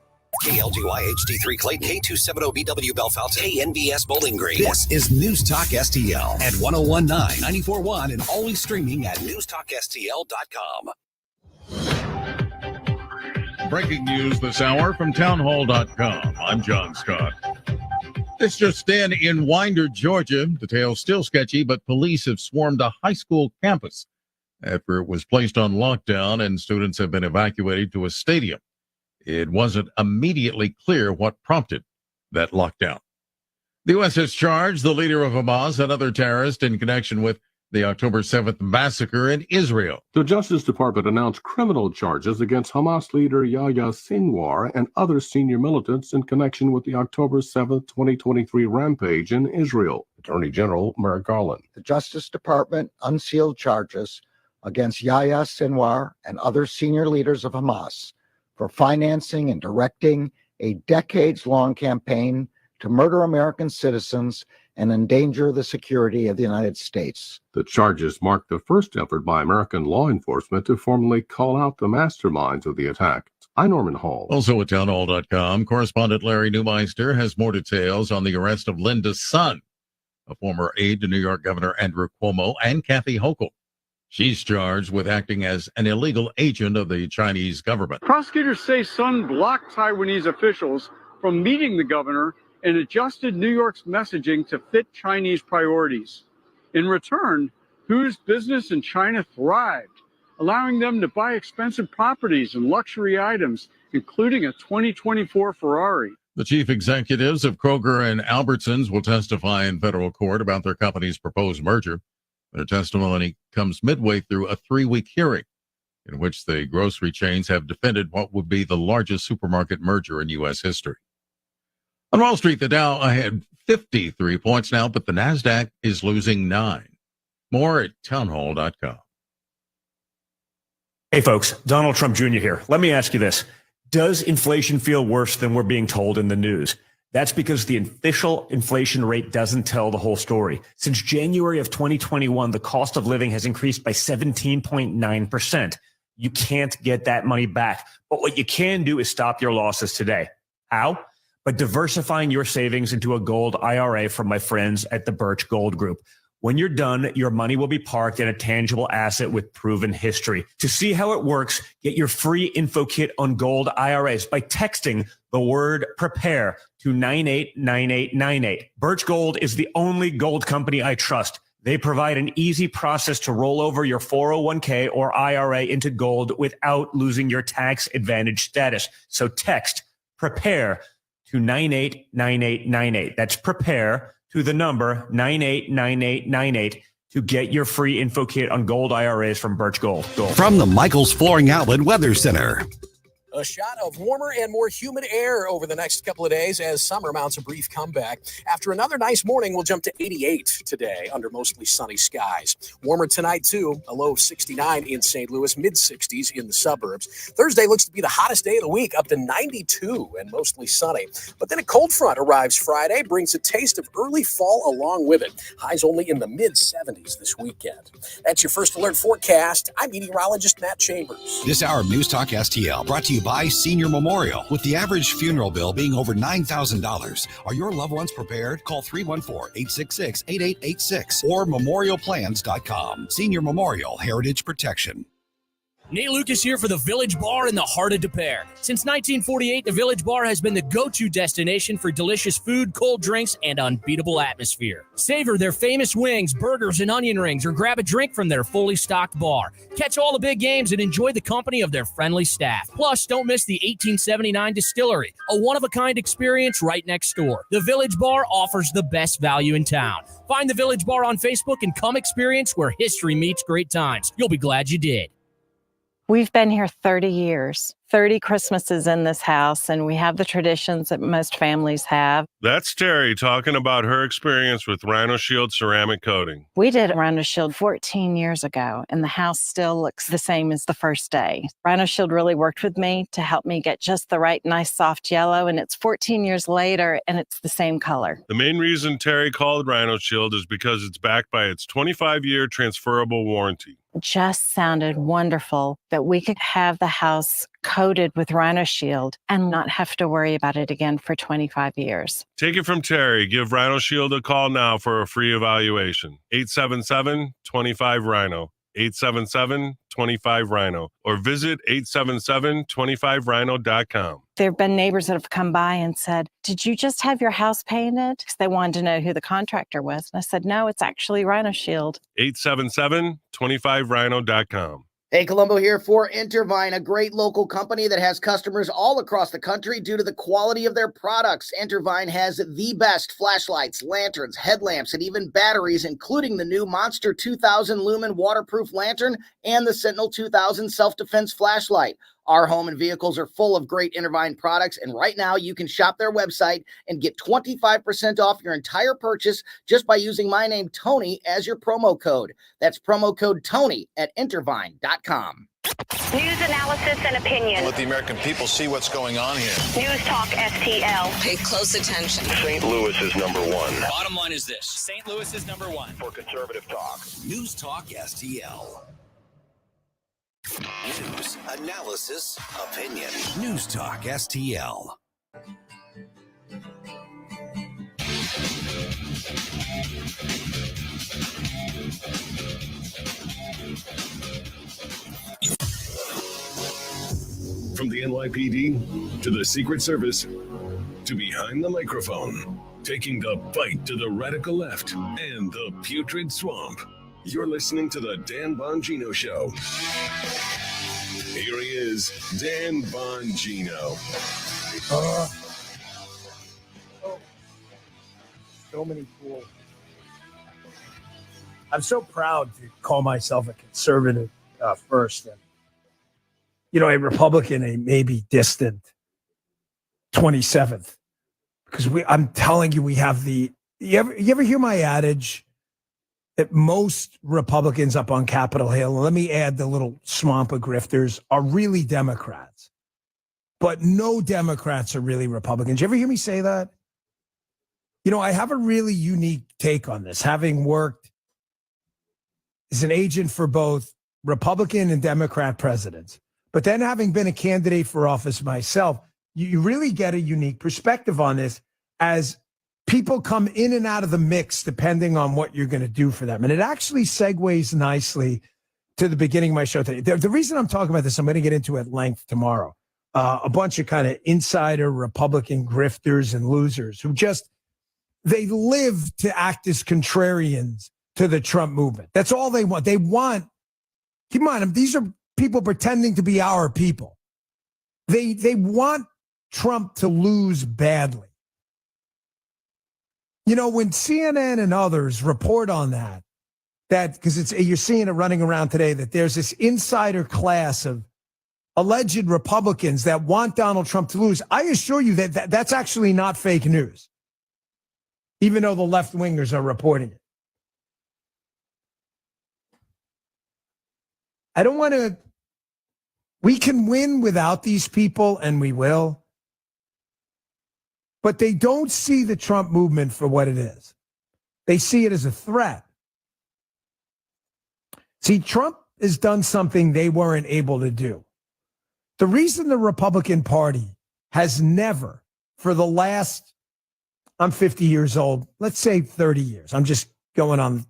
KLGY HD3 Clayton, K270BW Bellefontaine, KNBS Bowling Green. This is News Talk STL at 1019, 94.1, and always streaming at NewstalkSTL.com. Breaking news this hour from townhall.com. I'm John Scott. This just in Winder, Georgia. Details still sketchy, but police have swarmed a high school campus after it was placed on lockdown and students have been evacuated to a stadium. It wasn't immediately clear what prompted that lockdown. The U.S. has charged the leader of Hamas and other terrorists in connection with the October 7th massacre in Israel. The Justice Department announced criminal charges against Hamas leader Yahya Sinwar and other senior militants in connection with the October 7th, 2023 rampage in Israel. Attorney General Merrick Garland. The Justice Department unsealed charges against Yahya Sinwar and other senior leaders of Hamas for financing and directing a decades-long campaign to murder American citizens and endanger the security of the United States. The charges mark the first effort by American law enforcement to formally call out the masterminds of the attack. I'm Norman Hall. Also at townhall.com, correspondent Larry Neumeister has more details on the arrest of Linda's son, a former aide to New York Governor Andrew Cuomo, and Kathy Hochul. She's charged with acting as an illegal agent of the Chinese government. Prosecutors say Sun blocked Taiwanese officials from meeting the governor and adjusted New York's messaging to fit Chinese priorities. In return, Hu's business in China thrived, allowing them to buy expensive properties and luxury items, including a 2024 Ferrari. The chief executives of Kroger and Albertsons will testify in federal court about their company's proposed merger. Their testimony comes midway through a 3-week hearing in which the grocery chains have defended what would be the largest supermarket merger in U.S. history. On Wall Street, the Dow had 53 points now, but the NASDAQ is losing 9. More at townhall.com. Hey, folks, Donald Trump Jr. here. Let me ask you this. Does inflation feel worse than we're being told in the news? That's because the official inflation rate doesn't tell the whole story. Since January of 2021, the cost of living has increased by 17.9%. You can't get that money back. But what you can do is stop your losses today. How? By diversifying your savings into a gold IRA from my friends at the Birch Gold Group. When you're done, your money will be parked in a tangible asset with proven history. To see how it works, get your free info kit on gold IRAs by texting the word prepare to 989898. Birch Gold is the only gold company I trust. They provide an easy process to roll over your 401k or IRA into gold without losing your tax advantage status. So text prepare to 989898. That's prepare to the number 989898 to get your free info kit on gold IRAs from Birch Gold. From the Michaels Flooring Outlet Weather Center. A shot of warmer and more humid air over the next couple of days as summer mounts a brief comeback. After another nice morning, we'll jump to 88 today under mostly sunny skies. Warmer tonight, too. A low of 69 in St. Louis, mid-60s in the suburbs. Thursday looks to be the hottest day of the week, up to 92 and mostly sunny. But then a cold front arrives Friday, brings a taste of early fall along with it. Highs only in the mid-70s this weekend. That's your First Alert forecast. I'm meteorologist Matt Chambers. This hour of News Talk STL brought to you by Senior Memorial. With the average funeral bill being over $9,000, are your loved ones prepared? Call 314-866-8886 or memorialplans.com. Senior Memorial Heritage Protection. Nate Lucas here for the Village Bar in the heart of Des Peres. Since 1948, the Village Bar has been the go-to destination for delicious food, cold drinks, and unbeatable atmosphere. Savor their famous wings, burgers, and onion rings, or grab a drink from their fully stocked bar. Catch all the big games and enjoy the company of their friendly staff. Plus, don't miss the 1879 Distillery, a one-of-a-kind experience right next door. The Village Bar offers the best value in town. Find the Village Bar on Facebook and come experience where history meets great times. You'll be glad you did. We've been here 30 years, 30 Christmases in this house, and we have the traditions that most families have. That's Terry talking about her experience with Rhino Shield ceramic coating. We did Rhino Shield 14 years ago, and the house still looks the same as the first day. Rhino Shield really worked with me to help me get just the right, nice, soft yellow, and it's 14 years later, and it's the same color. The main reason Terry called Rhino Shield is because it's backed by its 25-year transferable warranty. Just sounded wonderful that we could have the house coated with Rhino Shield and not have to worry about it again for 25 years. Take it from Terry. Give Rhino Shield a call now for a free evaluation. 877-25-RHINO. 877-25-RHINO. Or visit 877-25rhino.com. There have been neighbors that have come by and said, "Did you just have your house painted?" Because they wanted to know who the contractor was. And I said, "No, it's actually Rhino Shield." 877-25rhino.com. Hey, Colombo here for Intervine, a great local company that has customers all across the country due to the quality of their products. Intervine has the best flashlights, lanterns, headlamps, and even batteries, including the new Monster 2000 Lumen waterproof lantern and the Sentinel 2000 self-defense flashlight. Our home and vehicles are full of great Intervine products, and right now you can shop their website and get 25% off your entire purchase just by using my name, Tony, as your promo code. That's promo code Tony at Intervine.com. News, analysis, and opinion. Let the American people see what's going on here. News Talk STL. Pay close attention. St. Louis is number one. Bottom line is this: St. Louis is number one for conservative talk. News Talk STL. News, analysis, opinion. News Talk STL. From the NYPD to the Secret Service to behind the microphone, taking the fight to the radical left and the putrid swamp. You're listening to the Dan Bongino Show. Here he is, Dan Bongino. So many fools. I'm so proud to call myself a conservative first, and a Republican, a maybe distant 27th, because I'm telling you, we have you ever hear my adage that most Republicans up on Capitol Hill, let me add the little swamp of grifters, are really Democrats. But no Democrats are really Republicans. You ever hear me say that? I have a really unique take on this, having worked as an agent for both Republican and Democrat presidents. But then having been a candidate for office myself, you really get a unique perspective on this as people come in and out of the mix depending on what you're going to do for them. And it actually segues nicely to the beginning of my show today. The reason I'm talking about this, I'm going to get into at length tomorrow. A bunch of kind of insider Republican grifters and losers who they live to act as contrarians to the Trump movement. That's all they want. Keep in mind, these are people pretending to be our people. They want Trump to lose badly. When CNN and others report on that because you're seeing it running around today, that there's this insider class of alleged Republicans that want Donald Trump to lose, I assure you that that's actually not fake news, even though the left-wingers are reporting it. I don't want to. We can win without these people, and we will. But they don't see the Trump movement for what it is. They see it as a threat. See, Trump has done something they weren't able to do. The reason the Republican Party has never, for the last, I'm 50 years old, let's say 30 years. I'm just going on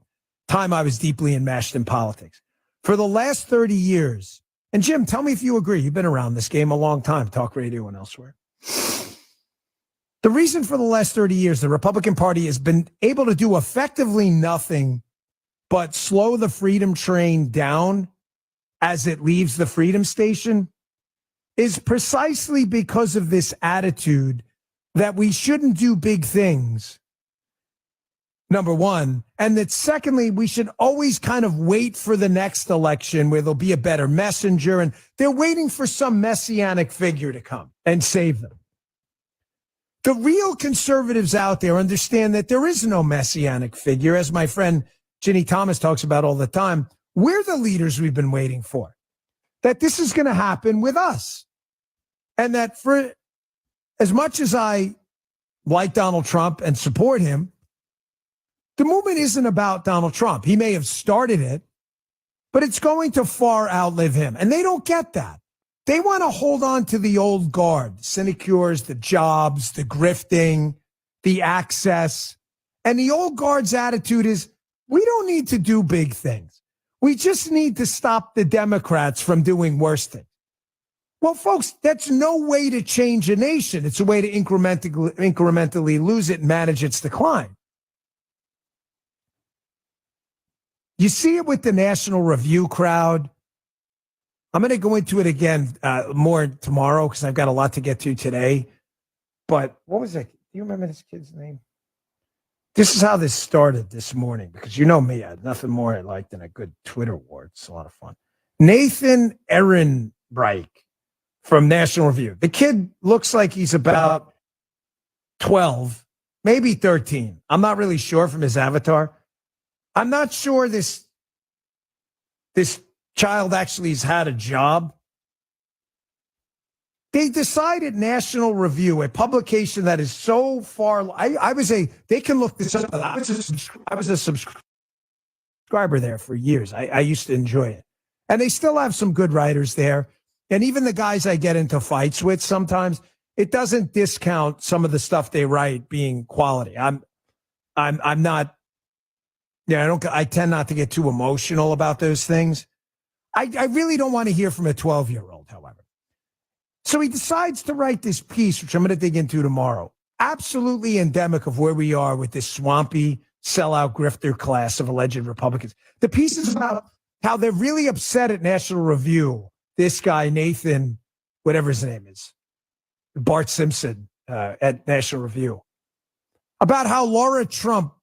time I was deeply enmeshed in politics. For the last 30 years, and Jim, tell me if you agree. You've been around this game a long time, talk radio and elsewhere. The reason for the last 30 years the Republican Party has been able to do effectively nothing but slow the freedom train down as it leaves the freedom station is precisely because of this attitude that we shouldn't do big things, number one, and that secondly, we should always kind of wait for the next election where there'll be a better messenger, and they're waiting for some messianic figure to come and save them. The real conservatives out there understand that there is no messianic figure, as my friend Ginny Thomas talks about all the time. We're the leaders we've been waiting for, that this is going to happen with us. And that for as much as I like Donald Trump and support him, the movement isn't about Donald Trump. He may have started it, but it's going to far outlive him. And they don't get that. They want to hold on to the old guard, the sinecures, the jobs, the grifting, the access. And the old guard's attitude is, we don't need to do big things. We just need to stop the Democrats from doing worse things. Well, folks, that's no way to change a nation. It's a way to incrementally lose it and manage its decline. You see it with the National Review crowd. I'm going to go into it again more tomorrow because I've got a lot to get to today. But what was it? Do you remember this kid's name? This is how this started this morning, because you know me, I had nothing more I like than a good Twitter war. It's a lot of fun. Nathan Ehrenreich from National Review. The kid looks like he's about 12, maybe 13. I'm not really sure from his avatar. I'm not sure this child actually has had a job. They decided National Review, a publication that is so far. They can look this up. I was a subscriber there for years. I used to enjoy it. And they still have some good writers there. And even the guys I get into fights with sometimes, it doesn't discount some of the stuff they write being quality. I'm not, I tend not to get too emotional about those things. I really don't want to hear from a 12-year-old, however. So he decides to write this piece, which I'm going to dig into tomorrow. Absolutely endemic of where we are with this swampy, sellout grifter class of alleged Republicans. The piece is about how they're really upset at National Review. This guy, Nathan, whatever his name is, Bart Simpson at National Review, about how Laura Trump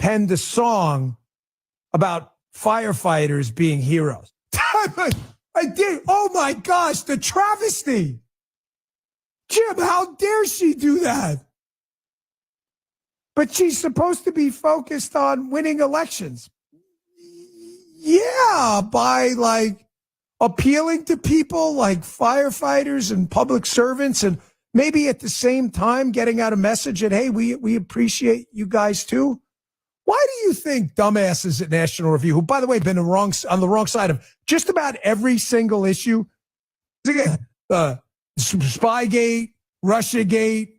penned a song about firefighters being heroes. I did. Oh my gosh, the travesty. Jim, how dare she do that? But she's supposed to be focused on winning elections. Yeah, by appealing to people like firefighters and public servants, and maybe at the same time getting out a message that, hey, we appreciate you guys too. Why do you think dumbasses at National Review, who, by the way, have been on the wrong side of just about every single issue, Spygate, Russiagate,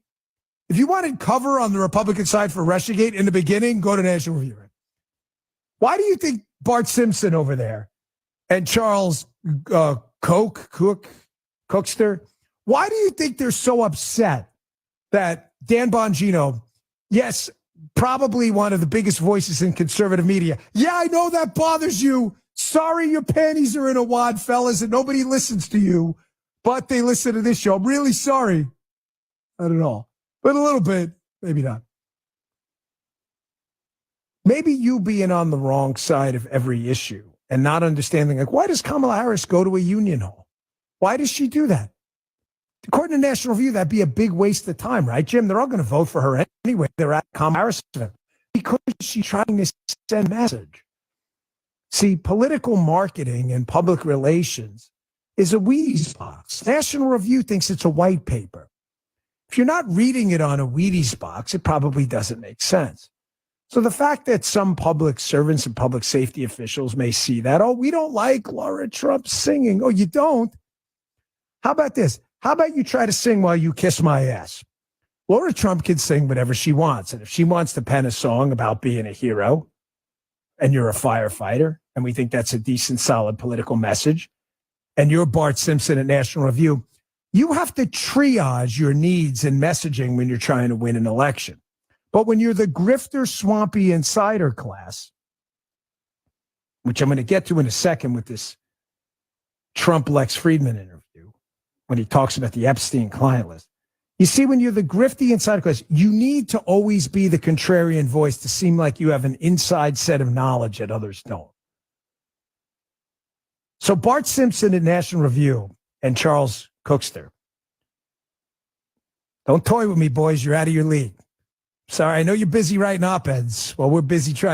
if you wanted cover on the Republican side for Russiagate in the beginning, go to National Review. Why do you think Bart Simpson over there and Charles Cookster, why do you think they're so upset that Dan Bongino, yes, probably one of the biggest voices in conservative media. Yeah, I know that bothers you. Sorry your panties are in a wad, fellas, and nobody listens to you, but they listen to this show. I'm really sorry. Not at all. But a little bit, maybe not. Maybe you being on the wrong side of every issue and not understanding, why does Kamala Harris go to a union hall? Why does she do that? According to National Review, that'd be a big waste of time, right, Jim? They're all going to vote for her anyway. They're at comparison because she's trying to send a message. See, political marketing and public relations is a Wheaties box. National Review thinks it's a white paper. If you're not reading it on a Wheaties box, it probably doesn't make sense. So the fact that some public servants and public safety officials may see that, oh, we don't like Laura Trump singing. Oh, you don't? How about this? How about you try to sing while you kiss my ass? Laura Trump can sing whatever she wants. And if she wants to pen a song about being a hero and you're a firefighter, and we think that's a decent, solid political message, and you're Bart Simpson at National Review, you have to triage your needs and messaging when you're trying to win an election. But when you're the grifter, swampy insider class, which I'm going to get to in a second with this Trump-Lex Friedman interview, when he talks about the Epstein client list, you see, when you're the grifty insider class, you need to always be the contrarian voice to seem like you have an inside set of knowledge that others don't. So Bart Simpson at National Review and Charles Cookster, don't toy with me, boys. You're out of your league. Sorry, I know you're busy writing op-eds. Well, we're busy trying